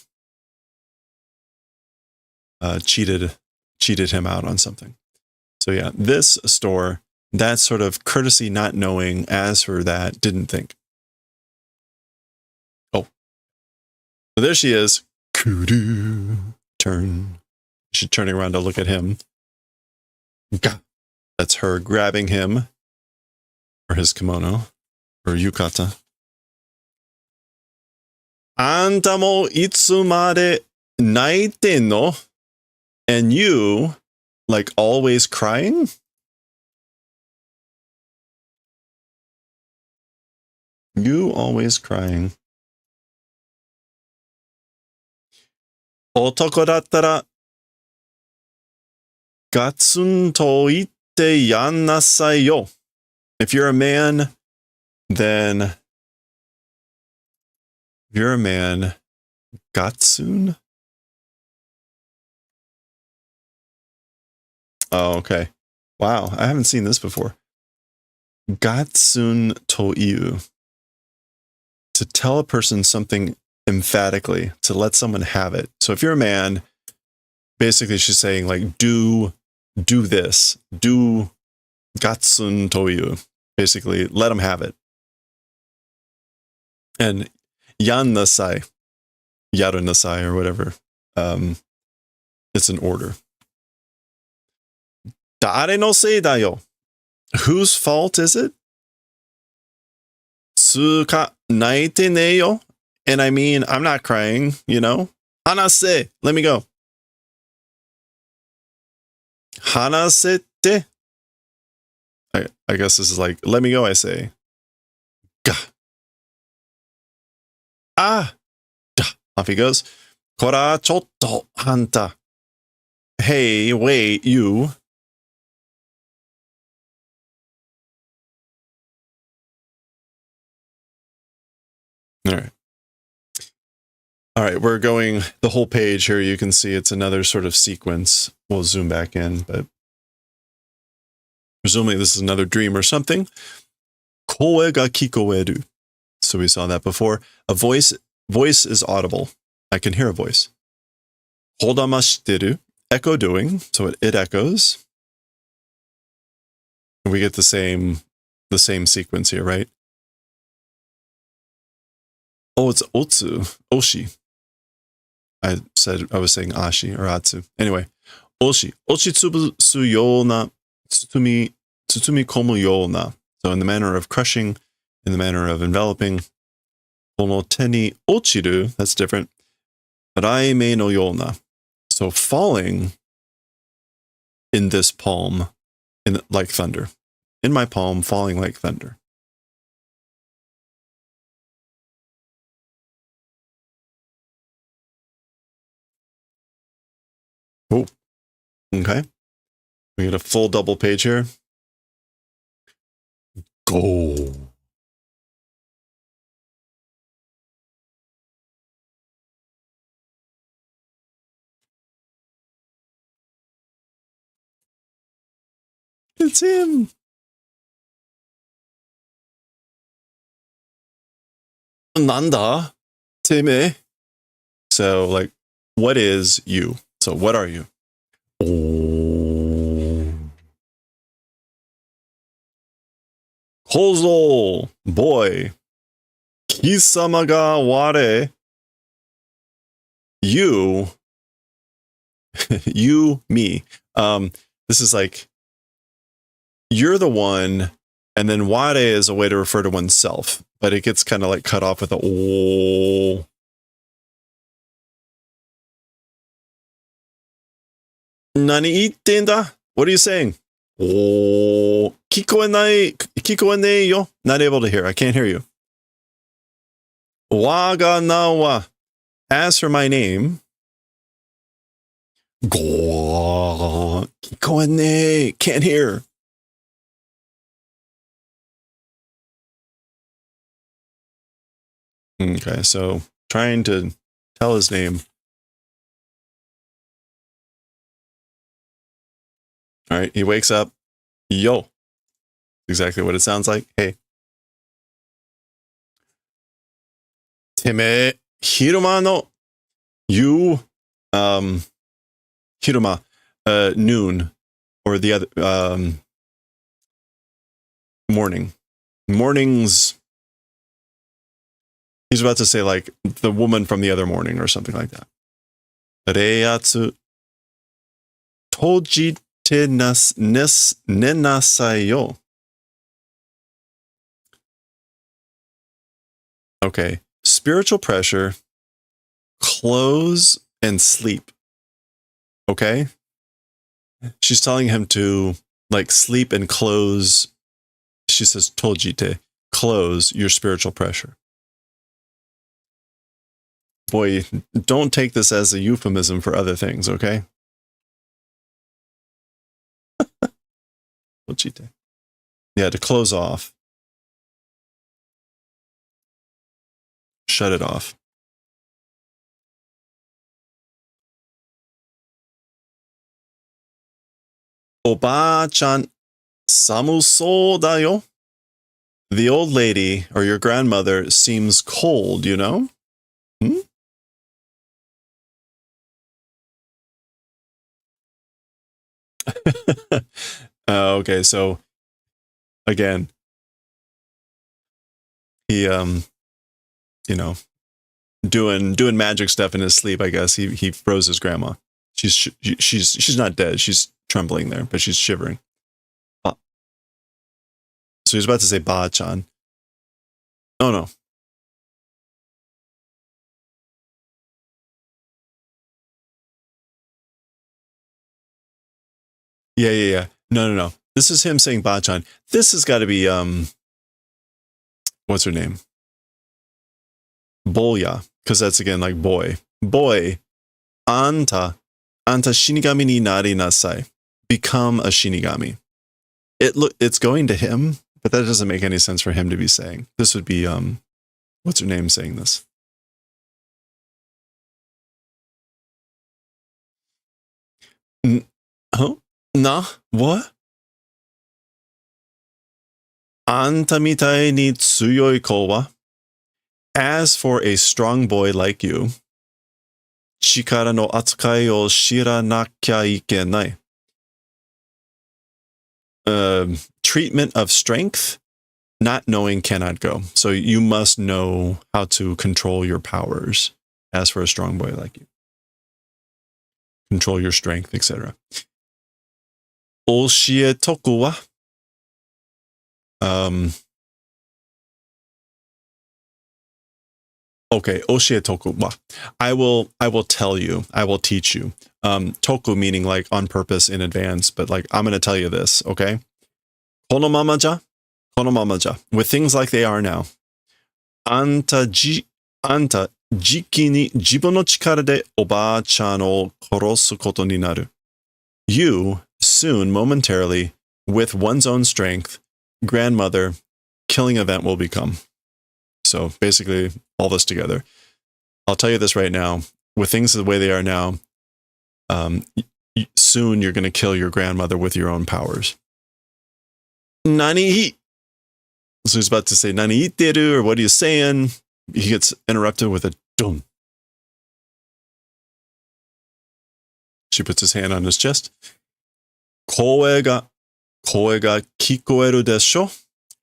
cheated him out on something. So yeah, this store, that sort of courtesy not knowing, as for that, didn't think. Oh. So there she is. Kudu. Turn. She's turning around to look at him. That's her grabbing him. Or his kimono. Or yukata. あんたもいつまで泣いてんの? And you, like always crying? You always crying. 男だったらガツンと言ってやんなさいよ. If you're a man, then you're a man. Gatsun? Oh, okay. Wow, I haven't seen this before. Gatsun toiu. To tell a person something emphatically, to let someone have it. So if you're a man, basically she's saying like, do this. Do gatsun toiu. Basically, let them have it. And yan nasai, yaru nasai, or whatever. It's an order. Dare no sei da yo. Whose fault is it? Tsuka naite ne yo. And I mean, I'm not crying, you know. Hanase, let me go. Hanasete. I guess this is like, let me go, I say. Ga. Ah. Da. Off he goes. Kora chotto hanta. Hey, wait, you. All right, we're going the whole page here. You can see it's another sort of sequence. We'll zoom back in, but presumably this is another dream or something. Koe ga kikoeru. So we saw that before. A voice is audible. I can hear a voice. Hodama shiteru. Echo doing. So it echoes. And we get the same sequence here, right? Oh, it's otsu. Oshi. I was saying ashi or atsu. Anyway, oshi. Oshi tsubusu yona tsutumi komu yona. So in the manner of crushing in the manner of enveloping. Kono te ni ochiru, that's different. Raime no yona. So falling in this palm, like thunder. In my palm, falling like thunder. Oh, okay. We get a full double page here. Go. It's him. Nanda. Teme. So, like, what is you? So, what are you? Oh. Kozo. Boy. Kisama ga ware. You. You, me. This is like, you're the one, and then ware is a way to refer to oneself, but it gets kind of like cut off with a oh. Nani ittenda? What are you saying? Oh, kikoenei yo. Not able to hear. I can't hear you. Waga nawa. As for my name. Go. Kikoenei. Can't hear. Okay, so trying to tell his name. All right, he wakes up. Yo. Exactly what it sounds like. Hey. Teme hiruma no. You. Hiruma. Noon. Or the other. Morning. Mornings. He's about to say, like, the woman from the other morning or something like that. Reiatsu. Toji te nenasai yo. Okay. Spiritual pressure, close, and sleep. Okay? She's telling him to, like, sleep and close. She says, tojite, close your spiritual pressure. Boy, don't take this as a euphemism for other things, okay? Tojite. Yeah, to close off. Shut it off. Oba-chan, samusou da yo. The old lady, or your grandmother, seems cold, you know? Hmm? Okay, so again, he you know, doing magic stuff in his sleep. I guess he froze his grandma. She's not dead. She's trembling there, but she's shivering. So he's about to say Ba-chan. Oh no. Yeah. No. This is him saying Ba-chan. This has got to be what's her name? Bolya, because that's again like boy. Boy, anta shinigami ni nari nasai. Become a shinigami. It's going to him, but that doesn't make any sense for him to be saying. This would be what's her name saying this? Huh? Nah, what? Anta mitai ni tsuyoi ko wa? As for a strong boy like you, chikara no atsukai o shiranakya ikenai. Treatment of strength, not knowing cannot go. So you must know how to control your powers. As for a strong boy like you, control your strength, etc. Oshietoku wa? Okay, oshietoku wa. I will tell you. I will teach you. Toku meaning like on purpose in advance, but like I'm going to tell you this, okay? Kono mama ja? Kono mama ja. With things like they are now. Anta jiki ni jibun no chikara de oba-chan o korosu koto ni naru. You, soon, momentarily, with one's own strength, grandmother, killing event will become. So basically, all this together. I'll tell you this right now. With things the way they are now, soon you're going to kill your grandmother with your own powers. Nani? So he's about to say, Nani iteru, or what are you saying? He gets interrupted with a dum. She puts his hand on his chest. Koe ga kikoeru desho?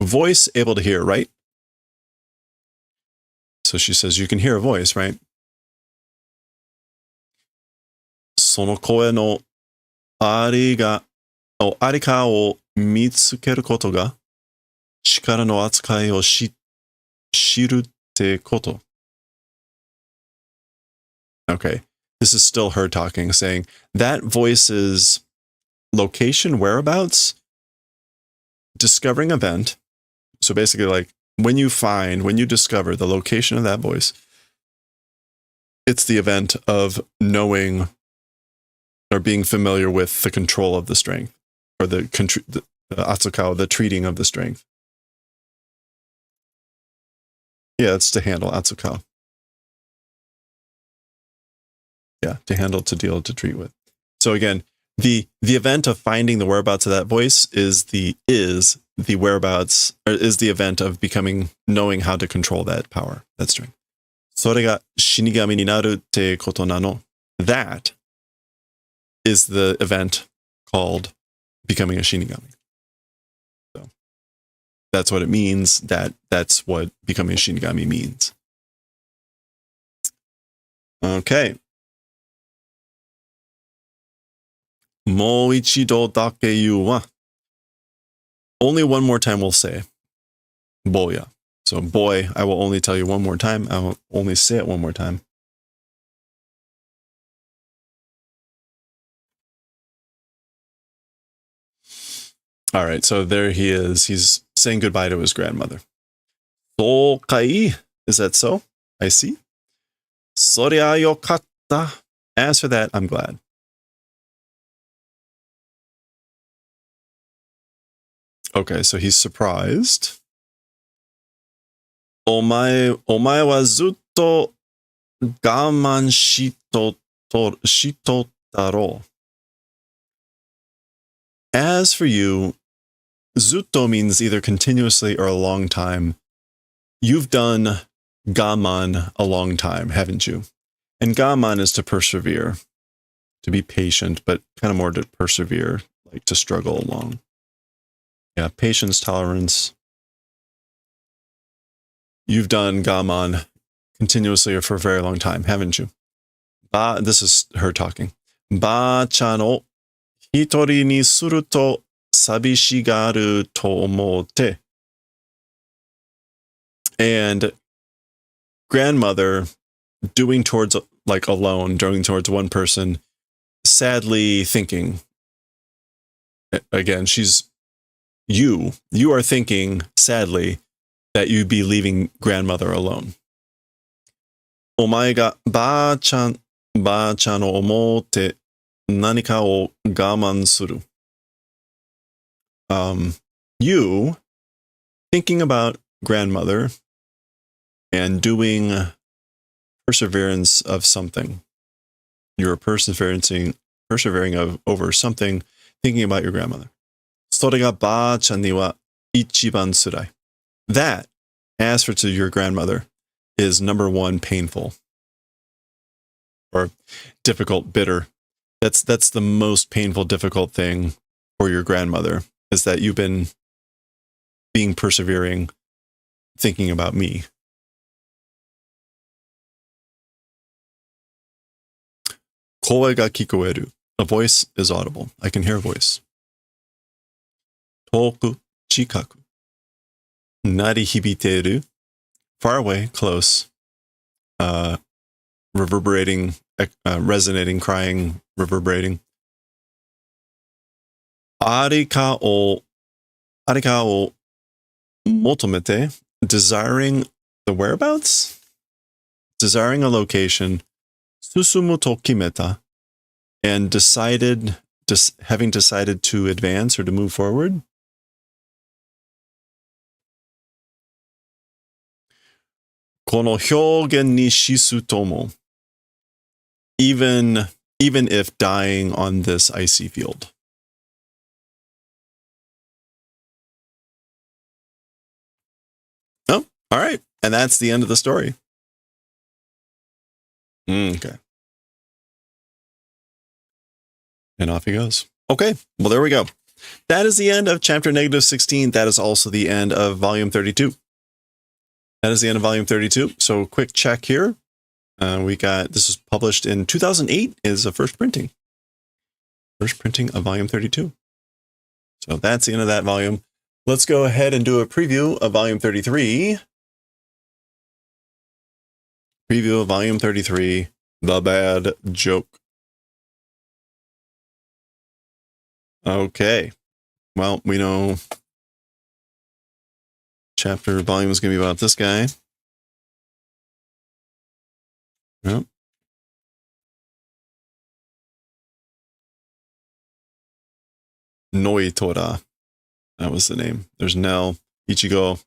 Voice, able to hear, right? So she says, you can hear a voice, right? Sono koe no ari ka o mitsukeru koto ga chikara no atsukai o shiru te koto. Okay, this is still her talking, saying that voice's location, whereabouts, discovering event. So basically, like when you discover the location of that voice, it's the event of knowing or being familiar with the control of the strength, or the atsukao, the treating of the strength. Yeah, it's to handle atsukao. Yeah, to handle, to deal, to treat with. So again, the event of finding the whereabouts of that voice is the whereabouts, or is the event of knowing how to control that power, that strength. それが死神になるってことなの. That is the event called becoming a shinigami. So that's what it means. That's what becoming a shinigami means. Okay. もう一度だけ言うわ. Only one more time we'll say. Boya. So boy, I will only tell you one more time. I will only say it one more time. All right, so there he is. He's saying goodbye to his grandmother. So kai, is that so? I see. Soria yokatta. As for that, I'm glad. Okay, so he's surprised. Omae wa zutto gaman shitotaro. As for you, zutto means either continuously or a long time. You've done gaman a long time, haven't you? And gaman is to persevere, to be patient, but kind of more to persevere, like to struggle along. Yeah, patience, tolerance. You've done gaman continuously or for a very long time, haven't you? This is her talking. Ba-chan o hitori ni suru to sabishigaru to omote. And grandmother doing towards one person, sadly thinking. Again, you are thinking sadly that you'd be leaving grandmother alone. Omae ga ba-chan o omote nanika o gaman suru. You thinking about grandmother and doing perseverance of something. You're persevering over something, thinking about your grandmother. それがばあちゃんには一番つらい. That, as for to your grandmother, is number one painful. Or difficult, bitter. That's the most painful, difficult thing for your grandmother, is that you've been being persevering, thinking about me. Koe ga kikoeru. A voice is audible. I can hear a voice. Toku, chikaku. Nari hibiteru. Far away, close. reverberating, resonating, crying, reverberating. Arika o motomete, desiring the whereabouts? Desiring a location. Susumu to kimeta, and having decided to advance or to move forward. Kono hyogen ni shisu tomo. Even if dying on this icy field. Oh, all right. And that's the end of the story. Okay. And off he goes. Okay, well, there we go. That is the end of chapter -16. That is also the end of volume 32. That is the end of volume 32. So quick check here. This was published in 2008 is the first printing. First printing of volume 32. So that's the end of that volume. Let's go ahead and do a preview of volume 33. Preview of volume 33, The Bad Joke. Okay. Well, we know volume is going to be about this guy. Yep. Noitora. That was the name. There's Nell, Ichigo,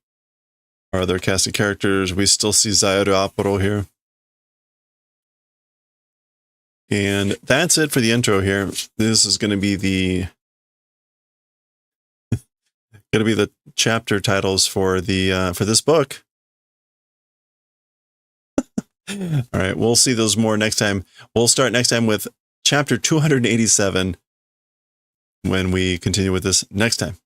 our other casted characters. We still see Zayaru Aporo here. And that's it for the intro here. This is going to be the chapter titles for this book. All right, we'll see those more next time. We'll start next time with chapter 287 when we continue with this next time.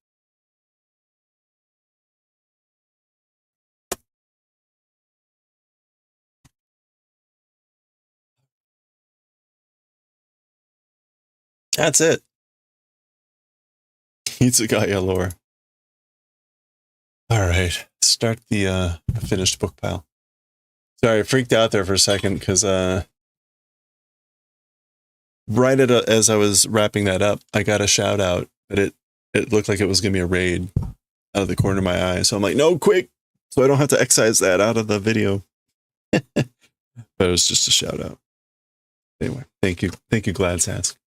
That's it. Hitsugaya lore. All right, start the finished book pile. Sorry, I freaked out there for a second because right as I was wrapping that up, I got a shout out, but it looked like it was going to be a raid out of the corner of my eye. So I'm like, no, quick, so I don't have to excise that out of the video. But it was just a shout out. Anyway, thank you, Gladsask,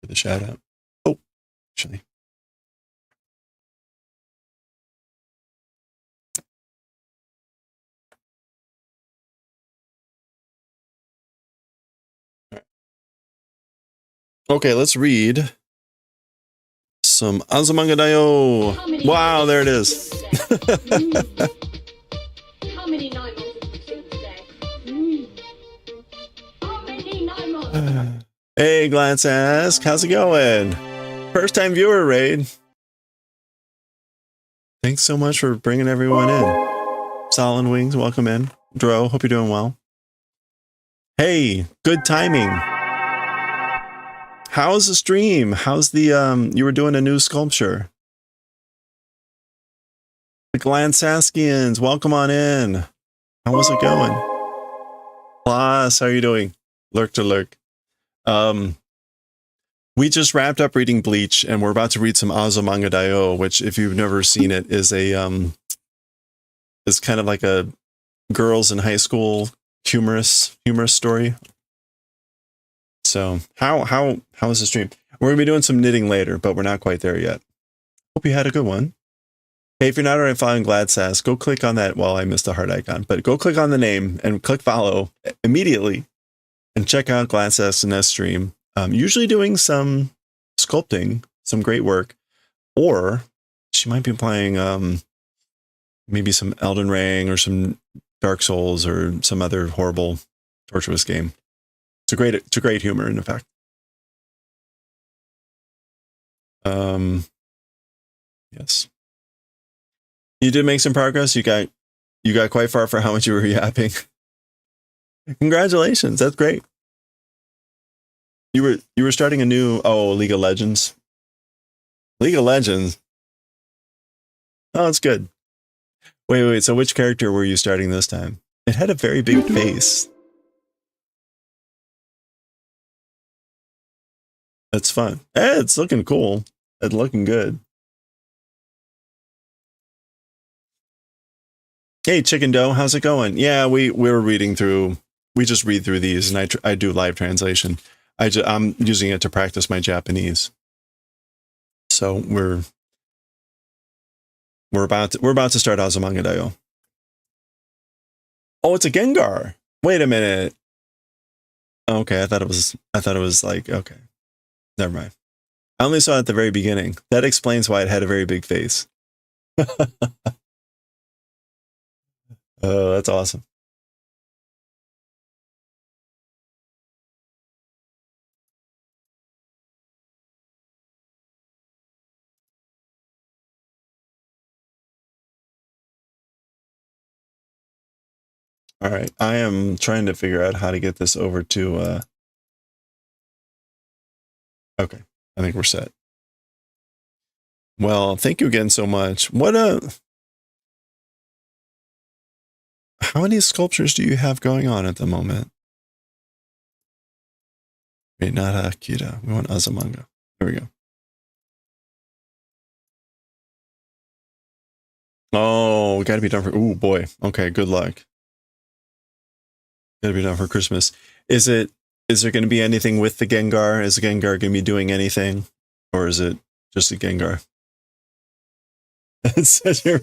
for the shout out. Oh, actually. Okay, let's read some Azumanga Daioh. Wow, there it is. How many nightmares have you killed today? How many nightmares? Hey, Glansask, how's it going? First time viewer raid. Thanks so much for bringing everyone in. Solid Wings, welcome in. Dro, hope you're doing well. Hey, good timing. How's the stream? How's the, you were doing a new sculpture. The Glansaskians, welcome on in. How was it going? Plus, how are you doing? Lurk to lurk. We just wrapped up reading Bleach, and we're about to read some Azumanga Daioh, which, if you've never seen it, is is kind of like a girls in high school humorous story. So how is the stream? We're gonna be doing some knitting later, but we're not quite there yet. Hope you had a good one. Hey, if you're not already following Gladsass, go click on that. Well, I missed the heart icon, but go click on the name and click follow immediately, and check out Gladsass and stream. Usually doing some sculpting, some great work, or she might be playing maybe some Elden Ring or some Dark Souls or some other horrible, torturous game. It's a great humor, in fact. Yes. You did make some progress. You got quite far for how much you were yapping. Congratulations. That's great. You were starting a new League of Legends. League of Legends. Oh, that's good. Wait. So which character were you starting this time? It had a very big face. That's fun. It's looking cool. It's looking good. Hey, Chicken Dough, how's it going? Yeah, we're reading through. We just read through these, and I do live translation. I'm using it to practice my Japanese. So we're about to start Azumanga Daioh. Oh, it's a Gengar. Wait a minute. Okay, I thought it was like, okay. Never mind. I only saw it at the very beginning. That explains why it had a very big face. Oh, that's awesome. All right, I am trying to figure out how to get this over to, okay, I think we're set. Well, thank you again so much. How many sculptures do you have going on at the moment? Wait, not Akira. We want Azumanga. There we go. Oh, we gotta be done for, ooh boy. Okay, good luck. Gotta be done for Christmas. Is there going to be anything with the Gengar? Is the Gengar going to be doing anything? Or is it just a Gengar? It's such a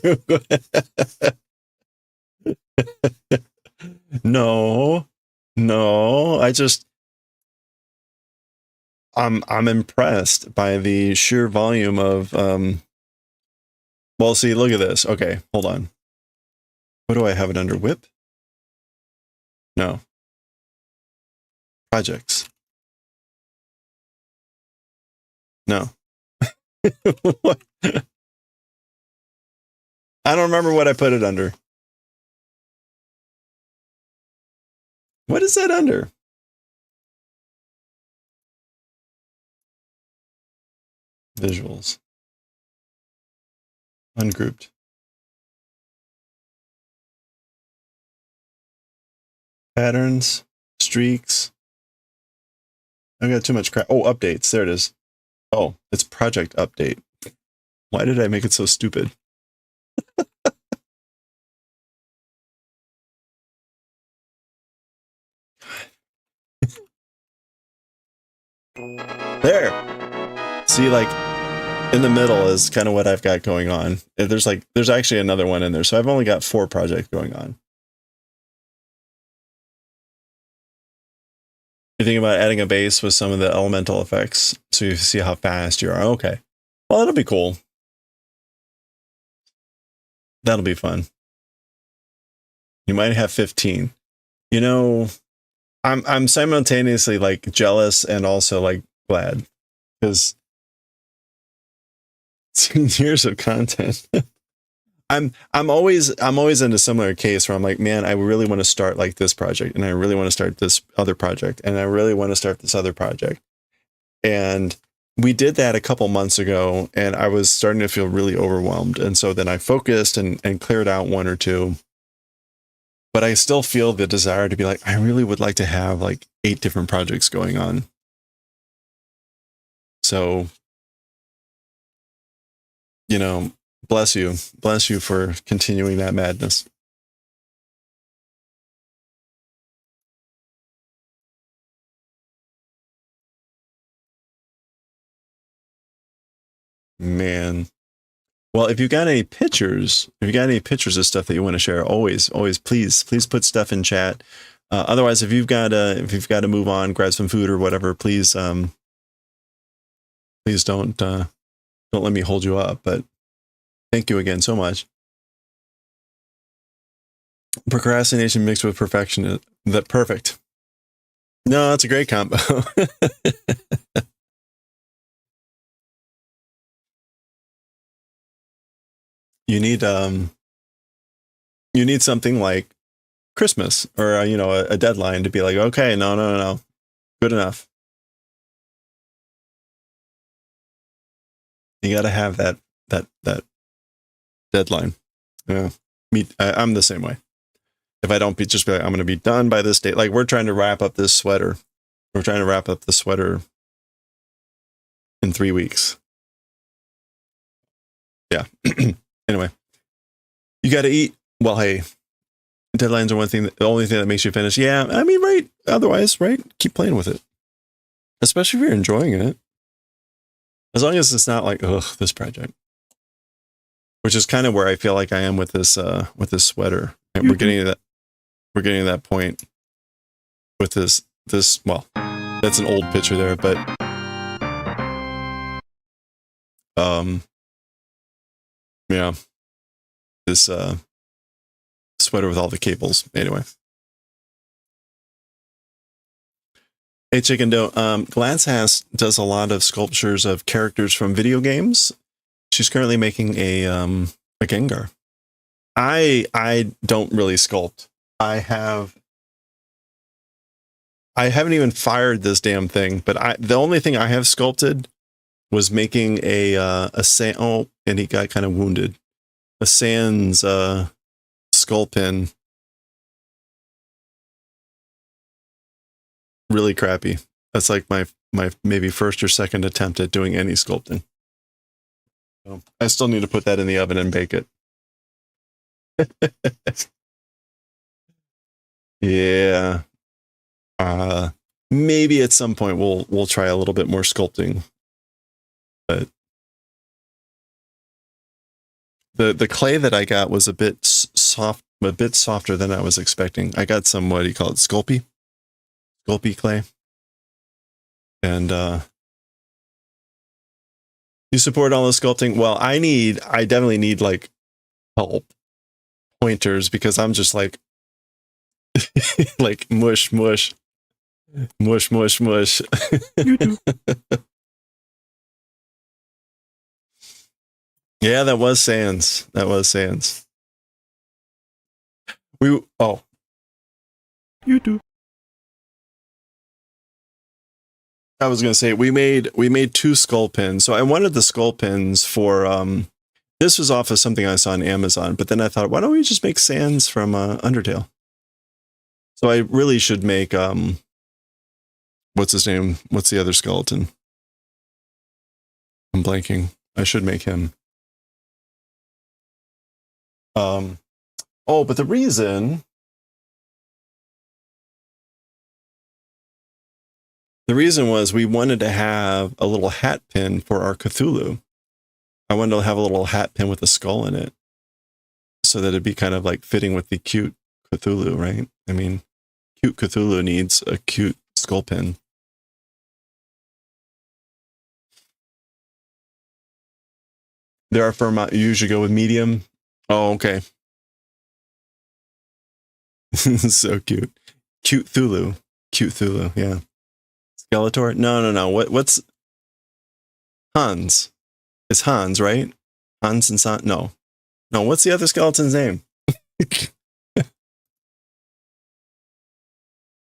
No. I'm impressed by the sheer volume of well, see, look at this. Okay, hold on. What do I have it under? Whip? No. Projects. No. What? I don't remember what I put it under. What is that under? Visuals. Ungrouped. Patterns. Streaks. I got too much crap. Oh, updates. There it is. Oh, it's project update. Why did I make it so stupid? There. See, like, in the middle is kind of what I've got going on. There's actually another one in there. So I've only got 4 projects going on. You think about adding a base with some of the elemental effects so you see how fast you are. Okay. Well, that'll be cool. That'll be fun. You might have 15. You know, I'm simultaneously like jealous and also like glad because 10 years of content. I'm always in a similar case where I'm like, man, I really want to start like this project, and I really want to start this other project, and I really want to start this other project. And we did that a couple months ago, and I was starting to feel really overwhelmed. And so then I focused and cleared out 1 or 2. But I still feel the desire to be like, I really would like to have like 8 different projects going on. So, you know, bless you for continuing that madness. Man. Well, if you've got any pictures of stuff that you want to share, always please put stuff in chat. Otherwise, if you've got to move on, grab some food or whatever, please don't let me hold you up. But thank you again so much. Procrastination mixed with perfection. That perfect. No, that's a great combo. You need something like Christmas or a deadline to be like, okay, no, good enough. You got to have that deadline. Yeah, I'm the same way. If I don't just be like, I'm going to be done by this date. Like we're trying to wrap up this sweater. We're trying to wrap up the sweater in 3 weeks. Yeah. Anyway, you got to eat. Well, hey, deadlines are the only thing that makes you finish. Yeah, I mean, right. Otherwise, right? Keep playing with it. Especially if you're enjoying it. As long as it's not like, ugh, this project. Which is kind of where I feel like I am with this sweater. And we're getting to that point with this well, that's an old picture there, but yeah. This sweater with all the cables. Anyway. Hey, Chicken Dough. Gladsass does a lot of sculptures of characters from video games. She's currently making a Gengar. I don't really sculpt. I haven't even fired this damn thing, but the only thing I have sculpted was making a Sans, and he got kind of wounded. A Sans skull pin. Really crappy. That's like my maybe first or second attempt at doing any sculpting. So I still need to put that in the oven and bake it. Yeah. Maybe at some point we'll try a little bit more sculpting. But the clay that I got was a bit softer than I was expecting. I got some, what do you call it, Sculpey clay. And you support all the sculpting? Well, I definitely need like help, pointers, because I'm just like like mush. Yeah, that was Sans. You do. I was gonna say we made 2 skull pins. So I wanted the skull pins for this was off of something I saw on Amazon, but then I thought, why don't we just make Sans from Undertale? So I really should make what's his name? What's the other skeleton? I'm blanking. I should make him. But the reason was we wanted to have a little hat pin for our Cthulhu. I wanted to have a little hat pin with a skull in it, so that it'd be kind of like fitting with the cute Cthulhu, right? I mean, cute Cthulhu needs a cute skull pin. There are firm. You usually go with medium. Oh, okay. So cute. Cute Thulu. Yeah. Skeletor? No. What's Hans? It's Hans, right? Hans and San. No. What's the other skeleton's name?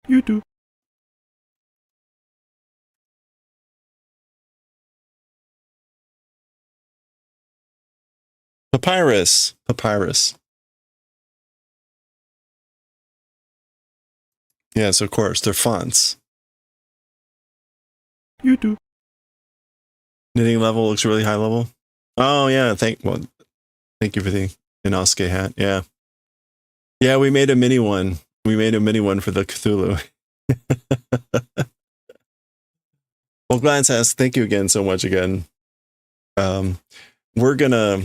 You do. Papyrus. Yes, of course. They're fonts. You do. Knitting level looks really high level. Oh yeah, thank you for the Inosuke hat. Yeah. Yeah, we made a mini one. For the Cthulhu. Well, Gladsass, thank you again so much again. We're gonna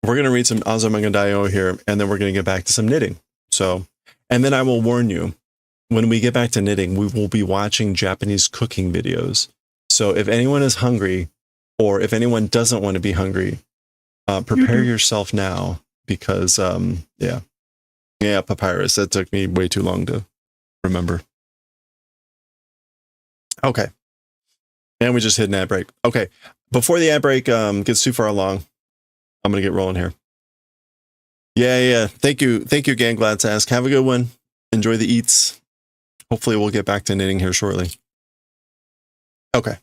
read some Azumanga Daioh here, and then we're gonna get back to some knitting. So, and then I will warn you, when we get back to knitting, we will be watching Japanese cooking videos. So if anyone is hungry, or if anyone doesn't want to be hungry, prepare yourself now, because yeah, Papyrus. That took me way too long to remember. Okay. And we just hit an ad break. Okay. Before the ad break gets too far along, I'm going to get rolling here. Yeah. Thank you again, Gladsask. Have a good one. Enjoy the eats. Hopefully we'll get back to knitting here shortly. Okay.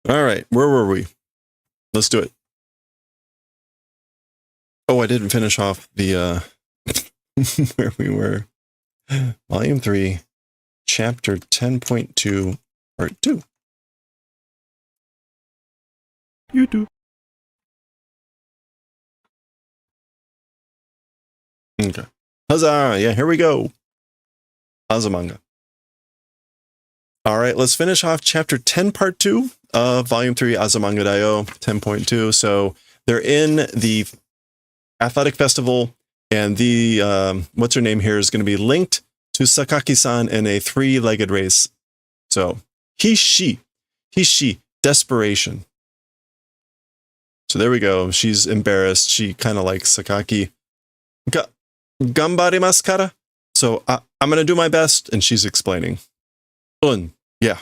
All right. Where were we? Let's do it. Oh, I didn't finish off the where we were. Volume 3, Chapter 10.2, Part 2. You do. Okay. Huzzah! Yeah, here we go. Azumanga. All right, let's finish off Chapter 10, Part 2 of Volume 3, Azumanga Daioh 10.2. So they're in the athletic festival, and the what's her name here is going to be linked to Sakaki-san in a three-legged race. So he, she, desperation. So there we go. She's embarrassed. She kind of likes Sakaki. Gambarimasu kara. So I'm going to do my best, and she's explaining. Yeah.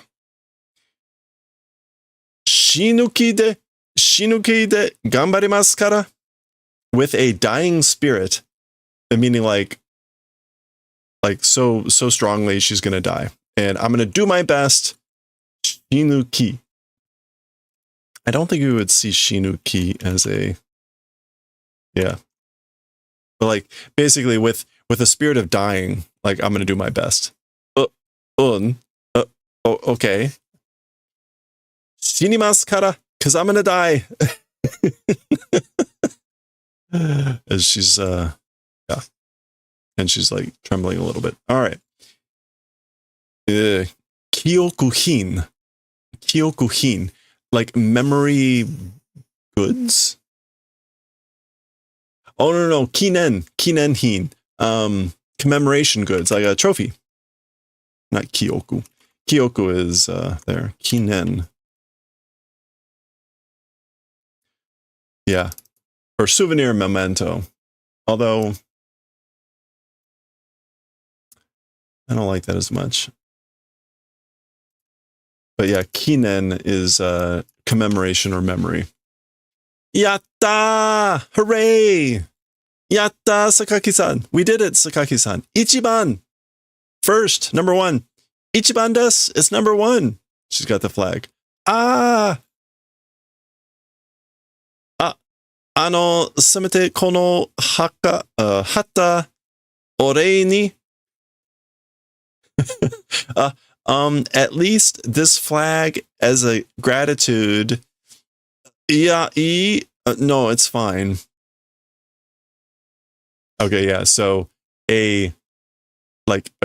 Shinuki de gambarimasu kara. With a dying spirit, meaning like so strongly she's gonna die, and I'm gonna do my best. Shinuki. I don't think we would see Shinuki as a, yeah, but like basically with a spirit of dying, like I'm gonna do my best. Okay. Shinimasu kara, because I'm gonna die. As she's yeah, and she's like trembling a little bit. All right. Kyokuhin, like memory goods. Oh no, kinenhin, commemoration goods, like a trophy. Not kyoku. Kyoku is there. Kinen. Yeah. Or souvenir memento. Although I don't like that as much. But yeah, kinen is commemoration or memory. Yatta! Hooray! Yatta, Sakaki-san. We did it, Sakaki-san. Ichiban! First, number 1. Ichiban desu. It's number 1. She's got the flag. Ah! せめてこの旗お礼に at least this flag as a gratitude. Yeah, no, it's fine. Okay, yeah, so a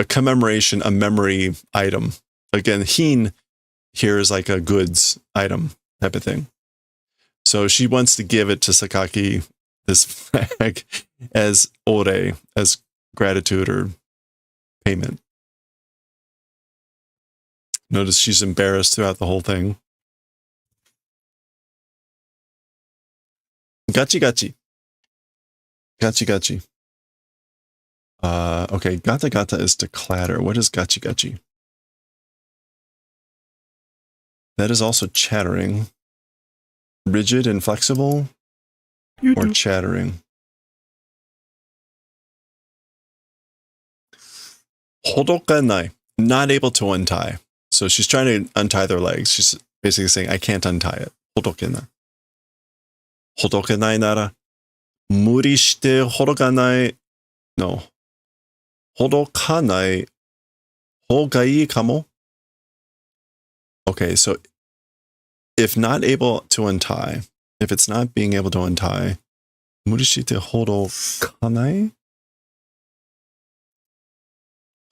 commemoration, a memory item. Again, hin here is like a goods item type of thing. So she wants to give it to Sakaki, this flag, as ore, as gratitude or payment. Notice she's embarrassed throughout the whole thing. Gachi. Okay, gata is to clatter. What is gachi? That is also chattering. Rigid and flexible, or chattering. Hodokanai, not able to untie. So she's trying to untie their legs. She's basically saying, I can't untie it. Hodokanai. Hodokanai nara. Muri shite hodokanai. No. Hodokanai hoga ii kamo. Okay, so if not able to untie, if it's not being able to untie, murishite hodokanai?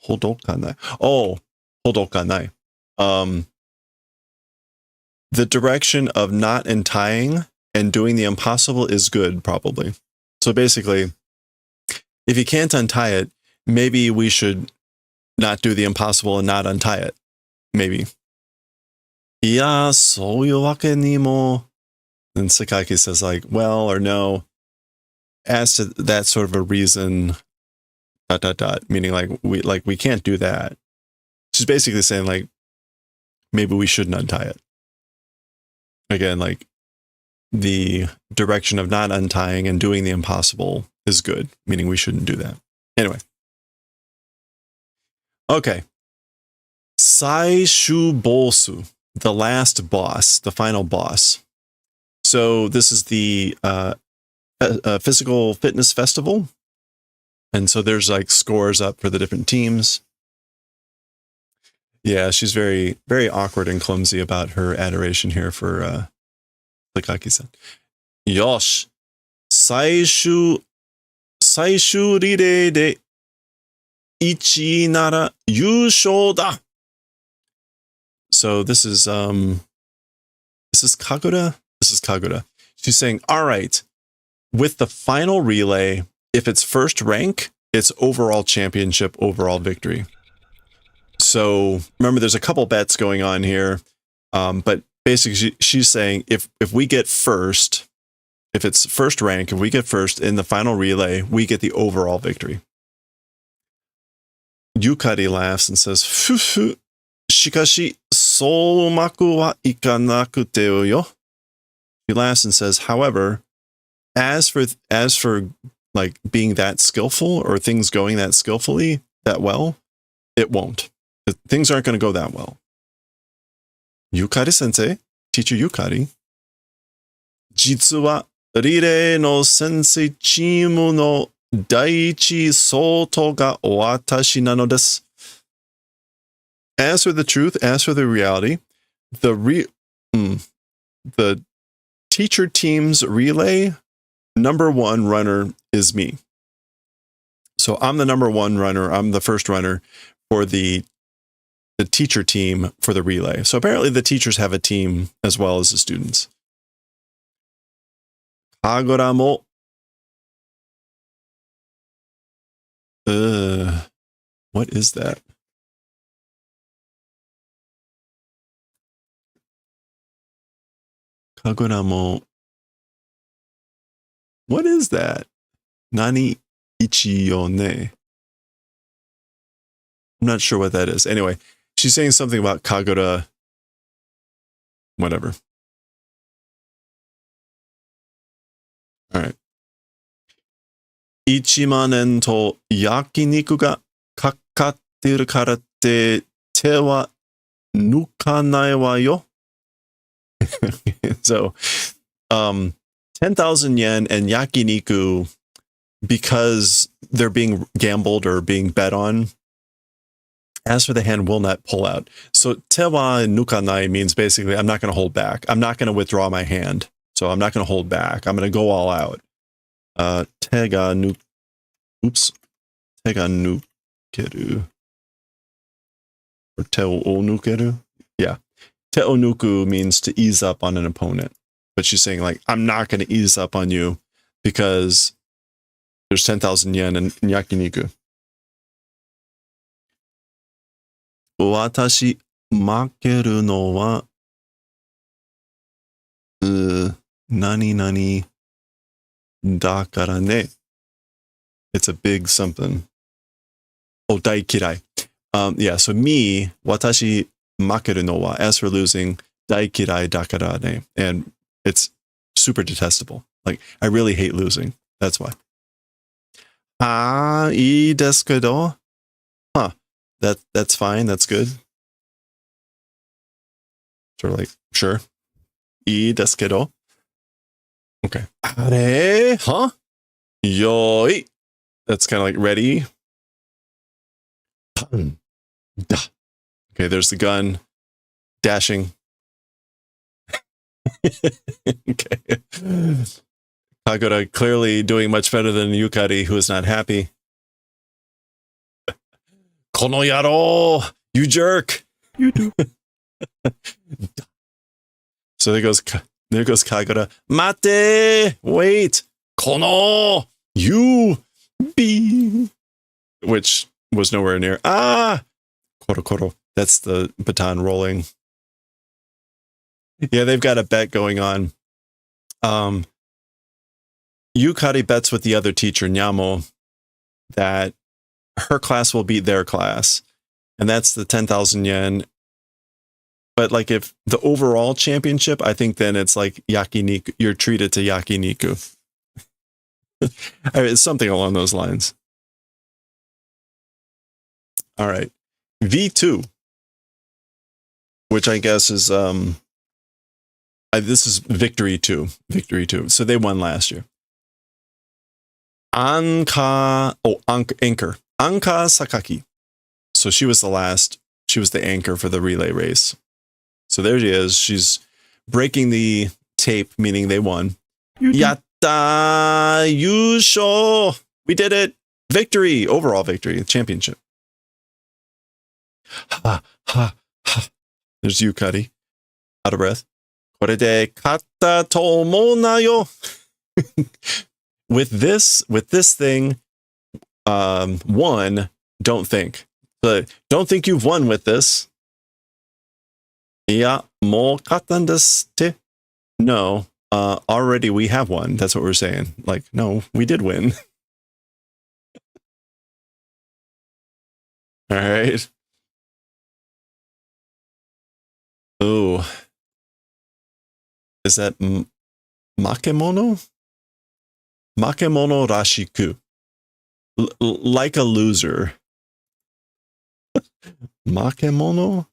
Hodokanai. Oh, hodokanai. The direction of not untying and doing the impossible is good, probably. So basically, if you can't untie it, maybe we should not do the impossible and not untie it. Maybe. Yeah, souyu wake ni mo. Then Sakaki says like, well or no. As to that sort of a reason, ... meaning like we can't do that. She's basically saying like, maybe we shouldn't untie it. Again, like the direction of not untying and doing the impossible is good, meaning we shouldn't do that. Anyway. Okay. Saishu bosu. The last boss, the final boss. So this is the physical fitness festival. And so there's like scores up for the different teams. Yeah, she's very, very awkward and clumsy about her adoration here for Takaki-san. Yosh. 最終リレーで1位なら優勝だ. So this is Kagura? This is Kagura. She's saying, all right, with the final relay, if it's first rank, it's overall championship, overall victory. So remember, there's a couple bets going on here. But basically she's saying if we get first, if it's first rank, if we get first in the final relay, we get the overall victory. Yukari laughs and says, Fufu, shikashi, soumaku wa ikanakute yo. She laughs and says, however, as for like being that skillful or things going that skillfully, that well, it won't. Things aren't going to go that well. Yukari sensei, teacher Yukari, 実はリレーの先生チームの第一相当が私なのです。As for the truth, as for the reality, the teacher team's relay number one runner is me. So I'm the number one runner. I'm the first runner for the teacher team for the relay. So apparently the teachers have a team as well as the students. Kagura mo. What is that? Kagura mo. What is that? Nani ichi yo ne? I'm not sure what that is. Anyway, she's saying something about Kagura. Whatever. All right. 1万円と焼肉がかかってるからって手は抜かないわよ. So, 10,000 yen and yakiniku, because they're being gambled or being bet on, as for the hand, will not pull out. So, tewa nukanai means basically, I'm not going to hold back. I'm not going to withdraw my hand. So, I'm not going to hold back. I'm going to go all out. Tega nukeru. Or te o nukeru? Yeah. Te o nuku means to ease up on an opponent. But she's saying, like, I'm not going to ease up on you because there's 10,000 yen in yakiniku. Watashi makeru no wa nani nani dakara ne. It's a big something. Oh, daikirai. Yeah, so me, watashi makeru no wa, as for losing, daikirai dakara ne. And it's super detestable. Like, I really hate losing. That's why. Ii desu kedo? Huh. That's fine. That's good. Sort of like, sure. Ii desu kedo? Okay. Are? Huh? Yoi. That's kind of like ready. Okay, there's the gun. Dashing. Okay. Kagura clearly doing much better than Yukari, who is not happy. Kono yaro! You jerk! You do. So there goes Kagura. Mate! Wait! Kono! You! Be! Which was nowhere near. Ah! Koro koro. That's the baton rolling. Yeah, they've got a bet going on. Yukari bets with the other teacher, Nyamo, that her class will beat their class. And that's the 10,000 yen. But like if the overall championship, I think then it's like yakiniku. You're treated to yakiniku. It's something along those lines. All right. V2, which I guess is... this is Victory 2. Victory 2. So they won last year. Anka, anchor. Anka Sakaki. So she was the last, she was the anchor for the relay race. So there she is. She's breaking the tape, meaning they won. Yatta! Yusho! We did it! Victory! Overall victory. Championship. Ha, ha, ha. There's you, Cuddy. Out of breath. Korede katta tomonayo. With this thing, won, don't think. But don't think you've won with this. Ya, mo kattan desu te? No, already we have won. That's what we're saying. Like, no, we did win. All right. Ooh. Is that makemono? Makemono rashiku. Like a loser. Makemono?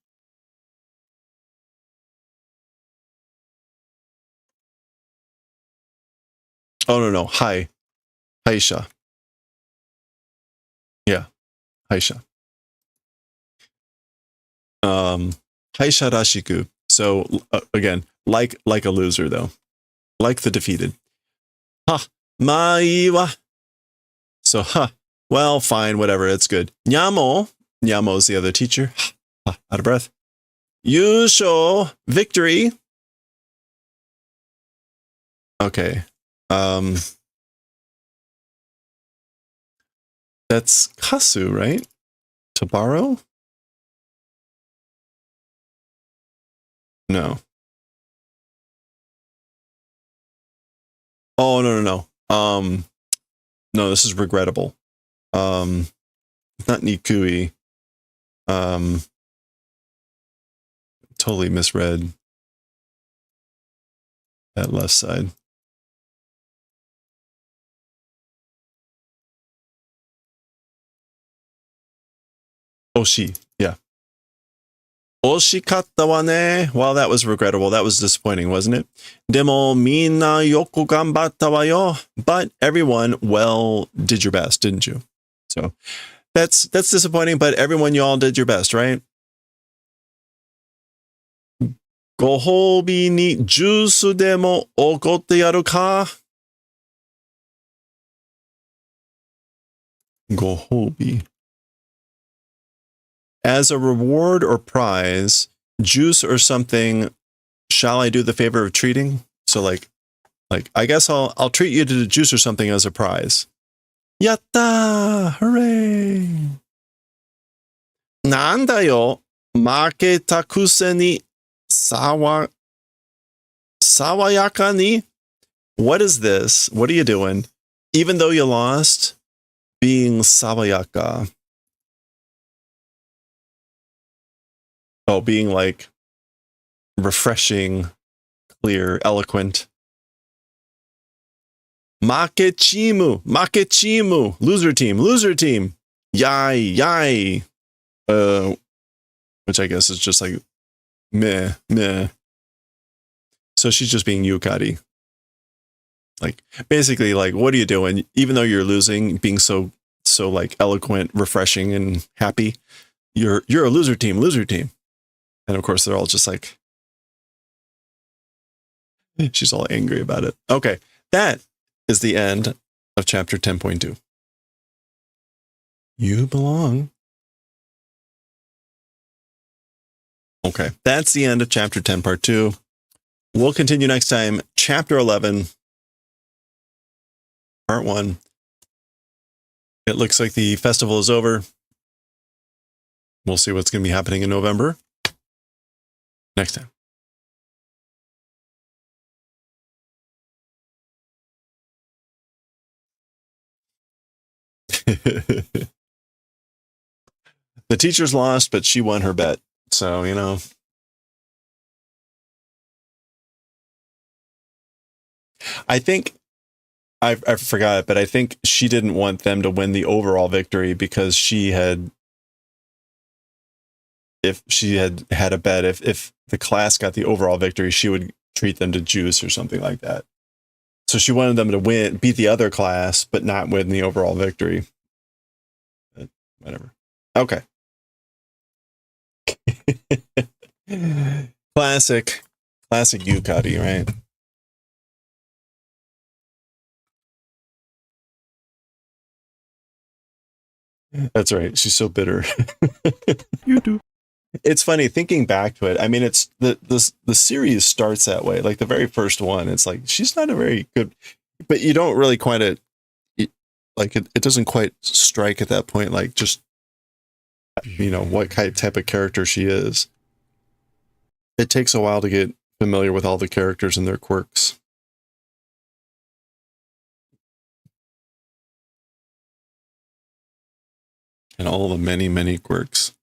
Oh, no. Hi. Haisha. Yeah. Haisha. Haisha rashiku. So, again, like a loser, though. Like the defeated. Ha. Maiwa. So, well, fine, whatever. It's good. Nyamo. Nyamo's the other teacher. Out of breath. Yusho. Victory. Okay. That's Kasu, right? Tabaro? No. Oh, no. No, this is regrettable. Not Nikui. Totally misread that left side. Oshi, yeah. Oshikatta wa ne. Well, that was regrettable. That was disappointing, wasn't it? Demo minna yoko ganbatta wa yo. But everyone, well, did your best, didn't you? So that's disappointing, but everyone, you all did your best, right? Gohobi ni juice demo okotte yaru ka? Gohobi. As a reward or prize, juice or something, shall I do the favor of treating? So like I guess I'll treat you to the juice or something as a prize. Yatta! Hooray! Nanda yo, maketa kuse ni sawayaka ni? What is this? What are you doing? Even though you lost, being sawayaka. Oh, being like refreshing, clear, eloquent. Makechimu, loser team. Yai. Which I guess is just like meh. So she's just being yukari. Like basically, like, what are you doing? Even though you're losing, being so like eloquent, refreshing, and happy, you're a loser team. And of course, they're all just like, she's all angry about it. Okay, that is the end of chapter 10.2. You belong. Okay, that's the end of chapter 10, part 2. We'll continue next time. Chapter 11, part 1. It looks like the festival is over. We'll see what's going to be happening in November. Next time. The teacher's lost, but she won her bet. So, you know. I think, I forgot it, but I think she didn't want them to win the overall victory because if she had a bet, if the class got the overall victory, she would treat them to juice or something like that. So she wanted them to beat the other class, but not win the overall victory. But whatever. Okay. Classic Yukari, right? That's right. She's so bitter. You do. It's funny thinking back to it. I mean, it's the series starts that way. Like the very first one, it's like she's not a very good, but you don't really quite like it doesn't quite strike at that point. Like just what type of character she is. It takes a while to get familiar with all the characters and their quirks. And all the many, many quirks.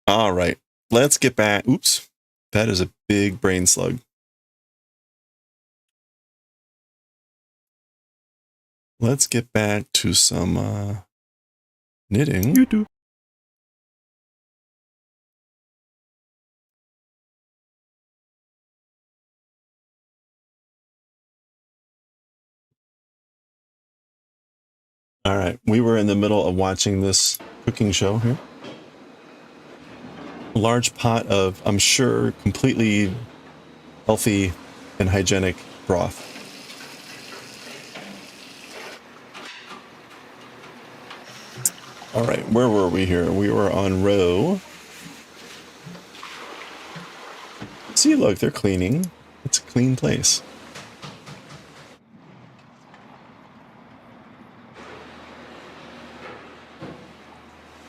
All right. Let's get back. Oops. That is a big brain slug. Let's get back to some knitting. You do. All right. We were in the middle of watching this cooking show here. A large pot of, I'm sure, completely healthy and hygienic broth. All right, where were we here? We were on row. See, look, they're cleaning. It's a clean place.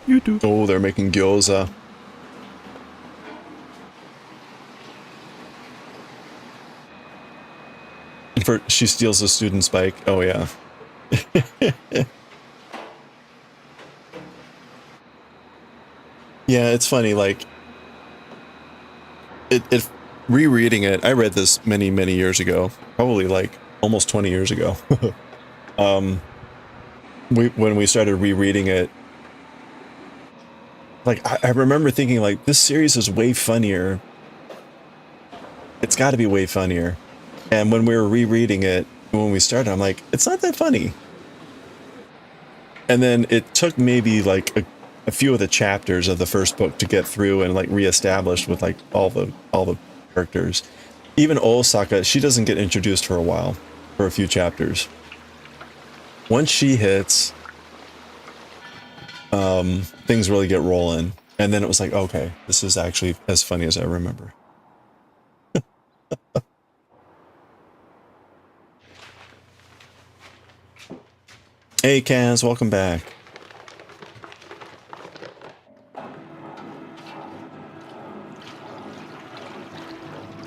You do. Oh, they're making gyoza. She steals the student's bike. Oh, yeah. Yeah, it's funny, like, it rereading it, I read this many, many years ago, probably like almost 20 years ago. When we started rereading it, like, I remember thinking, like, this series is way funnier. It's got to be way funnier. And when we were rereading it, when we started, I'm like, it's not that funny. And then it took maybe like a few of the chapters of the first book to get through and like reestablish with like all the characters. Even Osaka, she doesn't get introduced for a while, for a few chapters. Once she hits, things really get rolling. And then it was like, okay, this is actually as funny as I remember. Hey Kaz, welcome back.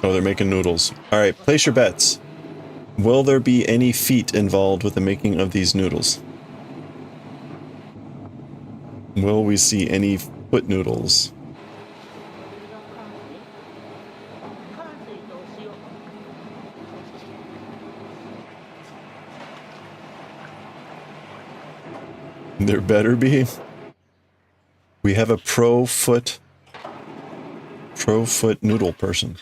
Oh, they're making noodles. Alright, place your bets. Will there be any feet involved with the making of these noodles? Will we see any foot noodles? There better be. We have a pro foot noodle person.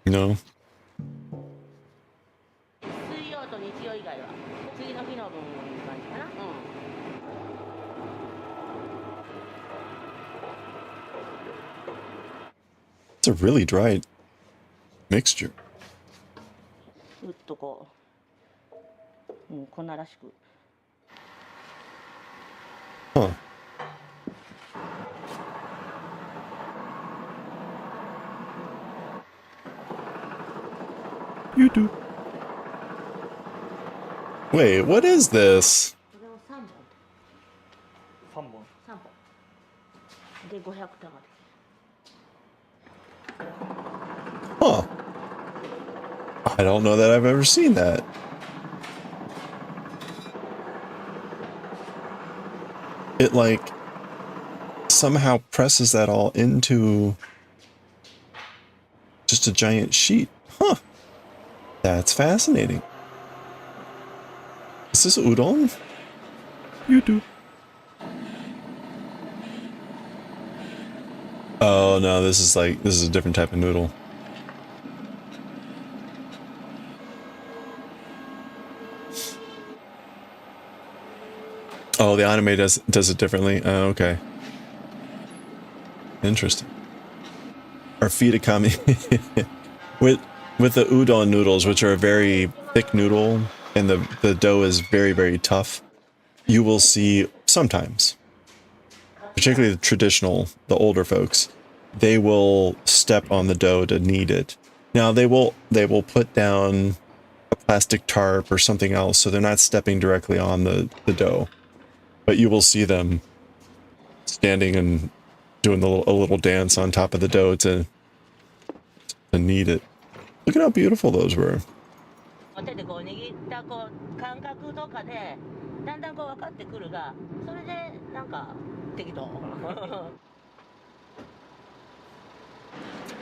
No. It's a really dry mixture. Huh. You do. Wait, what is this? Huh. I don't know that I've ever seen that. It like somehow presses that all into just a giant sheet. Huh. That's fascinating. Is this udon? You do. Oh no, this is a different type of noodle. Oh, the anime does it differently. Oh, okay. Interesting. Or fitakami. with the udon noodles, which are a very thick noodle, and the dough is very, very tough, you will see sometimes, particularly the traditional, the older folks, they will step on the dough to knead it. Now they will put down a plastic tarp or something else, so they're not stepping directly on the dough. But you will see them standing and doing a little dance on top of the dough to knead it. Look at how beautiful those were.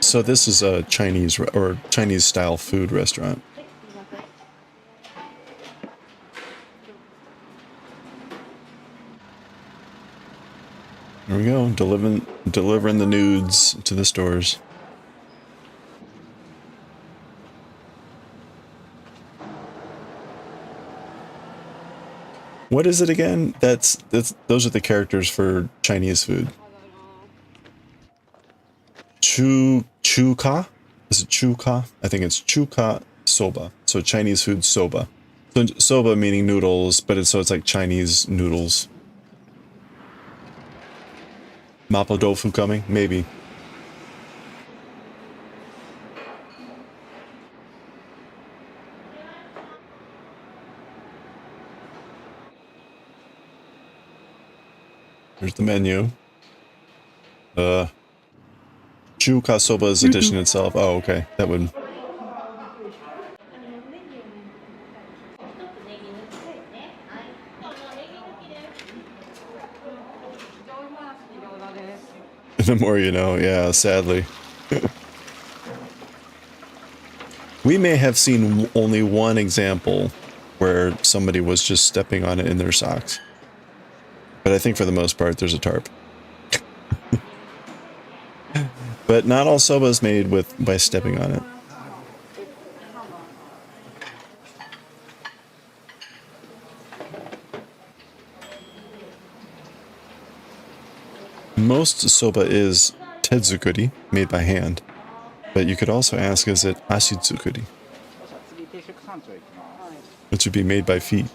So this is a Chinese or Chinese style food restaurant. There we go, delivering the nudes to the stores. What is it again? Those are the characters for Chinese food. Chuka? Is it chuka? I think it's chuka soba. So Chinese food soba. So soba meaning noodles, but it's like Chinese noodles. Mapo tofu coming? Maybe. Here's the menu. Chuka soba is a dish in itself. Oh, okay. That would... The more you know, yeah, sadly. We may have seen only one example where somebody was just stepping on it in their socks. But I think for the most part, there's a tarp. But not all soba is made by stepping on it. Most soba is tetsukuri, made by hand. But you could also ask, is it ashitsukuri? Which would be made by feet.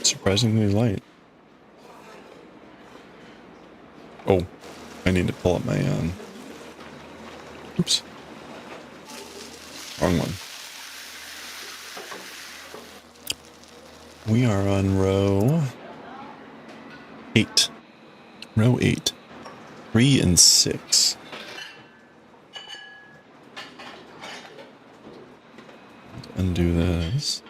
Surprisingly light. Oh, I need to pull up my oops. Wrong one. We are on row 8. Row 8. 3 and 6. Undo this.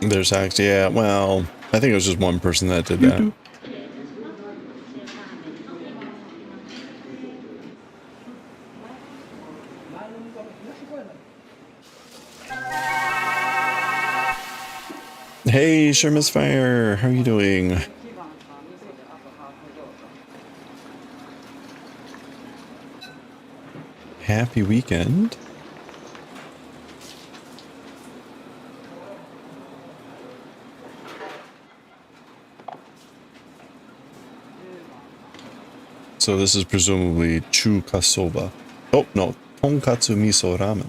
There's actually, yeah, well, I think it was just one person that did that. Hey, Sherman's Fire, how are you doing? Happy weekend. So this is presumably chuka soba. Oh, no, tonkatsu miso ramen.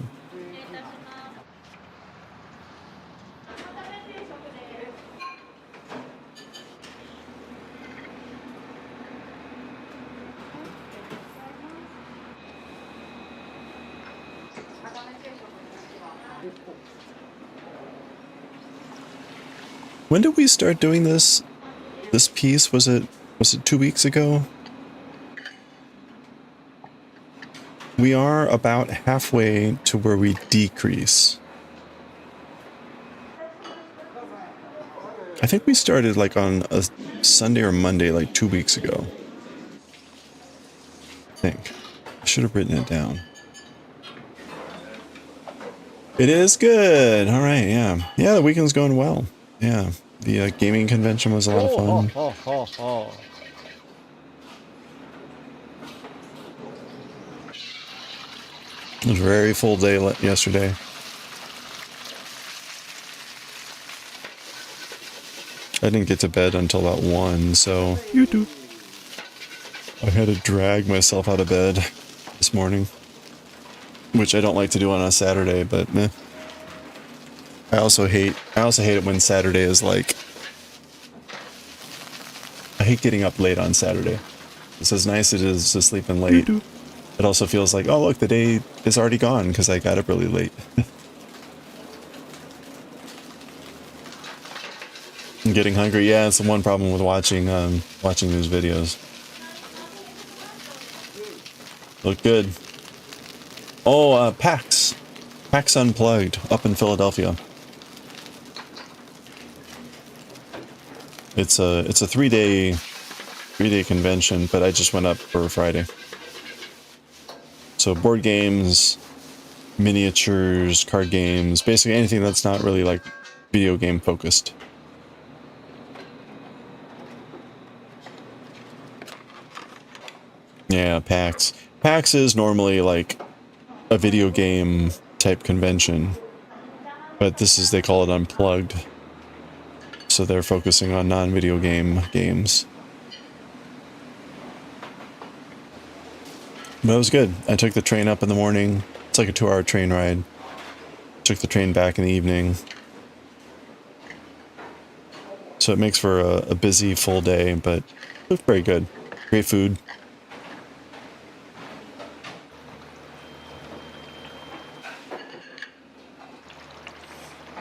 When did we start doing this? This piece, was it 2 weeks ago? We are about halfway to where we decrease. I think we started like on a Sunday or Monday like 2 weeks ago. I think. I should have written it down. It is good. All right, yeah. Yeah, the weekend's going well. Yeah, the gaming convention was a lot of fun. It was a very full day yesterday. I didn't get to bed until about 1, so I had to drag myself out of bed this morning, which I don't like to do on a Saturday, but meh. I also hate it when Saturday is like, I hate getting up late on Saturday. It's as nice as it is to sleep in late. It also feels like, oh look, the day is already gone because I got up really late. I'm getting hungry. Yeah, it's the one problem with watching these videos. Look good. Oh, PAX Unplugged up in Philadelphia. It's a 3-day convention, but I just went up for Friday. So board games, miniatures, card games, basically anything that's not really like video game focused. Yeah, PAX. PAX is normally like a video game type convention, but they call it Unplugged. So they're focusing on non-video games. But it was good. I took the train up in the morning. It's like a 2-hour train ride. Took the train back in the evening. So it makes for a busy, full day, but it was very good. Great food.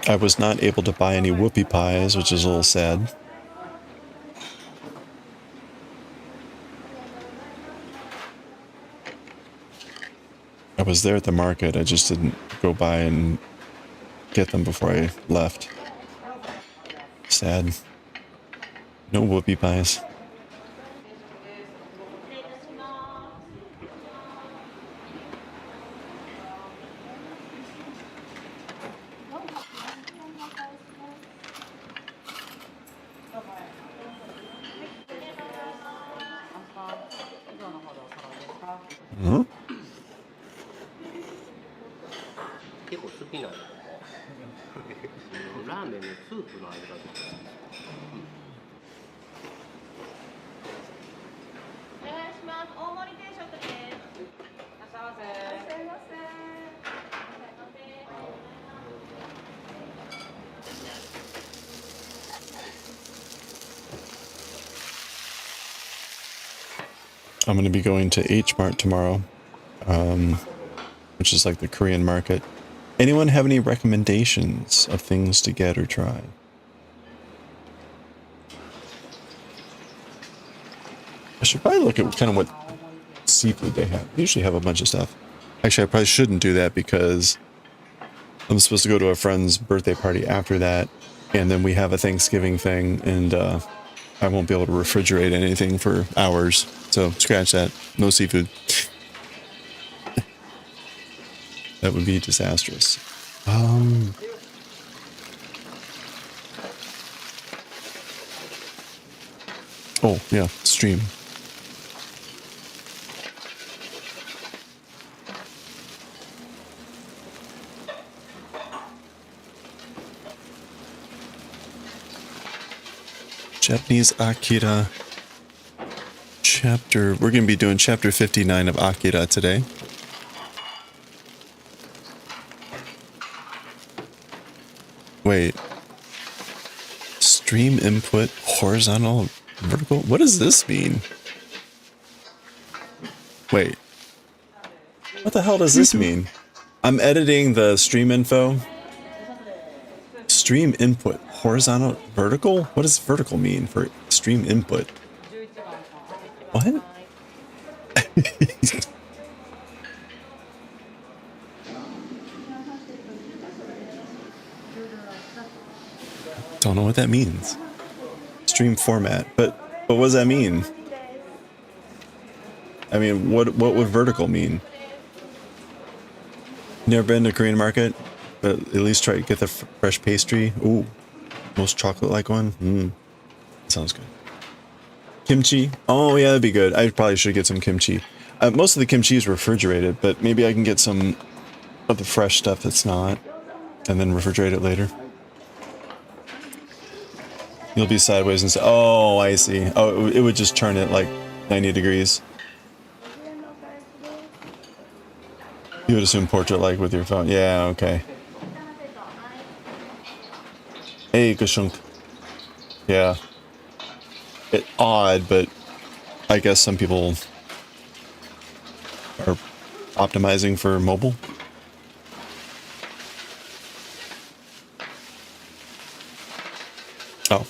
I was not able to buy any whoopie pies, which is a little sad. I was there at the market, I just didn't go by and get them before I left. Sad. No whoopie pies. Huh? 結構好きなの。ラーメンのスープの味が結構好き。お願いします。大盛り定食です。いらっしゃいませ。いらっしゃいませ。いらっしゃいませ。 I'm going to be going to H Mart tomorrow, which is like the Korean market. Anyone have any recommendations of things to get or try? I should probably look at kind of what seafood they have. They usually have a bunch of stuff. Actually, I probably shouldn't do that because I'm supposed to go to a friend's birthday party after that, and then we have a Thanksgiving thing, and I won't be able to refrigerate anything for hours. So scratch that. No seafood. That would be disastrous. Oh, yeah, stream. Japanese Akira. We're going to be doing chapter 59 of Akira today. Wait. Stream input, horizontal, vertical? What does this mean? Wait. What the hell does this mean? I'm editing the stream info Stream input. Horizontal, vertical? What does vertical mean for stream input? What? Don't know what that means. Stream format, but what does that mean? I mean, what would vertical mean? Never been to Korean market, but at least try to get the fresh pastry. Ooh, most chocolate-like one. Sounds good. Kimchi. Oh yeah, that'd be good. I probably should get some kimchi. Most of the kimchi is refrigerated, but maybe I can get some of the fresh stuff that's not, and then refrigerate it later. You'll be sideways and say, "Oh, I see." Oh, it would just turn it like 90 degrees. You would assume portrait like with your phone. Yeah, okay. Hey, Gushunk. Yeah. Odd, but I guess some people are optimizing for mobile. Oh.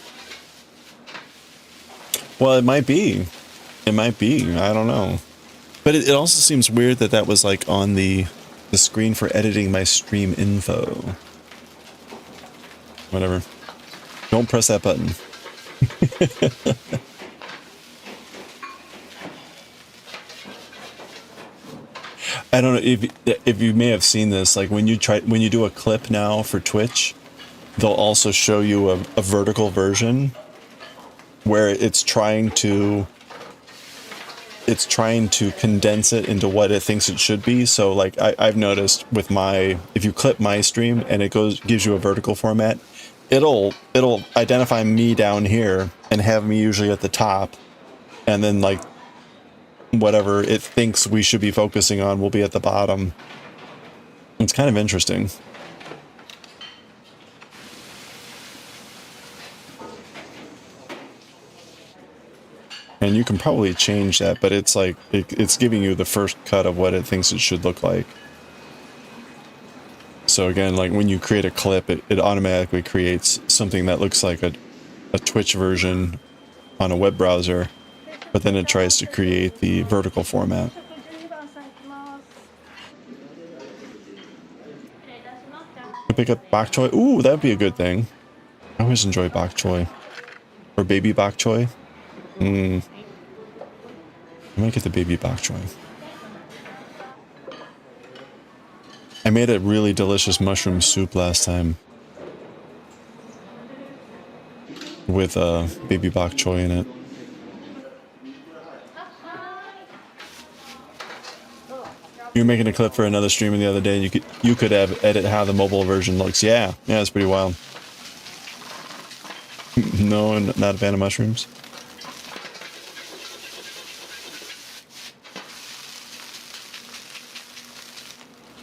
Well, it might be. It might be. I don't know. But it also seems weird that that was like on the screen for editing my stream info. Whatever. Don't press that button. I don't know if you may have seen this, like when you do a clip now for Twitch, they'll also show you a vertical version where it's trying to condense it into what it thinks it should be. So like I've noticed with if you clip my stream and it gives you a vertical format, it'll identify me down here and have me usually at the top, and then like whatever it thinks we should be focusing on will be at the bottom. It's kind of interesting. And you can probably change that, but it's like it's giving you the first cut of what it thinks it should look like. So again, like when you create a clip, it automatically creates something that looks like a Twitch version on a web browser, but then it tries to create the vertical format. Pick up bok choy. Ooh, that'd be a good thing. I always enjoy bok choy. Or baby bok choy. I'm gonna get the baby bok choy. I made a really delicious mushroom soup last time with baby bok choy in it. You were making a clip for another stream the other day, and you could have edit how the mobile version looks. Yeah, it's pretty wild. No, not a fan of mushrooms.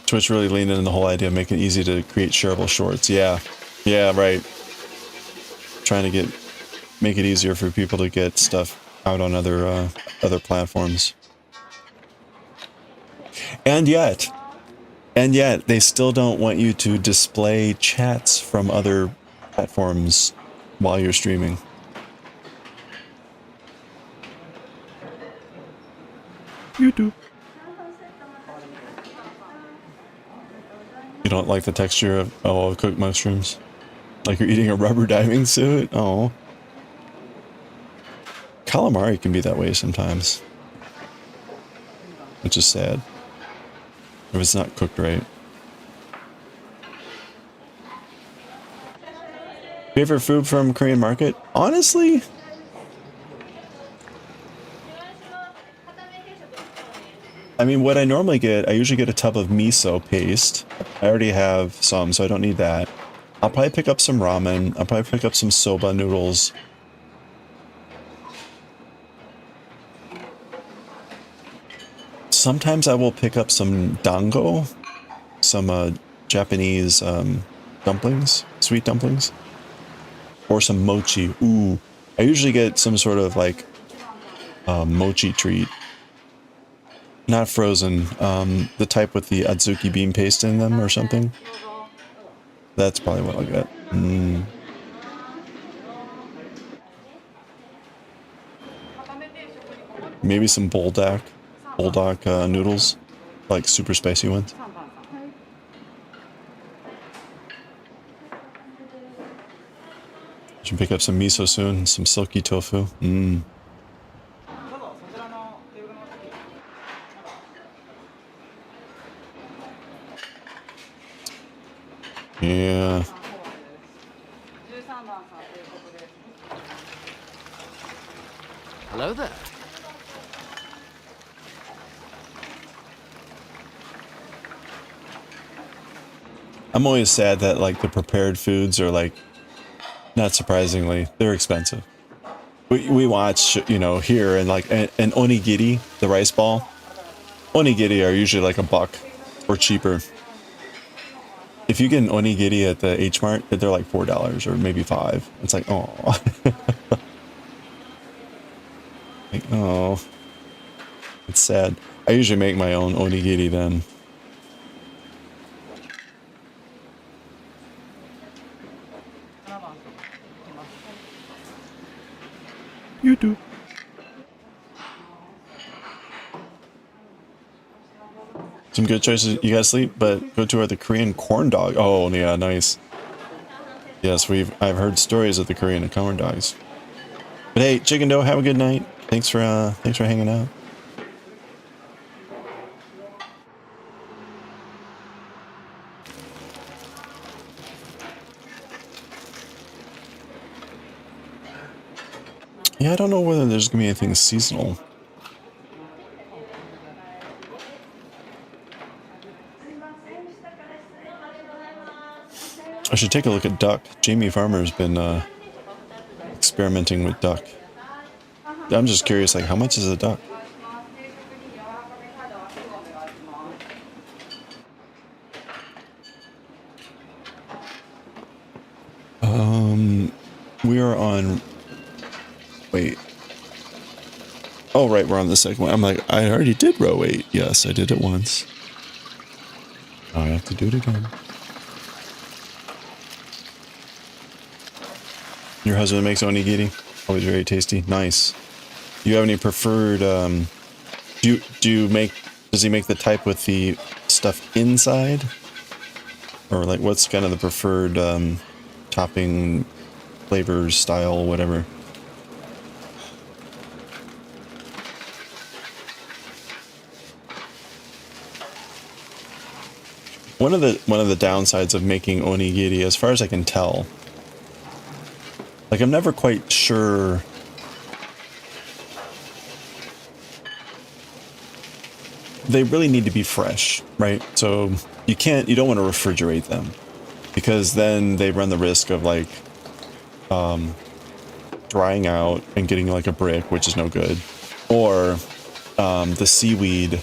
Twitch really leaned into the whole idea of making it easy to create shareable shorts. Yeah, right. Trying to make it easier for people to get stuff out on other platforms. And yet, they still don't want you to display chats from other platforms while you're streaming. YouTube. You don't like the texture of cooked mushrooms? Like you're eating a rubber diving suit? Oh. Calamari can be that way sometimes. Which is sad. If it's not cooked right. Favorite food from Korean market? Honestly? I mean, what I normally get, I usually get a tub of miso paste. I already have some, so I don't need that. I'll probably pick up some ramen. I'll probably pick up some soba noodles. Sometimes I will pick up some dango, some Japanese dumplings, sweet dumplings, or some mochi. Ooh, I usually get some sort of like mochi treat. Not frozen, the type with the adzuki bean paste in them or something. That's probably what I'll get. Maybe some bulldog noodles, like super spicy ones. Should pick up some miso soon, some silky tofu. Yeah. Hello there. I'm always sad that like the prepared foods are like, not surprisingly, they're expensive. We watch, you know, here and like an onigiri, the rice ball. Onigiri are usually like $1 or cheaper. If you get an onigiri at the H Mart, they're like $4 or maybe $5. It's like, oh, like, oh, it's sad. I usually make my own onigiri then. You do. Some good choices. You gotta sleep, but go to the Korean corn dog. Oh yeah, nice. Yes, I've heard stories of the Korean corn dogs. But hey, Chicken Dough, have a good night. Thanks for hanging out. Yeah, I don't know whether there's gonna be anything seasonal. I should take a look at duck. Jamie Farmer's been experimenting with duck. I'm just curious, like, how much is a duck? We are on... Wait. Oh, right, we're on the second one. I'm like, I already did row 8. Yes, I did it once. I have to do it again. Your husband makes onigiri? Always very tasty. Nice. Do you have any preferred, do you make, does he make the type with the stuff inside? Or like, what's kind of the preferred, topping, flavors, style, whatever? One of the downsides of making onigiri, as far as I can tell, like I'm never quite sure they really need to be fresh, right? So you don't want to refrigerate them because then they run the risk of like drying out and getting like a brick, which is no good, or the seaweed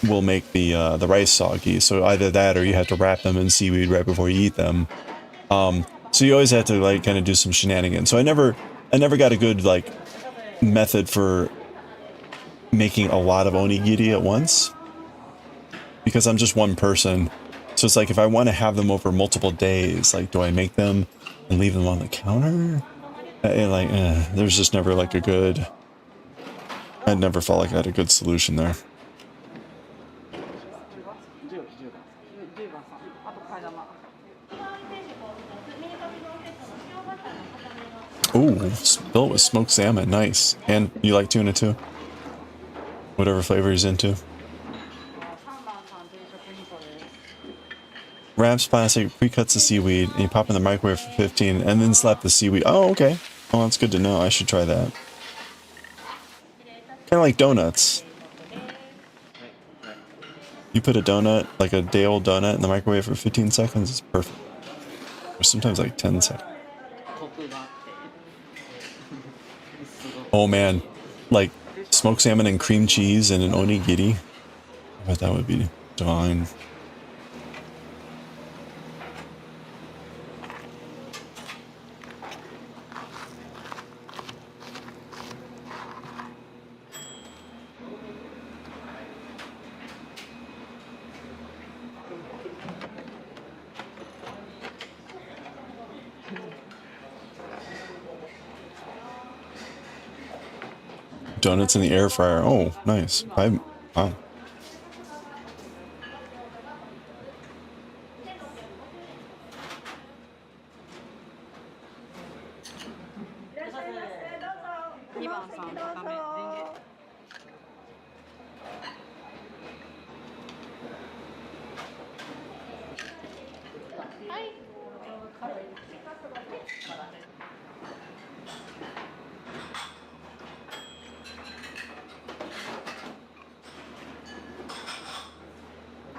will make the rice soggy. So either that or you have to wrap them in seaweed right before you eat them. So you always have to like kind of do some shenanigans. So I never got a good like method for making a lot of onigiri at once because I'm just one person. So it's like if I want to have them over multiple days, like do I make them and leave them on the counter? There's just never like a good. I'd never felt like I had a good solution there. Ooh, built with smoked salmon, nice. And you like tuna too? Whatever flavor he's into. Wraps plastic, pre-cuts the seaweed, and you pop in the microwave for 15, and then slap the seaweed. Oh, okay. Oh, that's good to know. I should try that. Kind of like donuts. You put a donut, like a day-old donut, in the microwave for 15 seconds, it's perfect. Or sometimes like 10 seconds. Oh man, like smoked salmon and cream cheese and an onigiri. I bet that would be divine. Donuts in the air fryer. Oh, nice. Wow.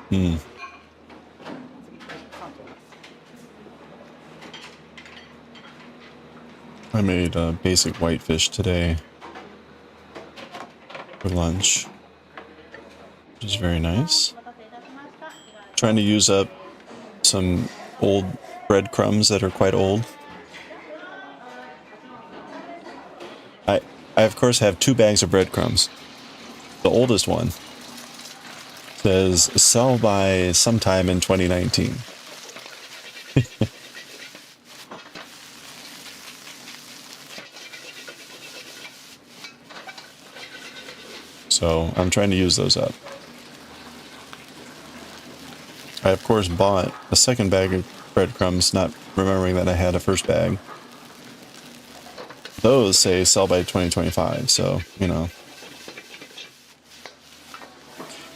Hmm. I made basic whitefish today for lunch, which is very nice. Trying to use up some old breadcrumbs that are quite old. I of course have 2 bags of breadcrumbs. The oldest one says sell by sometime in 2019. So I'm trying to use those up. I of course bought a second bag of breadcrumbs, not remembering that I had a first bag. Those say sell by 2025, so, you know.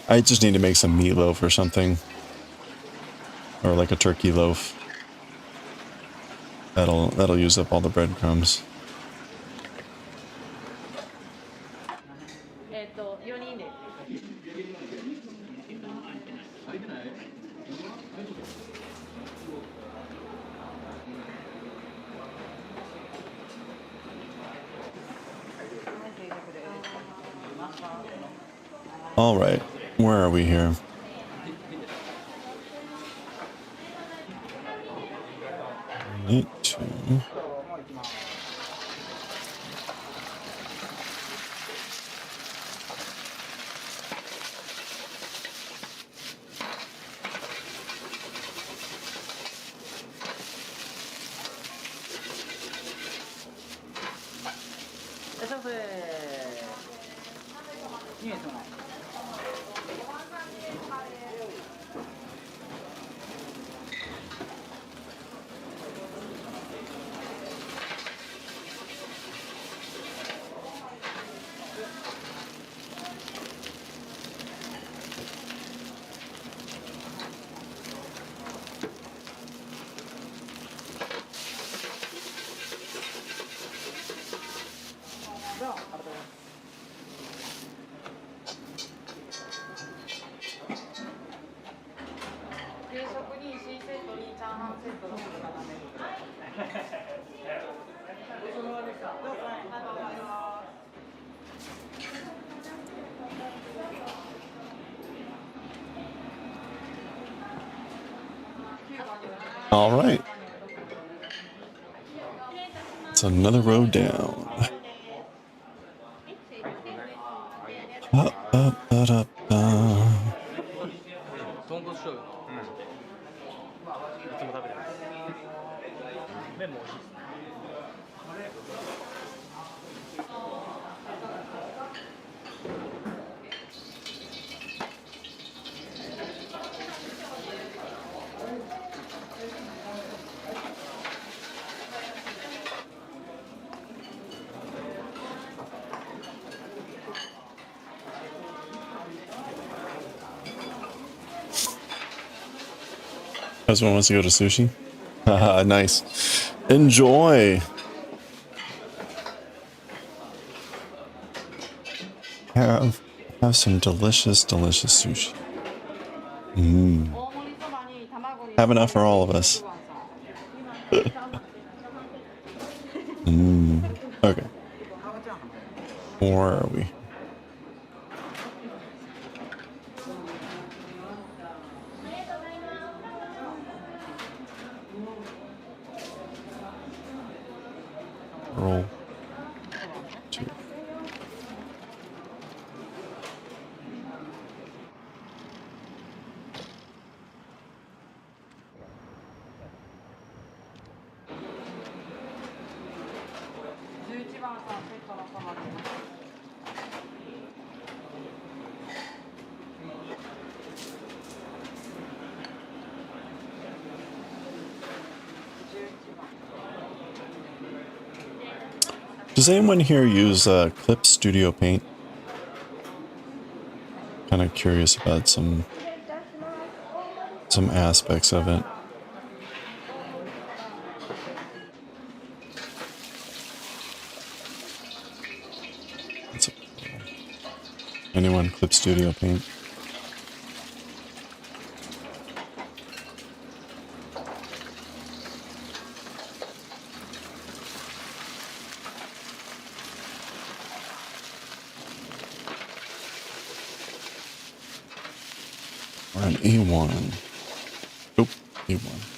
I just need to make some meatloaf or something. Or like a turkey loaf. That'll use up all the breadcrumbs. All right, where are we here? Need to. All right. It's another road down. Husband wants to go to sushi. Haha, nice. Enjoy. Have some delicious sushi. Have enough for all of us. Okay. Where are we? Roll 2. Does anyone here use Clip Studio Paint? Kind of curious about some aspects of it. Anyone Clip Studio Paint? We're on A1. Nope, A1.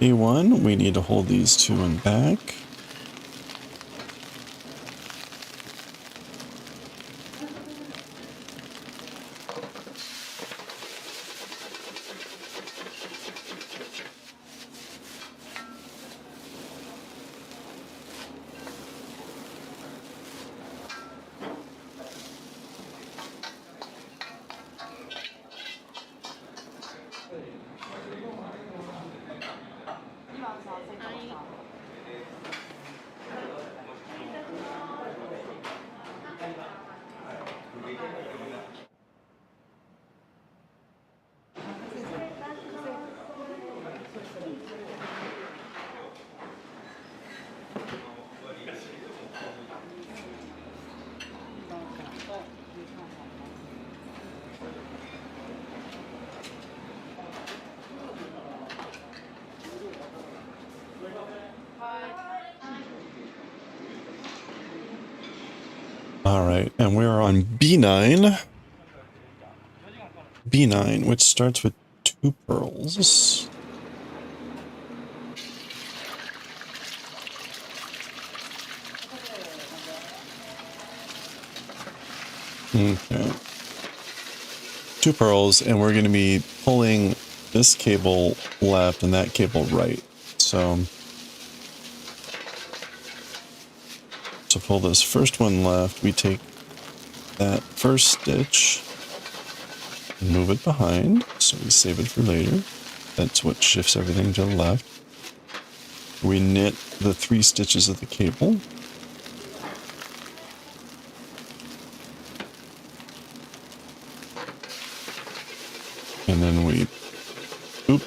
A1, we need to hold these two in back. All right, and we're on B9. B9, which starts with 2 pearls. Okay. 2 pearls, and we're going to be pulling this cable left and that cable right. So, to pull this first one left, we take that first stitch and move it behind, so we save it for later. That's what shifts everything to the left. We knit the 3 stitches of the cable. And then we, nope.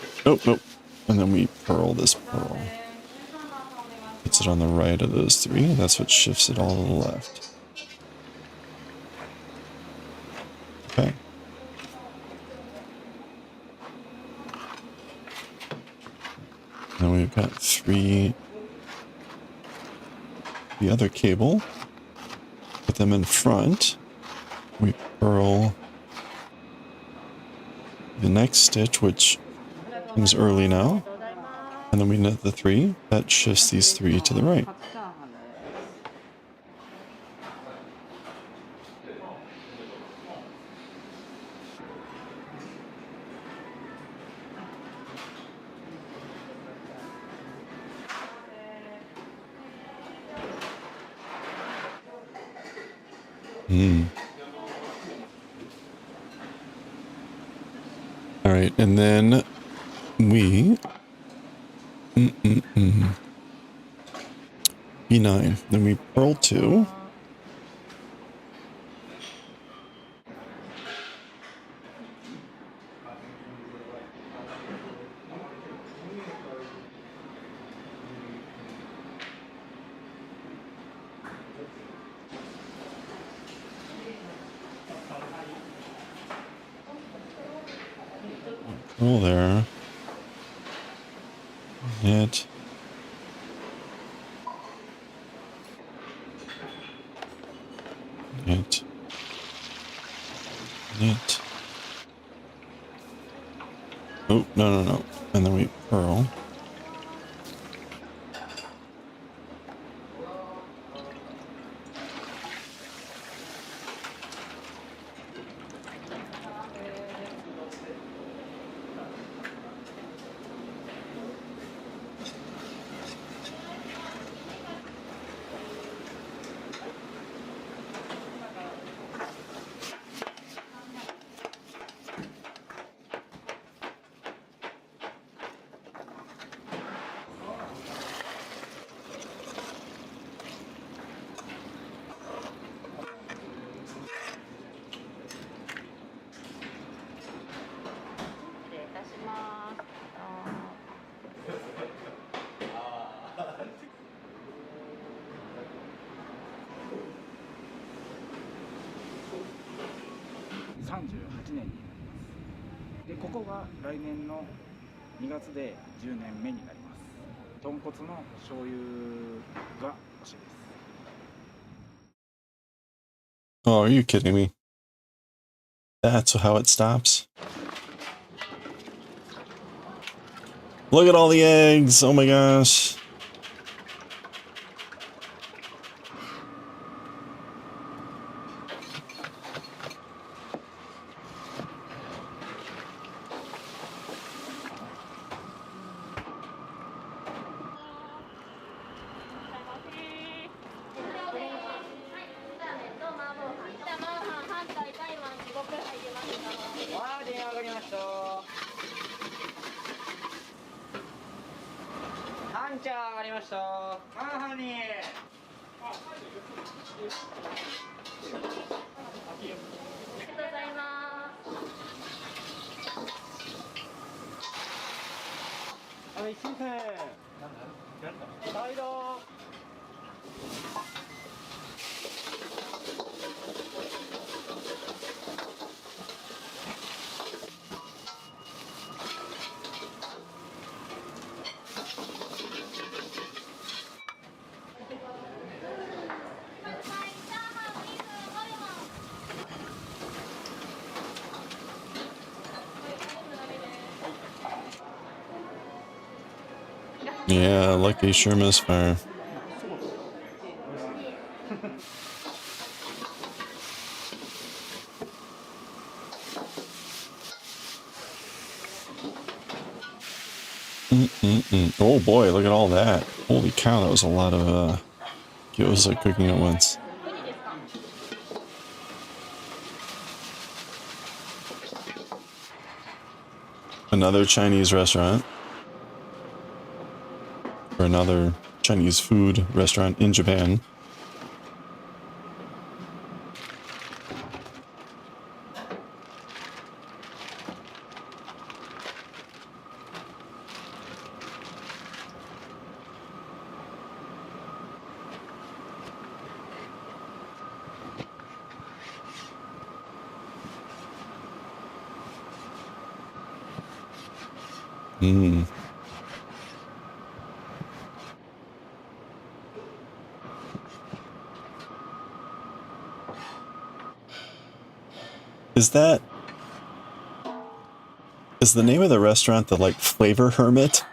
And then we purl this pearl. Puts it on the right of those 3, and that's what shifts it all to the left. Okay. Then we've got 3, the other cable. Put them in front. We purl the next stitch, which comes early now. And then we knit the 3. That shifts these 3 to the right. All right, and then we B9. Then we purl 2. Purl there. Knit. Knit. Knit. Oh, no. And then we purl. 38年になります。でここが来年の2月で10年目になります。豚骨の醤油が欲しいです。 Oh, are you kidding me? That's how it stops. Look at all the eggs. Oh my gosh. Yeah, lucky sure misfire. Oh boy, look at all that. Holy cow, that was a lot of gyoza cooking at once. Another Chinese restaurant. Or another Chinese food restaurant in Japan. Is the name of the restaurant the, like, Flavor Hermit?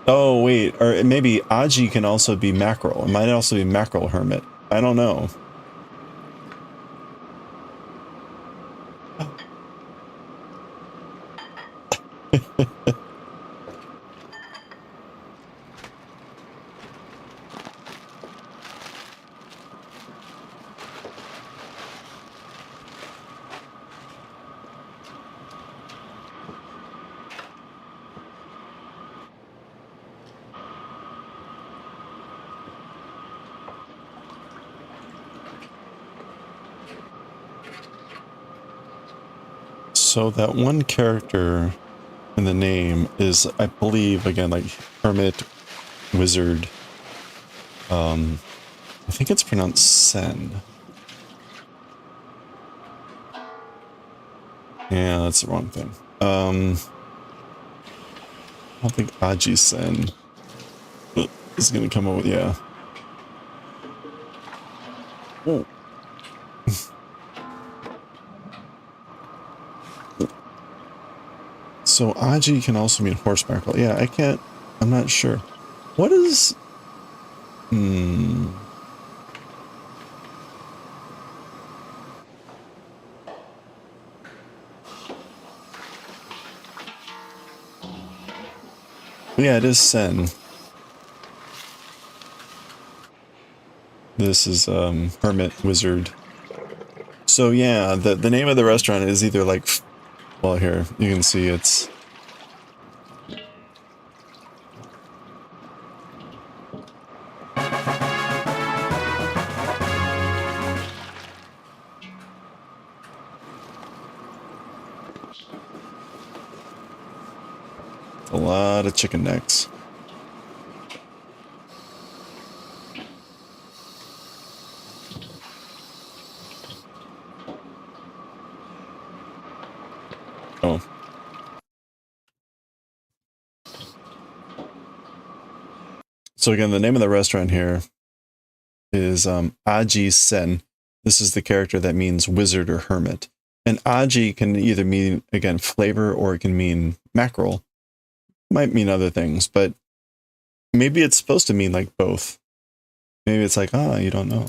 Oh, wait, or maybe aji can also be mackerel. It might also be Mackerel Hermit. I don't know. So that one character in the name is, I believe, again, like Hermit, Wizard. I think it's pronounced Sen. Yeah, that's the wrong thing. I don't think Aji Sen is gonna come up with, yeah. Oh. So Aji can also mean horse mackerel. Yeah, I'm not sure. What is... Yeah, it is Sen. This is Hermit Wizard. So yeah, the name of the restaurant is either like... Well, here, you can see it's... A lot of chicken necks. So again, the name of the restaurant here is Aji Sen. This is the character that means wizard or hermit. And Aji can either mean, again, flavor, or it can mean mackerel. Might mean other things, but maybe it's supposed to mean like both. Maybe it's like, you don't know.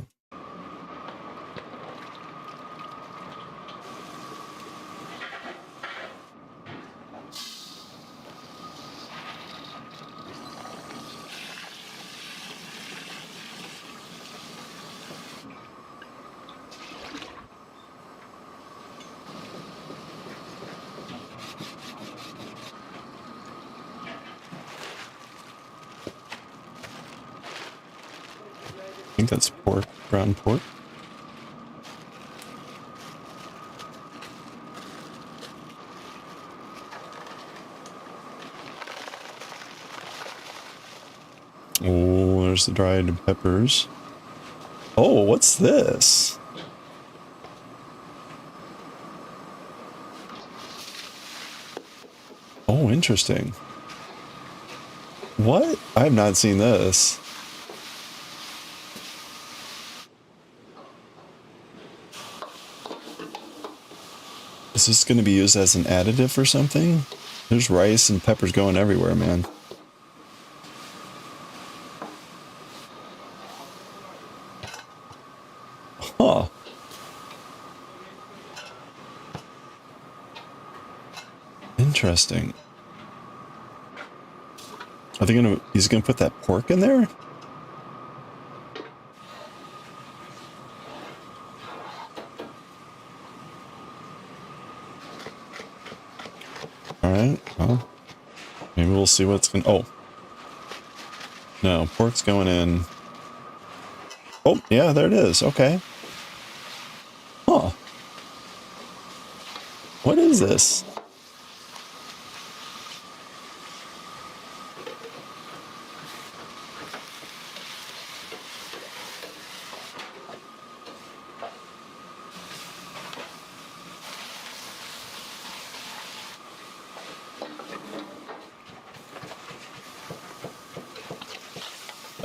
I think that's pork, ground pork. Oh, there's the dried peppers. Oh, what's this? Oh, interesting. What? I have not seen this. Is this going to be used as an additive or something? There's rice and peppers going everywhere, man. Huh. Interesting. Are they gonna, he's gonna put that pork in there? Alright, well, maybe we'll see what's gonna, oh. No, pork's going in. Oh, yeah, there it is, okay. Huh. What is this?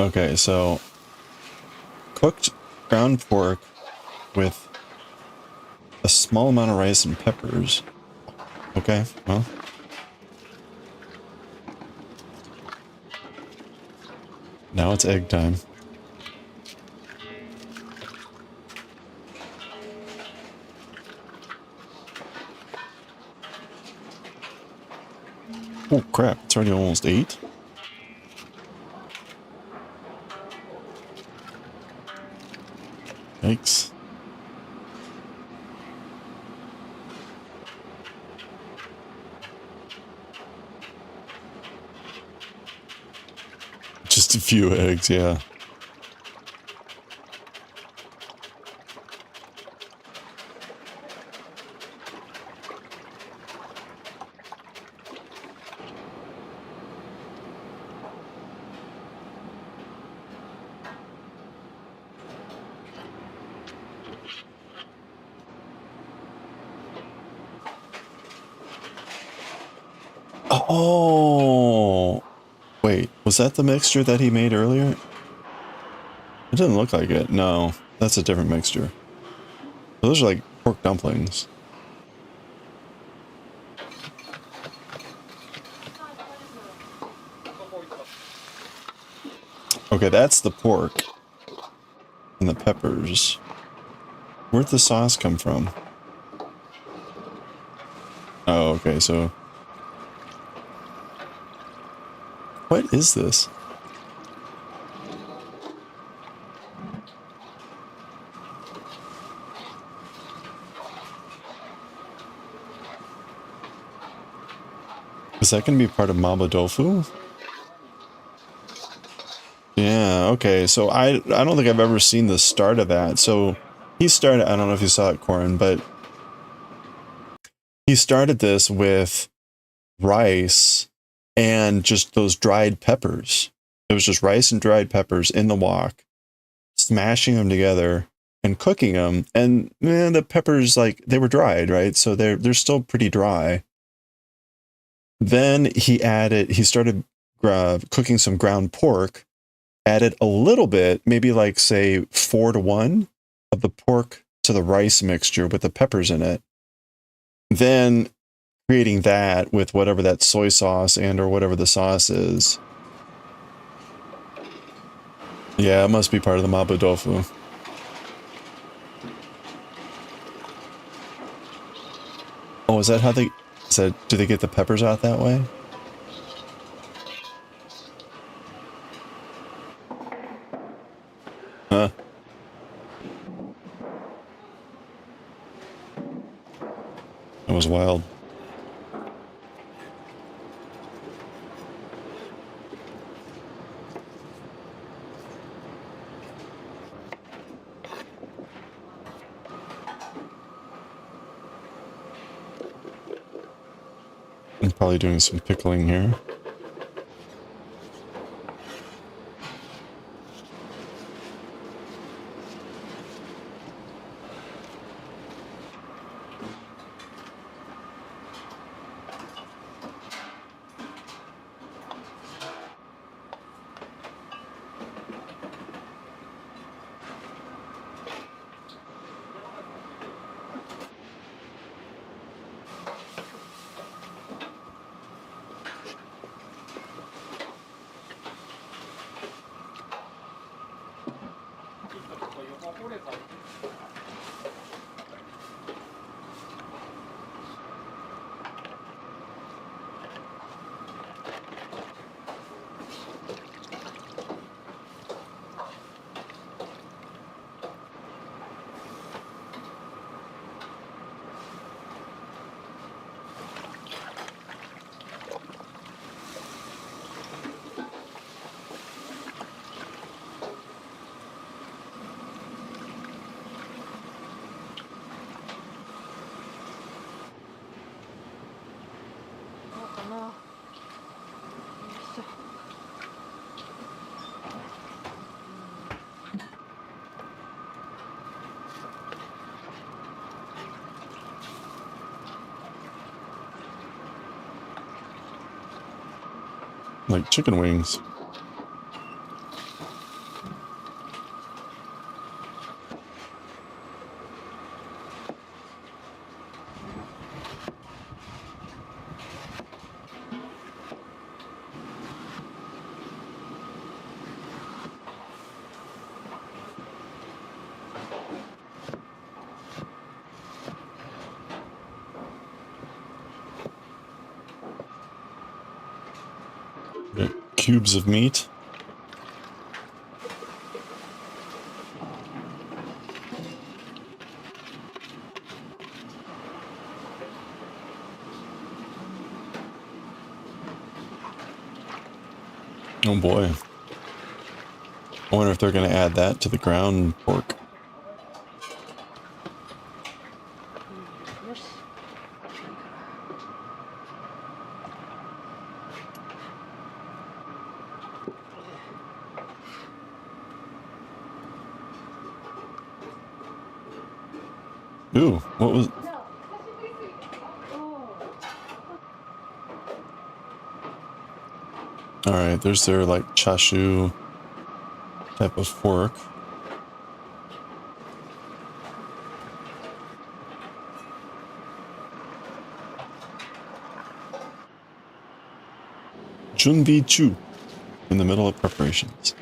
Okay, so cooked ground pork with a small amount of rice and peppers. Okay, well. Now it's egg time. Oh crap, it's already almost 8. Yikes. Just a few eggs, yeah. Oh, wait, was that the mixture that he made earlier? It didn't look like it. No, that's a different mixture. Those are like pork dumplings. Okay, that's the pork and the peppers. Where'd the sauce come from? Oh, okay, so what is this? Is that going to be part of Maba Tofu? Yeah, okay, so I don't think I've ever seen the start of that. So he started, I don't know if you saw it, Corin, but he started this with rice and just those dried peppers. It was just rice and dried peppers in the wok, smashing them together and cooking them. And man, the peppers, like, they were dried, right? So they're still pretty dry. Then he started cooking some ground pork added a little bit, maybe like say 4-to-1 of the pork to the rice mixture with the peppers in it. Then creating that with whatever that soy sauce and or whatever the sauce is. Yeah, it must be part of the mapo tofu. Oh, is that how they... do they get the peppers out that way? Huh. That was wild. I'm probably doing some pickling here. Like chicken wings. Got cubes of meat. Oh boy. I wonder if they're going to add that to the ground pork. Ooh, what was... Alright, there's their like chashu type of pork. Junbi Chu in the middle of preparations.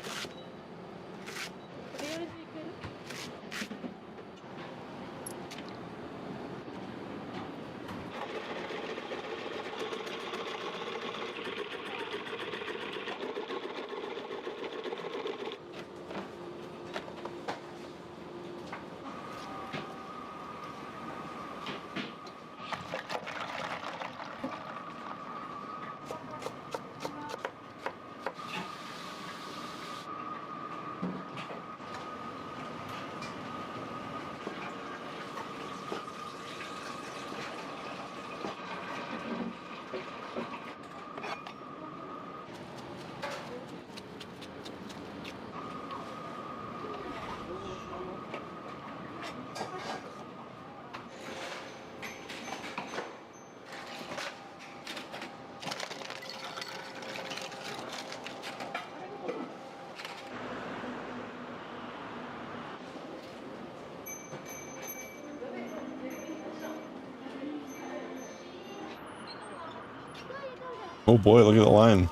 Oh boy, look at the line.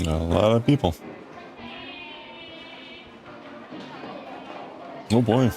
A lot of people. Oh boy.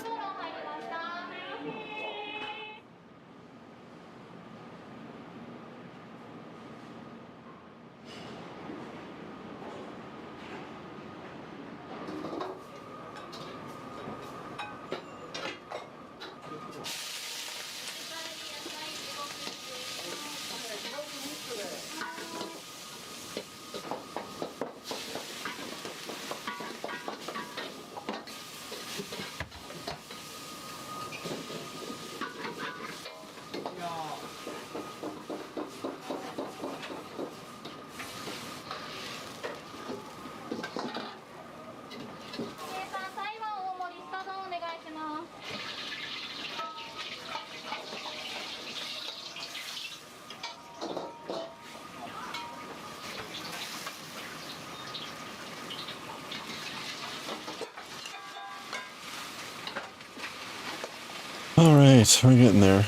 All right, we're getting there.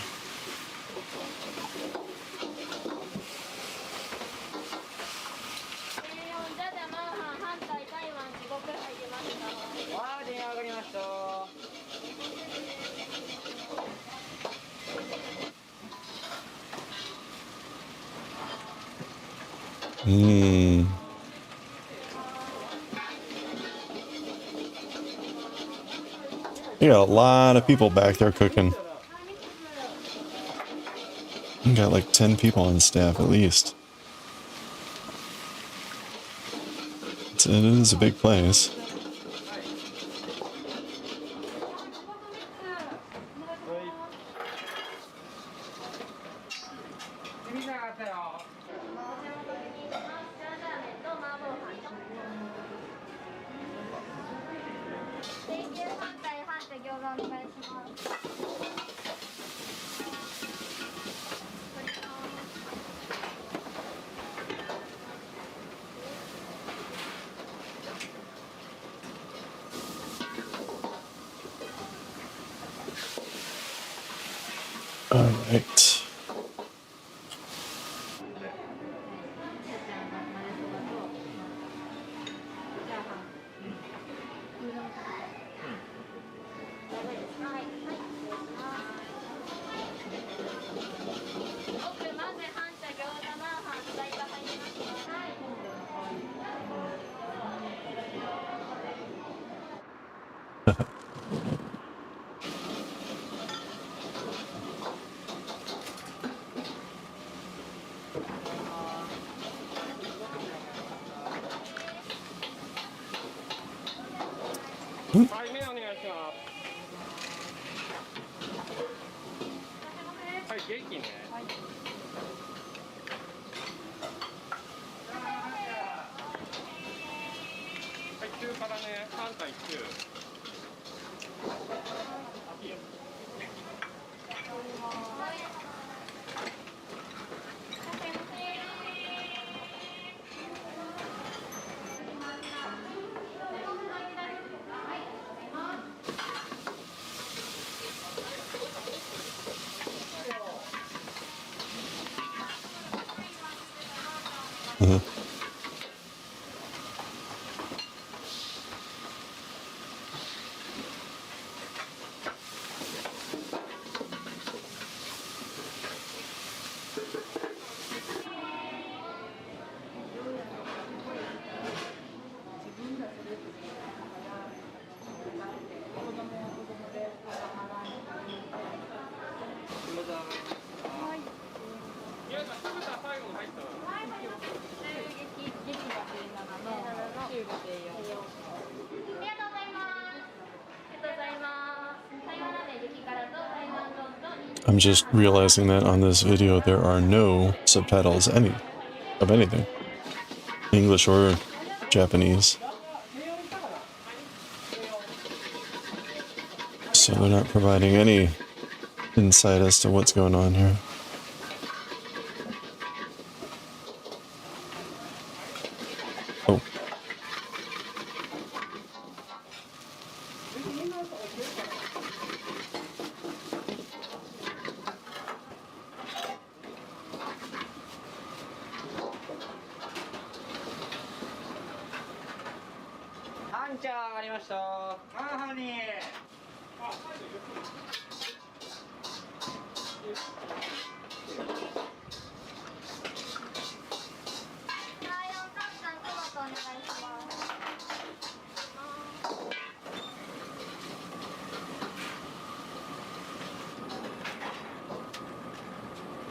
You got a lot of people back there cooking. You got like 10 people on staff at least. It is a big place. All right. I'm just realizing that on this video there are no subtitles of anything, English or Japanese. So they're not providing any insight as to what's going on here. ちゃん上がりました。あーハニー。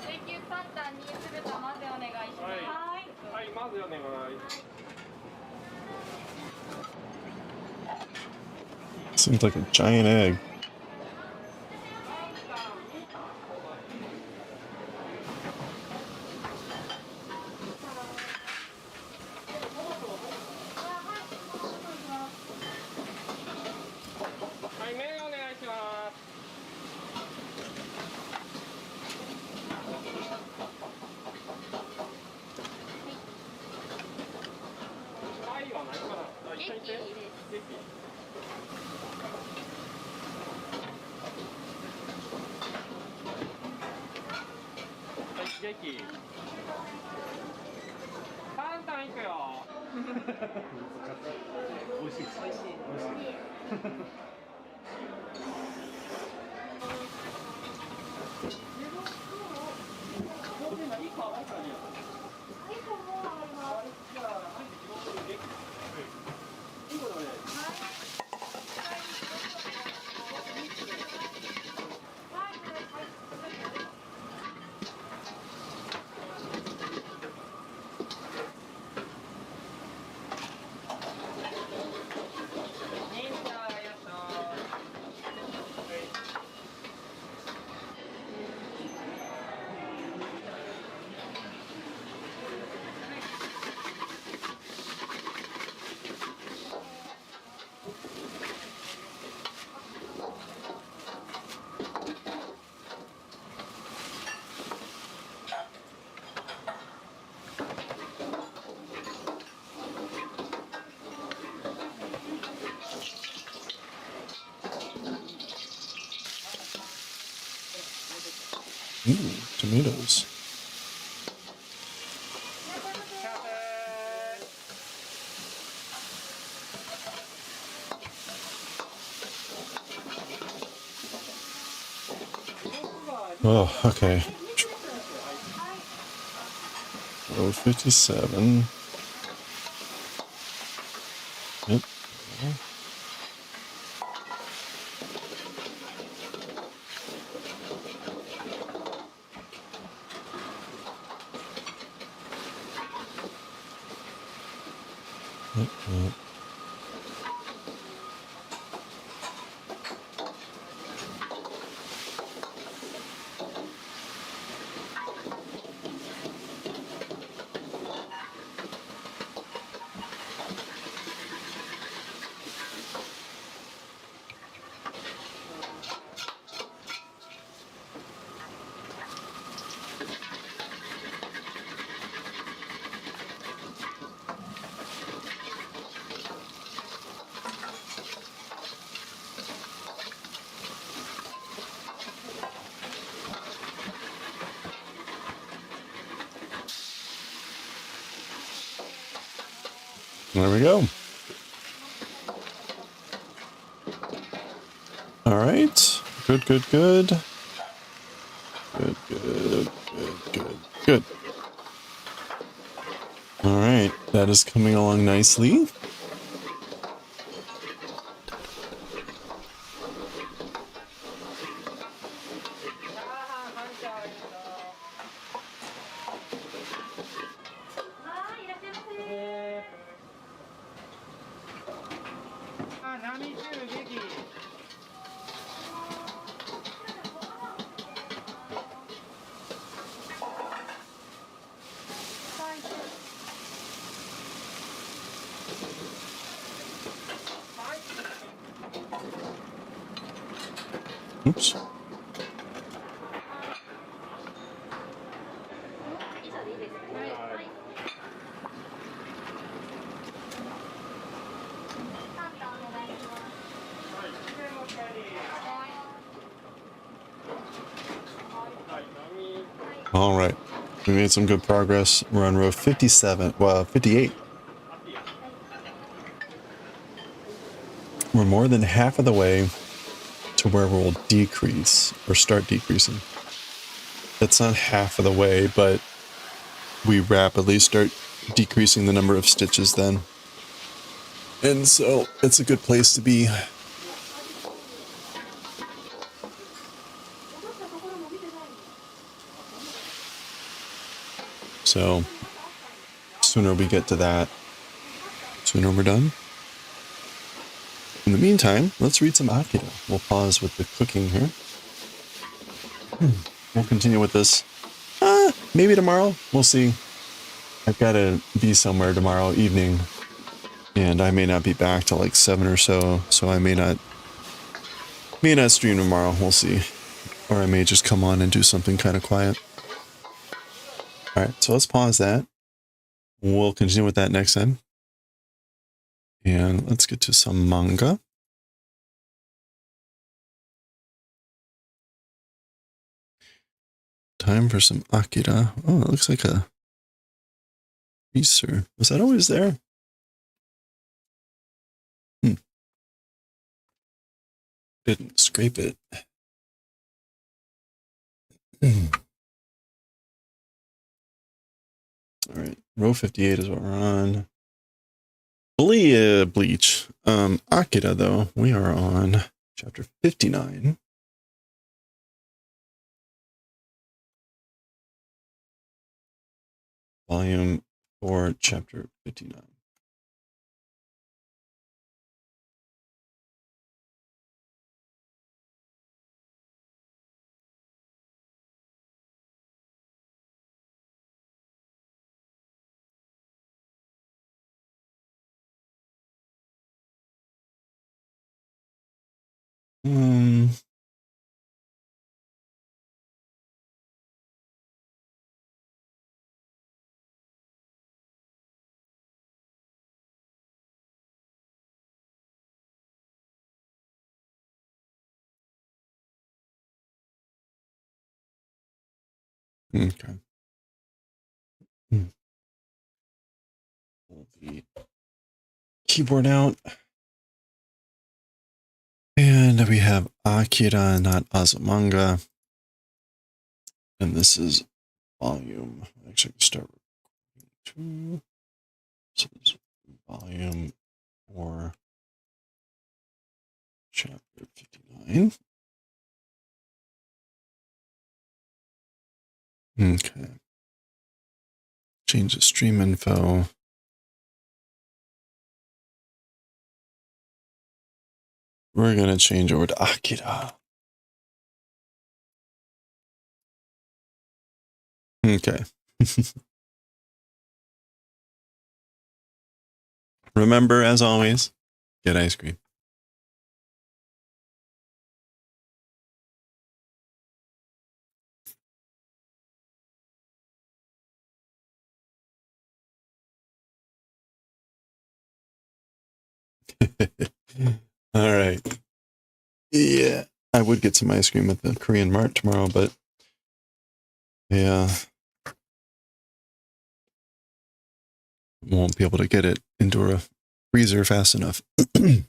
水球パンタンに酢豚混ぜお願いします。はい、まずお願い。Seems like a giant egg. Ooh, tomatoes. Oh, okay. Row 57. Yep. Yep. There we go. All right. Good, good, good. Good, good, good, good, good. All right. That is coming along nicely. Oops. All right. We made some good progress. We're on row 57. Well, 58. We're more than half of the way to where we'll decrease or start decreasing. That's not half of the way, but we rapidly start decreasing the number of stitches then. And so it's a good place to be. So sooner we get to that, sooner we're done. In the meantime, let's read some Akira. We'll pause with the cooking here. We'll continue with this. Maybe tomorrow. We'll see. I've got to be somewhere tomorrow evening, and I may not be back till like 7 or so, so I may not stream tomorrow. We'll see. Or I may just come on and do something kind of quiet. Alright, so let's pause that. We'll continue with that next time. And let's get to some manga. Time for some Akira. Oh, it looks like a creaser. Was that always there? Didn't scrape it. Alright, row 58 is what we're on. Bleach. Akira, though, we are on chapter 59. Volume 4, chapter 59. Okay. Pull the keyboard out. And we have Akira, not Azumanga. And this is volume. Actually, start with 2. So this is volume 4, chapter 59. Okay. Change the stream info. We're going to change over to Akira. Okay. Remember, as always, get ice cream. All right. Yeah, I would get some ice cream at the Korean Mart tomorrow, but yeah, won't be able to get it into a freezer fast enough. Okay.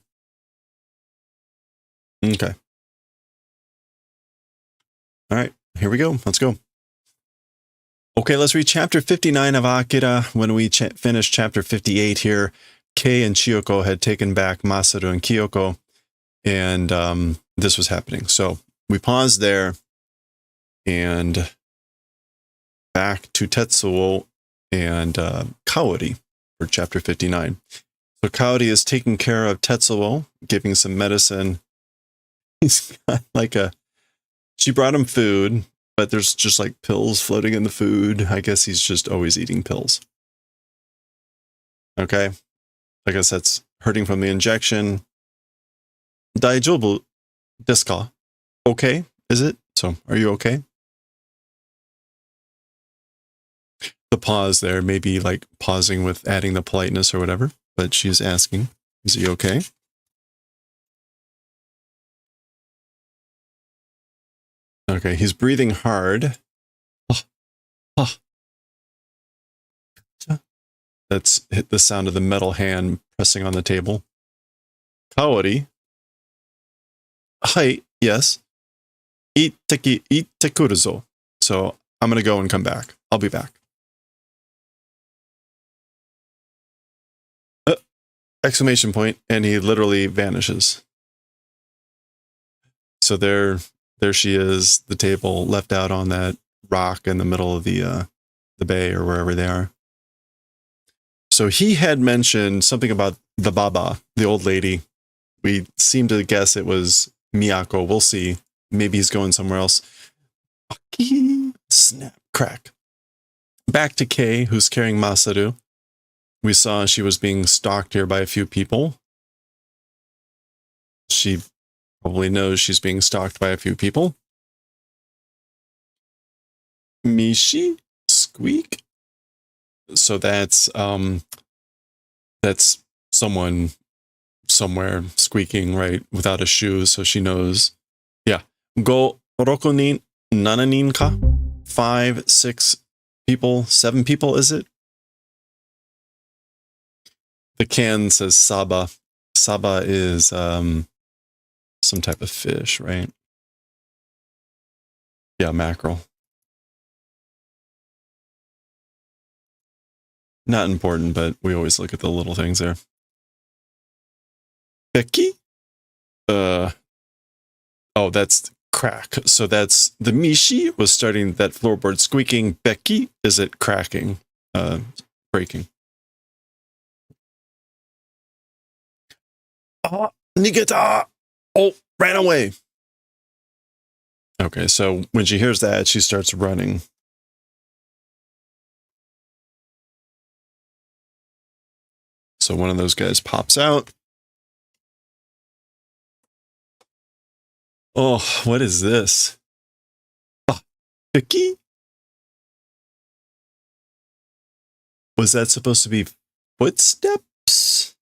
All right, here we go. Let's go. Okay, let's read chapter 59 of Akira. When we finished chapter 58 here, Kei and Chiyoko had taken back Masaru and Kyoko, and this was happening. So we paused there, and back to Tetsuo and Kaori for chapter 59. So Kaori is taking care of Tetsuo, giving some medicine. He's got like she brought him food, but there's just like pills floating in the food. I guess he's just always eating pills. Okay. I guess that's hurting from the injection. Daioh desu ka? Okay, is it? So, are you okay? The pause there, maybe like pausing with adding the politeness or whatever, but she's asking, is he okay? Okay, he's breathing hard. That's the sound of the metal hand pressing on the table. Kaori, Hi, yes. Itekurizo. So I'm going to go and come back. I'll be back. Exclamation point, and he literally vanishes. So there she is, the table left out on that rock in the middle of the bay or wherever they are. So he had mentioned something about the Baba, the old lady. We seem to guess it was Miyako. We'll see. Maybe he's going somewhere else. Snap, crack. Back to Kei, who's carrying Masaru. We saw she was being stalked here by a few people. She probably knows she's being stalked by a few people. Mishi? Squeak? So that's someone somewhere squeaking, right, without a shoe, so she knows. Yeah. Go rokunin nananin ka? 5, 6 people, 7 people, is it? The can says saba. Saba is some type of fish, right? Yeah, mackerel. Not important, but we always look at the little things there. Becky? Oh, that's crack. So that's the Mishi was starting that floorboard squeaking. Becky, is it cracking? Breaking. Nigeta! Oh, ran away. Okay, so when she hears that, she starts running. So one of those guys pops out. Oh, what is this? Becky? Was that supposed to be footsteps?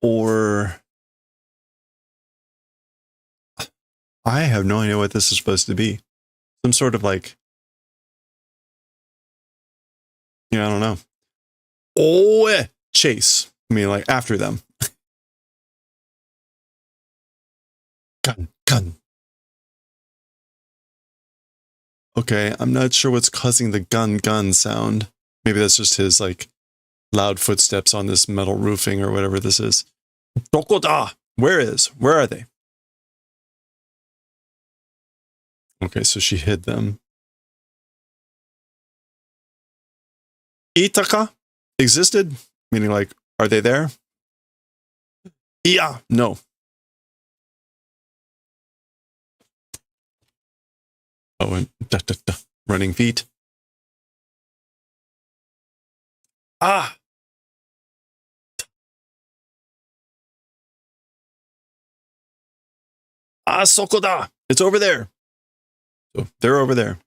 Or... I have no idea what this is supposed to be. Some sort of like... Yeah, I don't know. Oh, chase. I mean, like after them. Gun. Okay, I'm not sure what's causing the gun sound. Maybe that's just his like loud footsteps on this metal roofing or whatever this is. Dokoda! Where are they? Okay, so she hid them. Itaka existed? Meaning like, are they there? Yeah, no. Oh, and running feet. Ah! Sokoda! It's over there. So they're over there.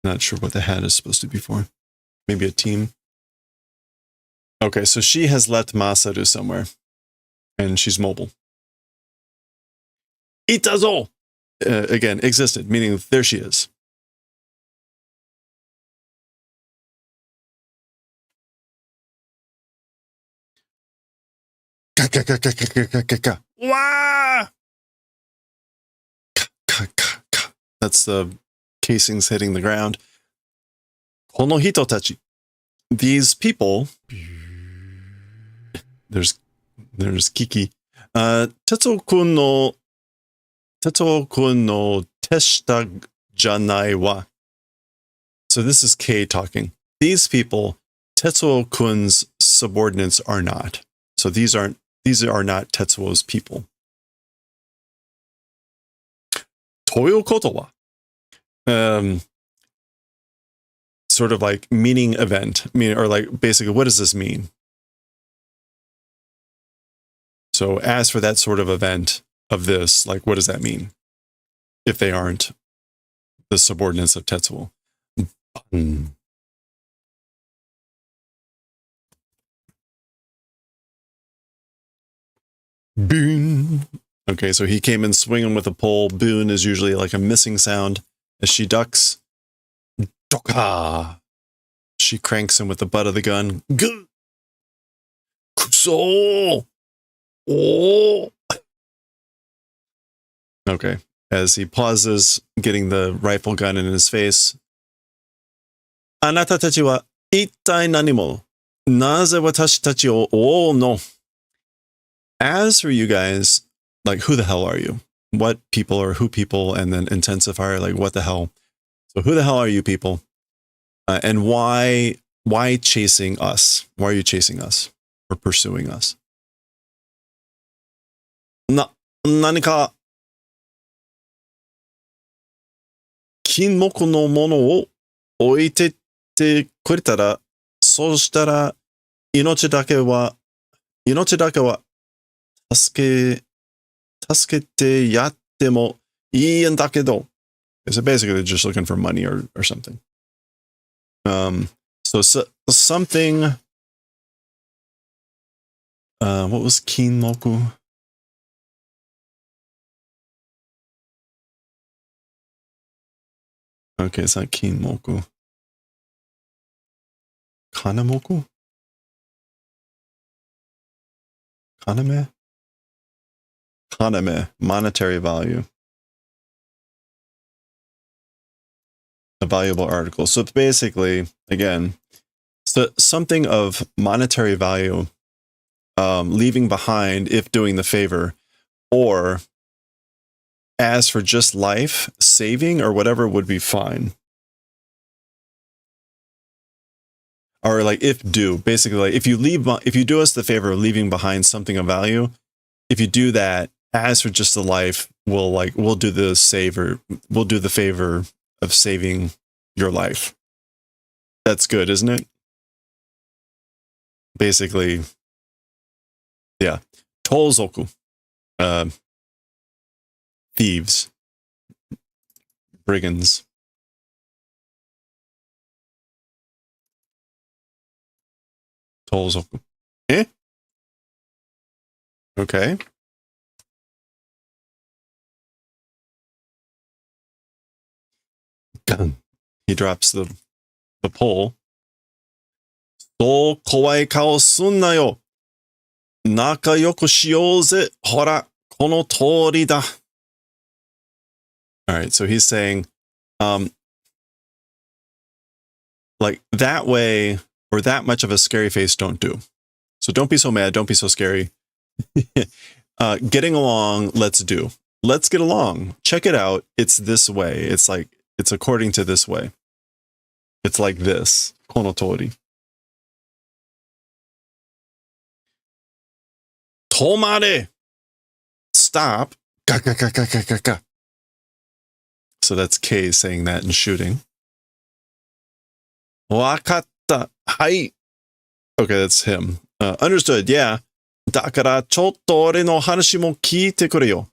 Not sure what the hat is supposed to be for. Maybe a team. Okay, so she has left Masaru somewhere. And she's mobile. Itazo! Again, existed, meaning there she is. Wah! That's the casings hitting the ground. Kono hito tachi. These people. There's Kiki. Tetsuo-kun no teshita janai wa. So this is Kei talking. These people, Tetsuo-kun's subordinates are not. So these are not Tetsuo's people. Toyo koto wa. Sort of like meaning event. Or like basically, what does this mean? So as for that sort of event of this, like what does that mean? If they aren't the subordinates of Tetsuo. Boon. Okay, so he came in swinging with a pole. Boon is usually like a missing sound as she ducks. Doka. She cranks him with the butt of the gun. Gah! Kuso! Oh! Okay. As he pauses, getting the rifle gun in his face. Anata tachi wa ittai nanimo? Naze watashi tachi o oh no. As for you guys, like, who the hell are you? What people or who people, and then intensifier, like, what the hell? So who the hell are you people? And why chasing us? Why are you chasing us or pursuing us? Nanika 金木のものを置いてってくれたら、そうしたら命だけは助けてやってもいいんだけど. So basically they're just looking for money or something. So something, what was kinmoku? Okay, it's not kinmoku. Kanemoku? Kaname? Kaname, monetary value. A valuable article. So it's basically, again, so something of monetary value, leaving behind if doing the favor, or as for just life, saving or whatever would be fine. Or like if do, basically like if you do us the favor of leaving behind something of value, if you do that, as for just the life, we'll do the favor of saving your life. That's good, isn't it? Basically, yeah. Tozoku. Thieves. Brigands. Tozoku. Eh? Okay. Gun. He drops the pole. そう怖い顔すんなよ。仲良くしようぜ。ほら、この通りだ. All right, so he's saying, like that way or that much of a scary face don't do. So don't be so mad. Don't be so scary. Getting along, let's do. Let's get along. Check it out. It's this way. It's like, it's according to this way. It's like this. Kono tori. Tomare. Stop. Ga, ga, ga, ga, ga, ga, ga. So that's K saying that and shooting. Wakatta. Hai. Okay, that's him. Understood. Yeah. だからちょっと俺の話も聞いてくれよ。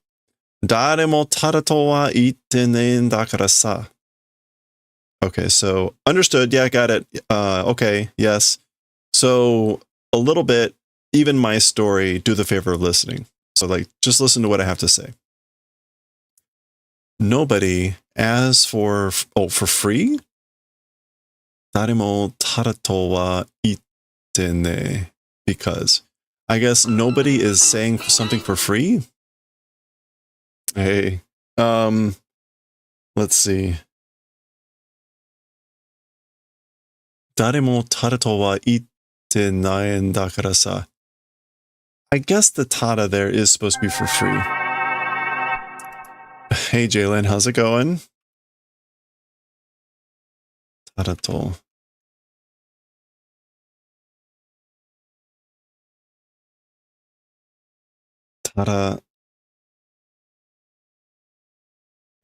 誰もただとは言ってねえんだからさ。Okay, so understood. Yeah, got it. Okay, yes. So a little bit, even my story, do the favor of listening. So like, just listen to what I have to say. Nobody, as for free? 誰もただとは言ってね。Because I guess nobody is saying something for free? Hey, let's see. 誰もただとは言ってないんだからさ. I guess the tada there is supposed to be for free. Hey, Jalen, how's it going? Tada to. Tada.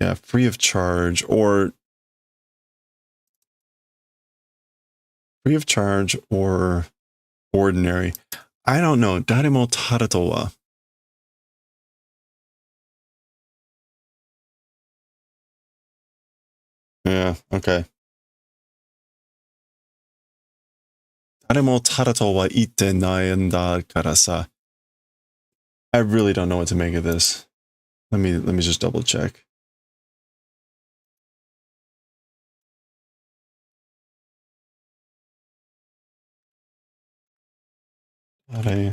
Yeah, free of charge or ordinary. I don't know. Daremo tada to wa. Yeah, okay. Daremo tada to wa itte nai en da kara sa. I really don't know what to make of this. Let me just double check. Tare.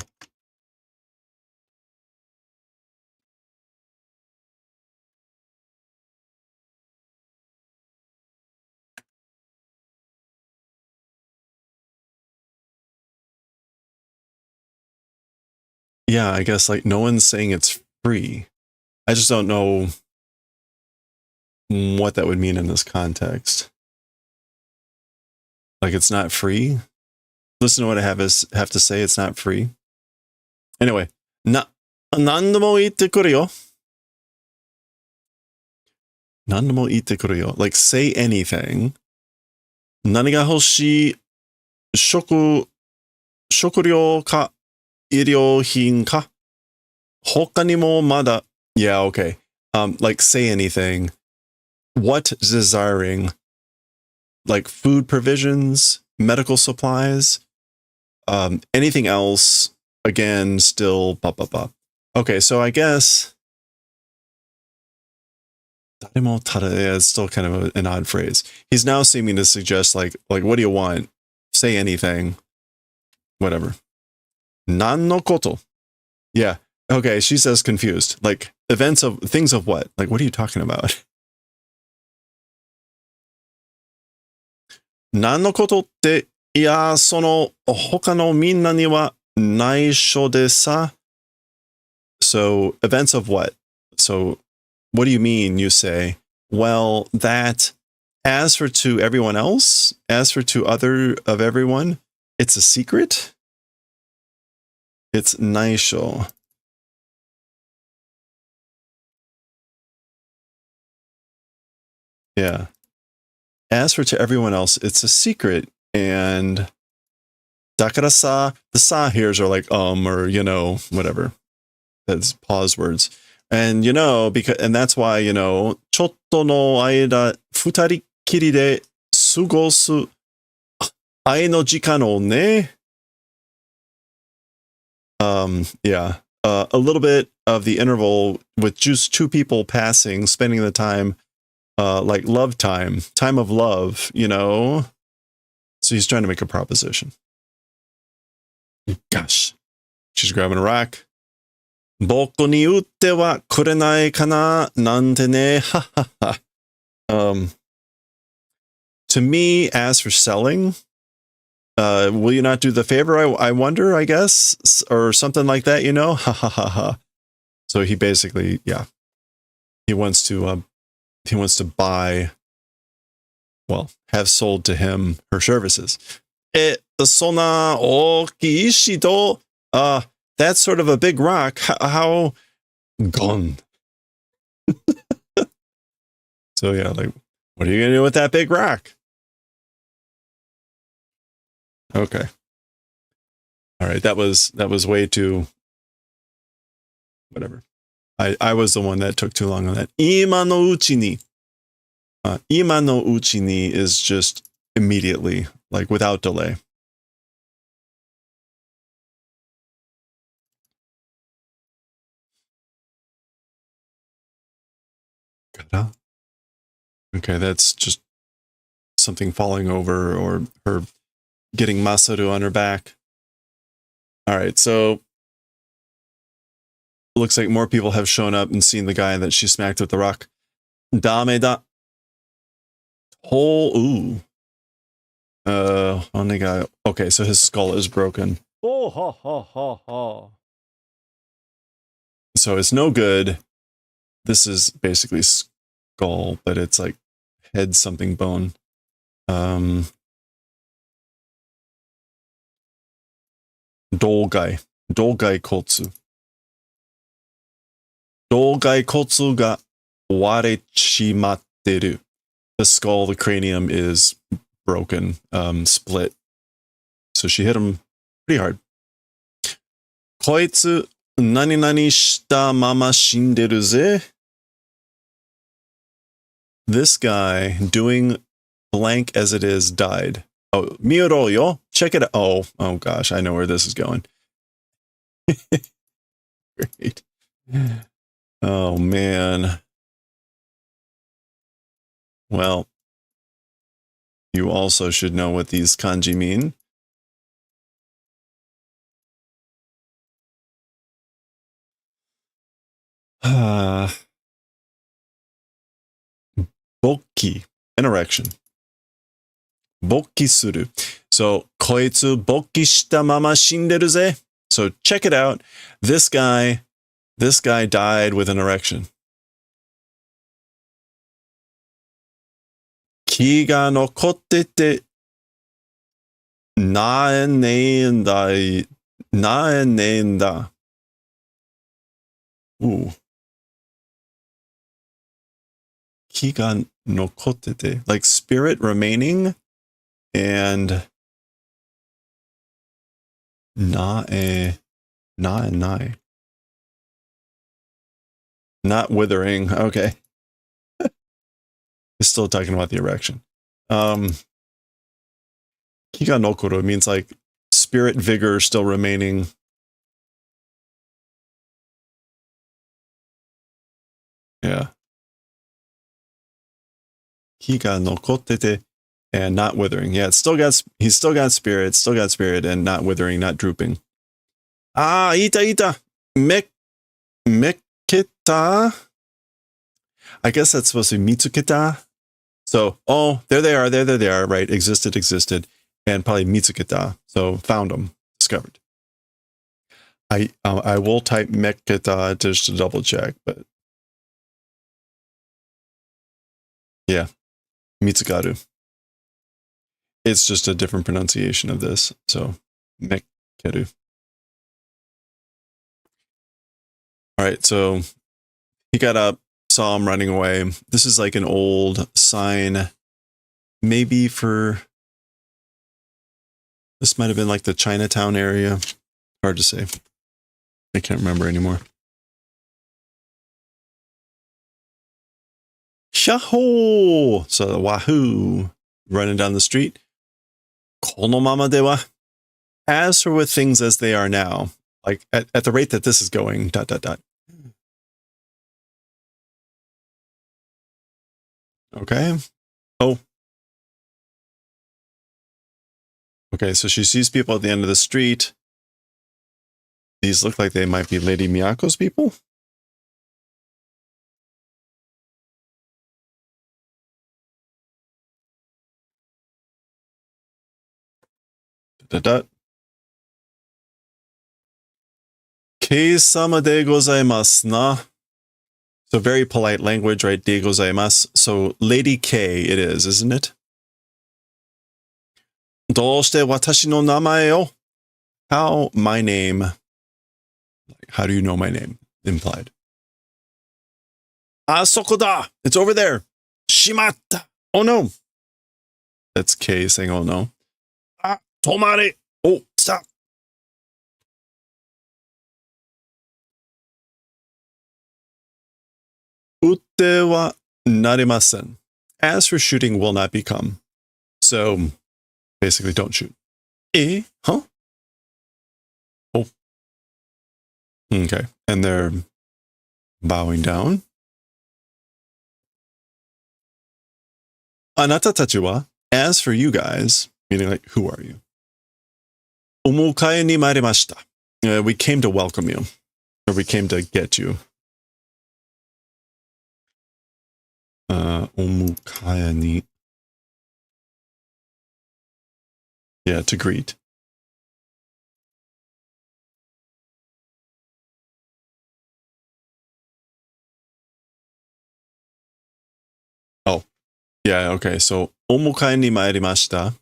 Yeah, I guess like no one's saying it's free. I just don't know what that would mean in this context. Like it's not free. Listen to what I have to say. It's not free. Anyway, nandomo itte kuru yo. Nandomo itte kuru yo. Like say anything. Nani ga hoshii? Shokuryo ka iryohin ka? Hoka ni mo mada. Yeah, okay. Like say anything. What desiring? Like food provisions, medical supplies, anything else. Again, still blah blah blah. Okay, so I guess Daremo tada is still kind of an odd phrase. He's now seeming to suggest like what do you want? Say anything. Whatever. Nan no koto. Yeah. Okay, she says confused. Like events of things of what? Like what are you talking about? Nan no koto tte, iya, sono hoka no minna ni wa naisho de sa. So events of what? So what do you mean? You say, well, that as for to everyone else, as for to other of everyone, it's a secret. It's naisho. Yeah. As for to everyone else, it's a secret. And dakara sa, the sa here's are like or whatever. That's pause words. And because that's why, chotto no aida futari kiri de sugosu ai no jikan o ne. Yeah. A little bit of the interval with just two people passing, spending the time like love time of love, So he's trying to make a proposition. Gosh. She's grabbing a rock. Boku ni utte wa kurenai kana nante ne. Ha ha ha. To me, as for selling, will you not do the favor? I wonder, I guess, or something like that, Ha ha ha ha. So he basically, yeah, he wants to buy, well, have sold to him her services. Sona oki ishi to, that's sort of a big rock. How gone? So yeah, like, what are you gonna do with that big rock? Okay. All right, that was way too whatever. I was the one that took too long on that. Ima no uchi ni. Ima no uchi ni is just immediately, like without delay. Kara? Okay, that's just something falling over or her getting Masaru on her back. All right, so looks like more people have shown up and seen the guy that she smacked with the rock. Dame da. Ooh. Onega. Okay, so his skull is broken. Oh, ha, ha, ha, ha. So it's no good. This is basically skull, but it's like head something bone. Dogai kotsu. Dogai kotsu ga warechimatteru. The skull, the cranium is broken, split. So she hit him pretty hard. Koitsu nani nani shita mama shinderu ze. This guy doing blank as it is died. Oh, miro yo. Check it out. Oh gosh, I know where this is going. Great. Oh man. Well, you also should know what these kanji mean. Bokki, an erection. Bokki suru. So, koitsu bokki shita mama shinderu ze. So, check it out. This guy died with an erection. Ki ga nokotte te nae nenda. Ooh. Ki ga nokotte te. Like spirit remaining and nae. Not withering. Okay. He's still talking about the erection. Kiga nokoro means like spirit vigor still remaining. Yeah. Kiga nokottete and not withering. Yeah, he's still got spirit, and not withering, not drooping. Ah, ita. Meketa. I guess that's supposed to be Mitsuketa. So, oh, there they are, right? Existed, and probably Mitsuketa. So, found them, discovered. I will type Meketa just to double check, but yeah, Mitsugaru. It's just a different pronunciation of this. So, Mekkeru. All right, so he got up, saw him running away. This is like an old sign, maybe for, this might have been like the Chinatown area. Hard to say. I can't remember anymore. Shaho! So wahoo! Running down the street. Kono mama dewa. As for with things as they are now, like at the rate that this is going, ... Okay. Oh. Okay, so she sees people at the end of the street. These look like they might be Lady Miyako's people. Kei-sama de gozaimasu na. So very polite language, right? De gozaimasu. So Lady K it is, isn't it? Doshite watashi no namae o? How my name? How do you know my name? Implied. Ah, soko da! It's over there. Shimatta! Oh no! That's K saying, oh no. Ah, tomare! Oh, stop! Utte wa narimasen. As for shooting will not become. So, basically don't shoot. Eh? Huh? Oh. Okay. And they're bowing down. Anata tachi wa, as for you guys, meaning like, who are you? Omukae ni marimashita. We came to welcome you. Or we came to get you. Omukae ni. Yeah, to greet. Oh, yeah, okay. So, omukae ni mairimashita.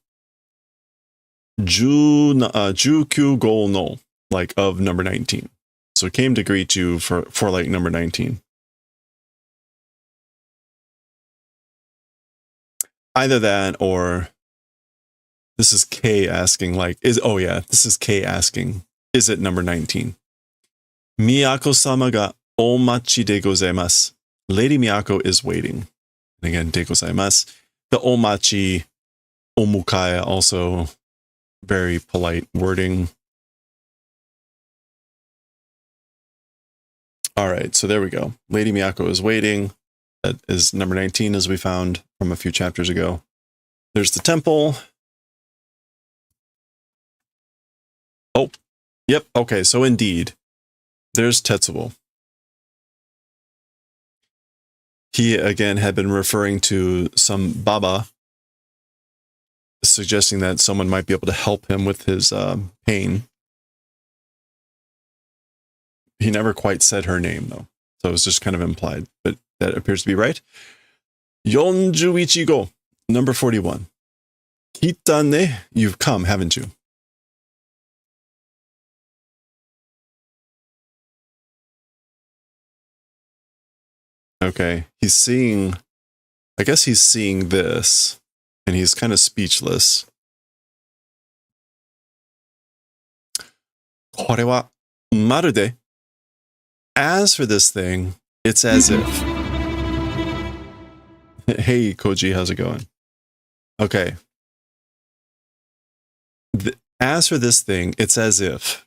19 go no, like of number 19. So it came to greet you for like number 19. Either that or this is K asking like, this is K asking, is it number 19? Miyako-sama ga omachi de gozaimasu. Lady Miyako is waiting. And again, de gozaimasu. The omachi, omukae, also very polite wording. All right, so there we go. Lady Miyako is waiting. That is number 19, as we found from a few chapters ago. There's the temple. Oh, yep. Okay, so indeed, there's Tetsuo. He again had been referring to some baba, suggesting that someone might be able to help him with his pain. He never quite said her name, though, so it was just kind of implied, but that appears to be right. 41号, number 41. Kitane, you've come, haven't you? Okay, he's seeing, I guess he's seeing this, and he's kind of speechless. これはまるで As for this thing, it's as if. Hey, Koji, how's it going? Okay. As for this thing, it's as if. ...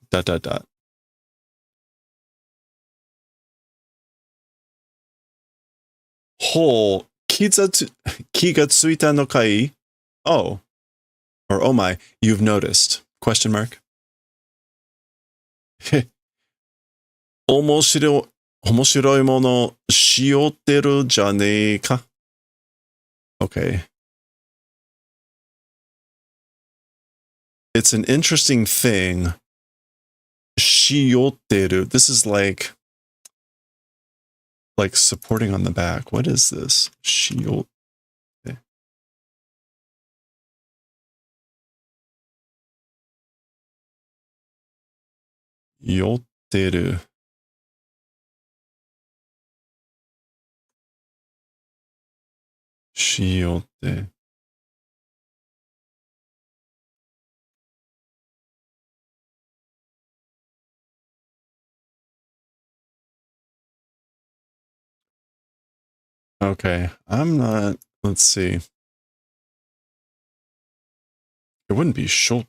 Whole kigatsuita no kai. Oh. Or oh my, you've noticed. Question mark. 面白いものしよってるじゃねえか. Okay. It's an interesting thing. しよってる. This is like supporting on the back. What is this? しよって. Yotteru. Shiotte. Okay, I'm not, let's see. It wouldn't be shotte.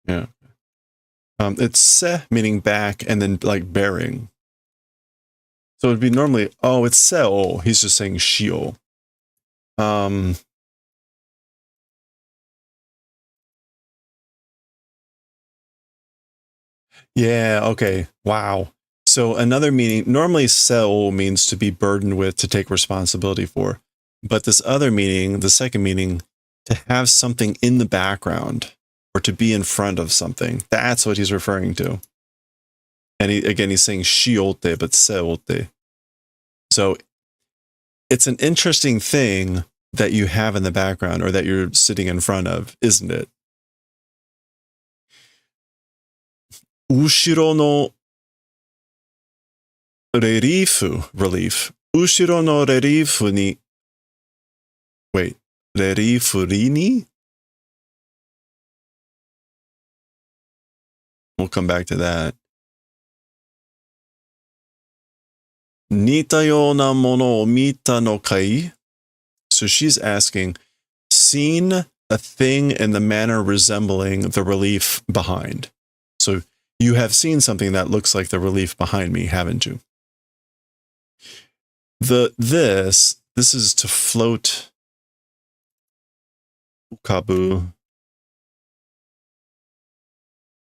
Yeah. It's se, meaning back, and then like bearing. So it'd be normally, oh, it's seo. He's just saying shio. Yeah, okay. Wow. So another meaning, normally seo means to be burdened with, to take responsibility for. But this other meaning, the second meaning, to have something in the background or to be in front of something. That's what he's referring to. And he's saying shiote, but seote. So it's an interesting thing that you have in the background or that you're sitting in front of, isn't it? Ushiro no relief. Ushiro no relief ni. Wait, relief rini? We'll come back to that. Nita yona mono o mita no kai? So she's asking, seen a thing in the manner resembling the relief behind. So you have seen something that looks like the relief behind me, haven't you? This is to float. Ukabu,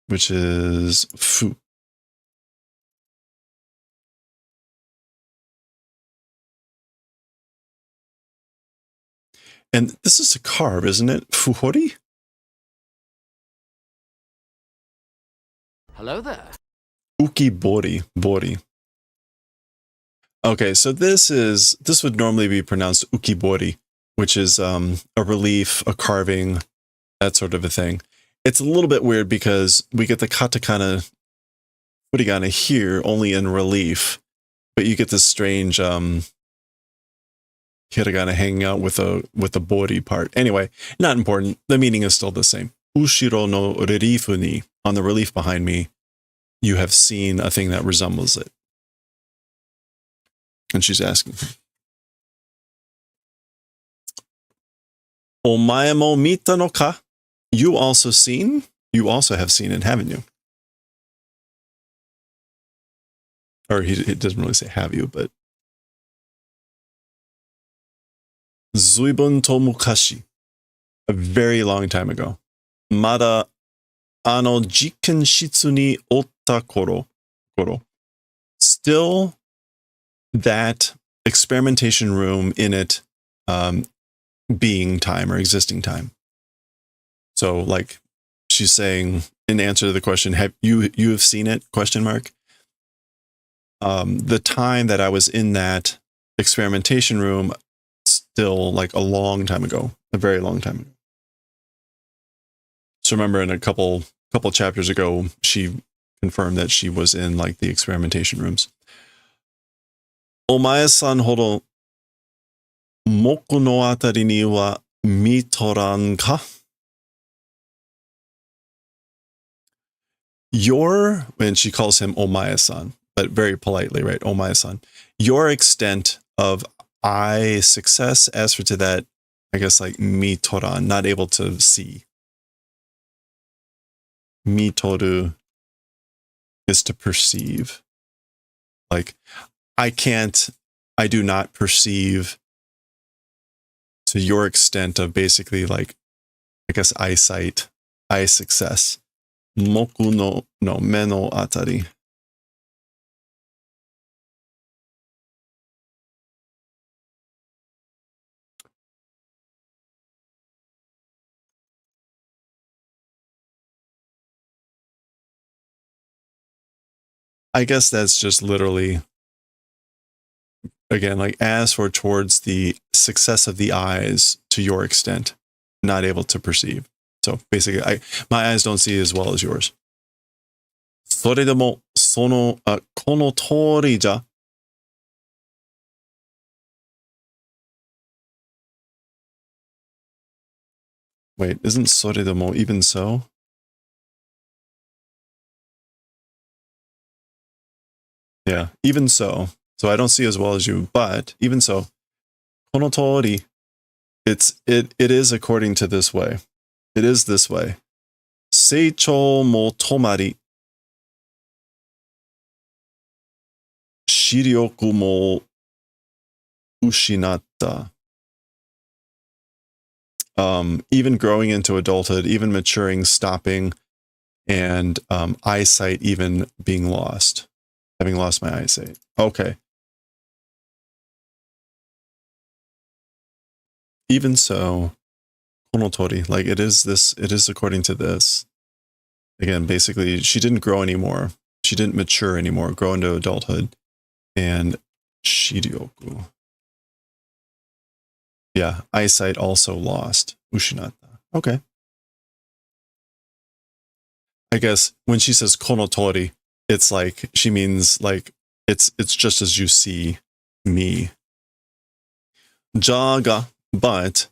which is fu. And this is to carve, isn't it? Fuhori? Hello there. Ukibori. Bori. Okay, so this would normally be pronounced ukibori, which is a relief, a carving, that sort of a thing. It's a little bit weird because we get the katakana furigana here only in relief, but you get this strange hiragana hanging out with the bori part. Anyway, not important. The meaning is still the same. Ushiro no relifu ni, on the relief behind me, you have seen a thing that resembles it. And she's asking, Omae mo mita no ka? You also seen? You also have seen it, haven't you? Or he doesn't really say have you, but Zuibun to mukashi, a very long time ago. Mada ano jiken shitsu ni otta koro. Still that experimentation room in it being time or existing time. So like she's saying in answer to the question, have you seen it? Question mark. The time that I was in that experimentation room, still like a long time ago, a very long time ago. So remember in a couple chapters ago, she confirmed that she was in like the experimentation rooms. Omae-san hodo moku no atari ni wa mitoran ka? Your, and she calls him Omae-san, but very politely, right? Omae-san. Your extent of eye success, as for to that, I guess like mitoran, not able to see. Mitoru is to perceive. Like, I do not perceive to your extent of basically like, I guess, eyesight, eye success. Moku no me no atari. I guess that's just literally, again, like as for towards the success of the eyes to your extent, not able to perceive. So basically, my eyes don't see as well as yours. それでも、この通りじゃ。Wait, isn't それでも even so? Yeah, even so. So I don't see as well as you, but even so, この通り, it is according to this way. It is this way. 成長も止まり、視力も失った。Even growing into adulthood, even maturing, stopping, and eyesight even being lost. Having lost my eyesight. Okay. Even so, konotori, like it is according to this. Again, basically, she didn't grow anymore. She didn't mature anymore, grow into adulthood. And shiryoku. Yeah, eyesight also lost. Ushinata. Okay. I guess when she says konotori, it's like she means like it's just as you see me. Jaga, but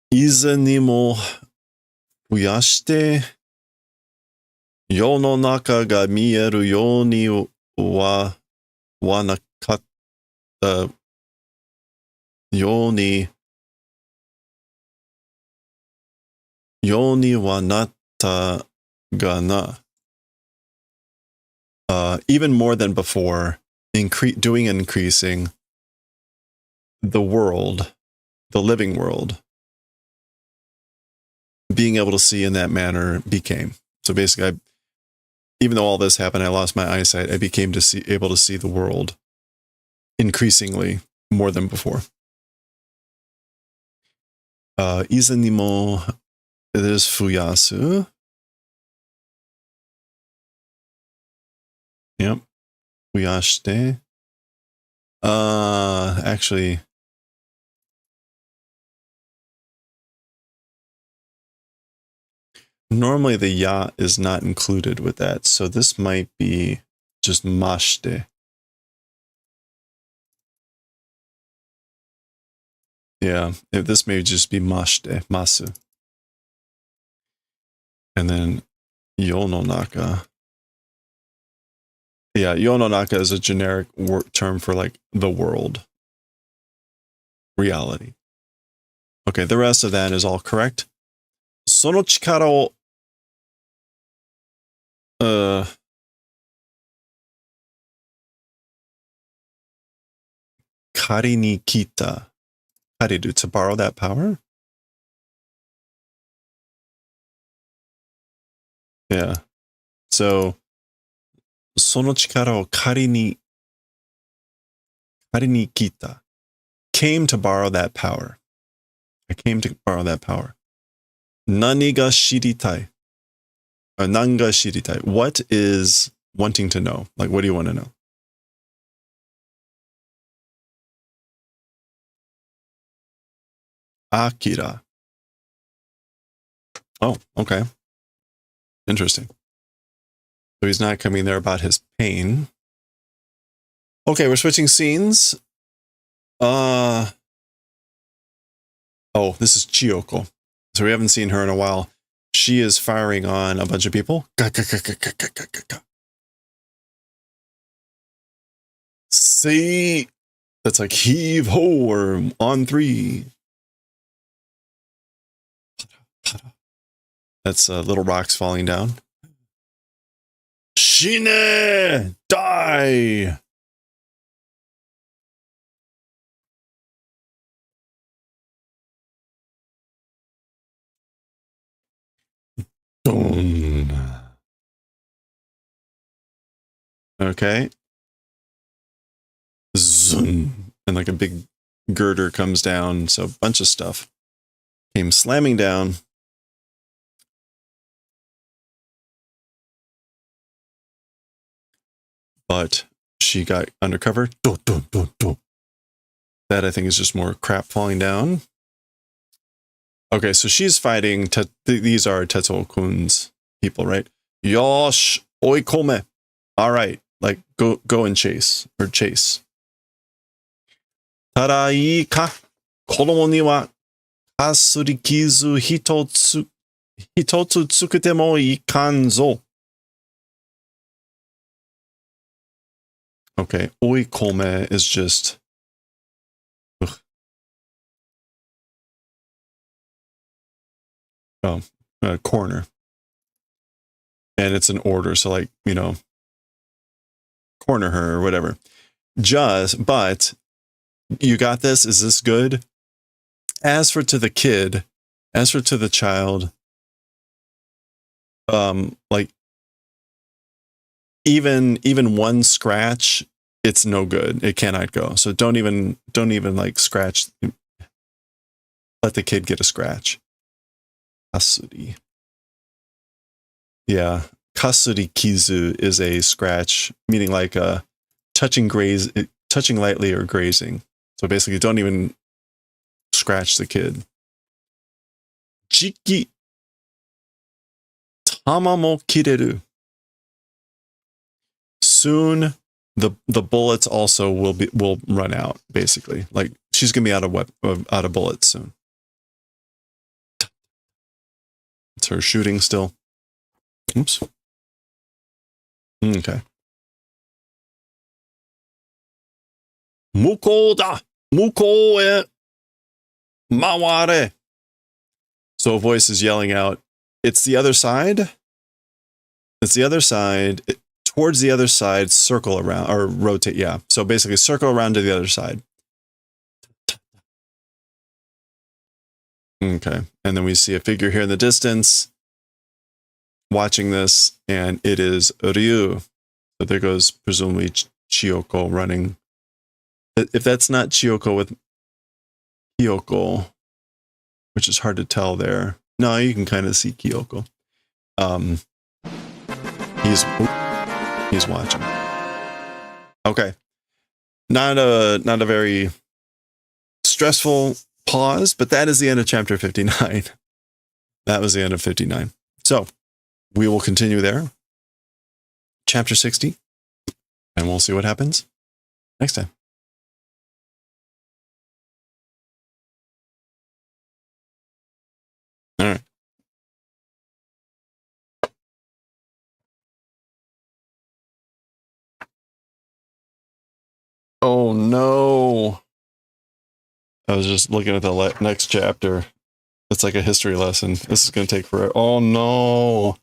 以前にも増やして世の中が見えるようにはなかったようにはなったがな。Even more than before, increasing the world, the living world, being able to see in that manner became. So basically, even though all this happened, I lost my eyesight. I became able to see the world increasingly more than before. 以前にも it is 増やす. Yep. 増やして. Actually, normally the ya is not included with that, so this might be just mashite. Yeah, this may just be mashite, masu. And then yononaka. Yeah, yononaka is a generic term for like the world. Reality. Okay, the rest of that is all correct. その力を借りに来た。借りる to borrow that power? Yeah. So その力を借りに Parinikita. Came to borrow that power. I came to borrow that power. Nani ga shiritai. Nanga shiritai. What is wanting to know? Like, what do you want to know? Akira. Oh, okay. Interesting. So he's not coming there about his pain. Okay, we're switching scenes. Oh, this is Chiyoko. So we haven't seen her in a while. She is firing on a bunch of people. See, that's like heave ho or on three. That's little rocks falling down. Shine, die. Okay. Zoom. And like a big girder comes down. So a bunch of stuff came slamming down. But she got undercover. That I think is just more crap falling down. Okay, so she's fighting. These are Tetsuo-kun's people, right? Yosh, oikome. All right, like go and chase or chase. Tarai ka kodomo ni wa kasurikizu hitotsu tsukute mo ikan zo. Okay, oikome is just. Corner. And it's an order, so like, you know, corner her or whatever. But you got this? Is this good? As for to the kid, as for to the child, like even one scratch, it's no good. It cannot go. So don't even like scratch. Let the kid get a scratch. Kasuri. Yeah. Kasuri kizu is a scratch, meaning like touching lightly or grazing. So basically don't even scratch the kid. Jiki tama mo kireru. Soon the bullets also will run out, basically. Like she's gonna be out of bullets soon. It's her shooting still. Oops. Okay. Muko da! Muko e maware! So a voice is yelling out, it's the other side? It's the other side. Towards the other side, circle around, or rotate, yeah. So basically circle around to the other side. Okay. And then we see a figure here in the distance watching this, and it is Ryu. So there goes presumably Chiyoko running. If that's not Chiyoko with Kyoko, which is hard to tell there. No, you can kind of see Kyoko. He's watching. Okay. Not a very stressful pause, but that is the end of chapter 59. That was the end of 59. So we will continue there. Chapter 60. And we'll see what happens next time. All right. Oh no. I was just looking at the next chapter. It's like a history lesson. This is going to take forever. Oh no.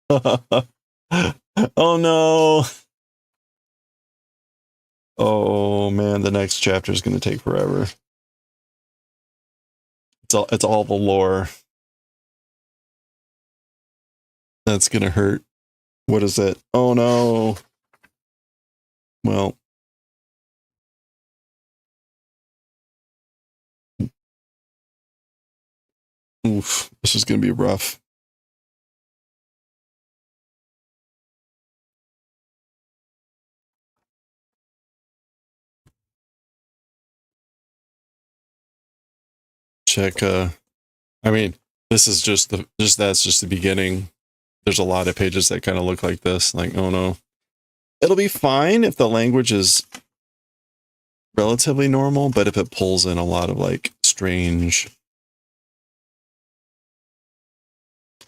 Oh no. Oh man, the next chapter is going to take forever. It's all the lore. That's going to hurt. What is it? Oh no. Well, Oof, this is going to be rough. Check, I mean, this is that's just the beginning. There's a lot of pages that kind of look like this, like, oh no. It'll be fine if the language is relatively normal, but if it pulls in a lot of like strange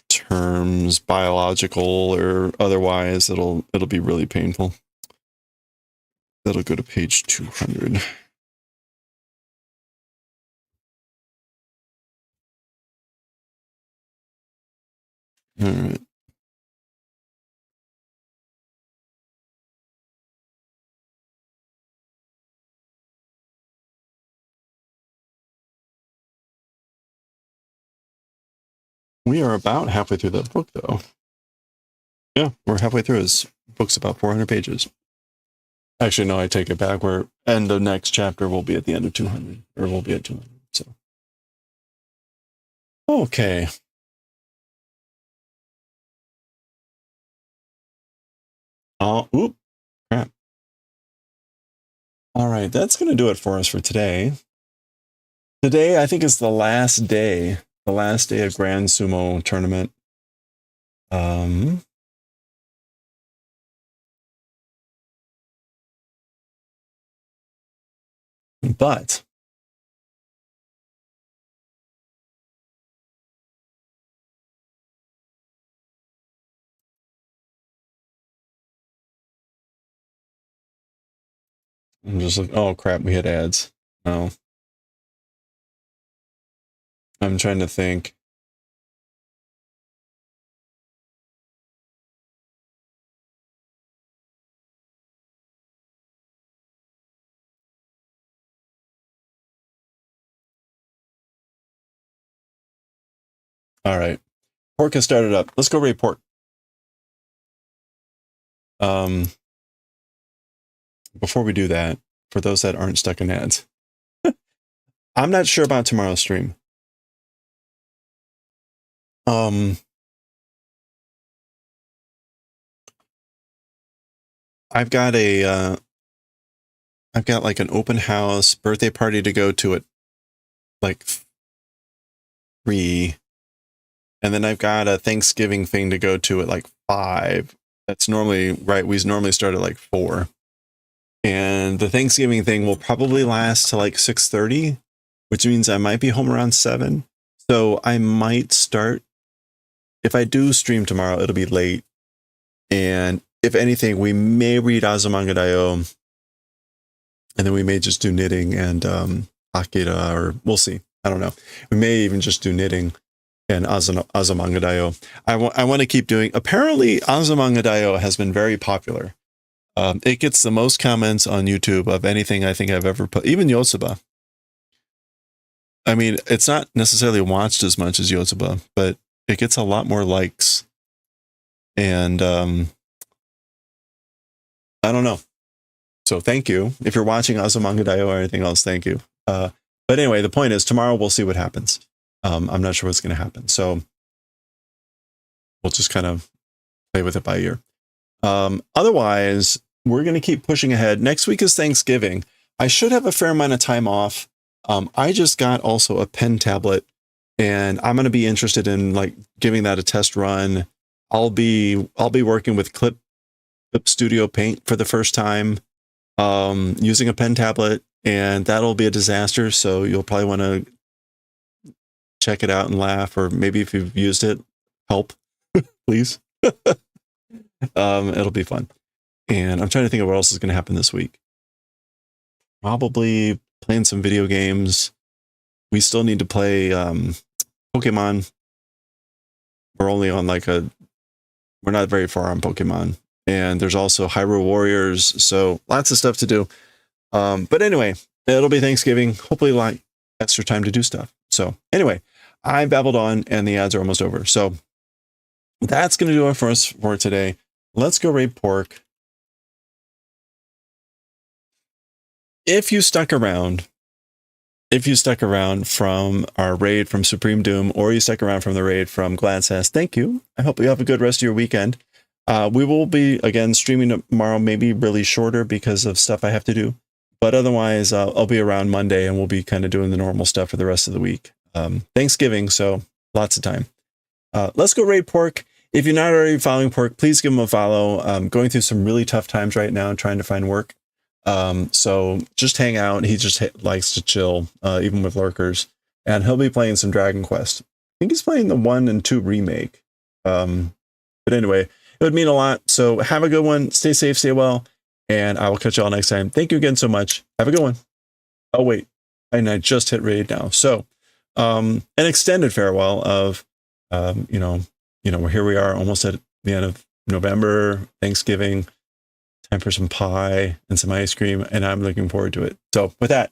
terms, biological or otherwise, it'll be really painful. That'll go to page 200. All right. We are about halfway through that book, though. Yeah, we're halfway through. His book's about 400 pages. Actually, no, I take it back. And the next chapter will be at the end of 200, or will be at 200. So, okay. Oh, oop, crap. All right, that's going to do it for us for today. Today, I think, is the last day of Grand Sumo Tournament. But I'm just like, oh crap, we hit ads. Oh, I'm trying to think. All right, pork has started up. Let's go rate pork. Before we do that, for those that aren't stuck in ads, I'm not sure about tomorrow's stream. I've got like an open house birthday party to go to at like 3, and then I've got a Thanksgiving thing to go to at like 5. That's normally right. We normally start at like 4, and the Thanksgiving thing will probably last to like 6:30, which means I might be home around 7. So I might start. If I do stream tomorrow, it'll be late, and if anything, we may read Azumanga Daioh, and then we may just do knitting and Akira, or we'll see. I don't know. We may even just do knitting and Azumanga Daioh. I want to keep doing. Apparently, Azumanga Daioh has been very popular. It gets the most comments on YouTube of anything I think I've ever put. Even Yotsuba. I mean, it's not necessarily watched as much as Yotsuba, but it gets a lot more likes. And I don't know. So thank you. If you're watching Azumanga Daioh or anything else, thank you. But anyway, the point is tomorrow we'll see what happens. I'm not sure what's going to happen. So we'll just kind of play with it by ear. Otherwise, we're going to keep pushing ahead. Next week is Thanksgiving. I should have a fair amount of time off. I just got also a pen tablet, and I'm going to be interested in like giving that a test run. I'll be working with Clip Studio Paint for the first time, using a pen tablet, and that'll be a disaster. So you'll probably want to check it out and laugh, or maybe if you've used it, help, please. It'll be fun. And I'm trying to think of what else is going to happen this week. Probably playing some video games. We still need to play Pokemon. We're only on we're not very far on Pokemon. And there's also Hyrule Warriors. So lots of stuff to do. But anyway, it'll be Thanksgiving. Hopefully like extra time to do stuff. So anyway, I babbled on and the ads are almost over. So that's going to do it for us for today. Let's go rate pork. If you stuck around, if you stuck around from our raid from Supreme Doom, or you stuck around from the raid from Gladsass, thank you. I hope you have a good rest of your weekend. We will be, again, streaming tomorrow, maybe really shorter because of stuff I have to do. But otherwise, I'll be around Monday, and we'll be kind of doing the normal stuff for the rest of the week. Thanksgiving, so lots of time. Let's go raid Pork. If you're not already following Pork, please give him a follow. Going through some really tough times right now, trying to find work. So just hang out. He just likes to chill, even with lurkers. And he'll be playing some Dragon Quest. I think he's playing the 1 and 2 remake. But anyway, it would mean a lot. So have a good one. Stay safe, stay well. And I will catch you all next time. Thank you again so much. Have a good one. Oh, wait. And I just hit raid now. So an extended farewell of, here we are almost at the end of November, Thanksgiving. Time for some pie and some ice cream, and I'm looking forward to it. So with that,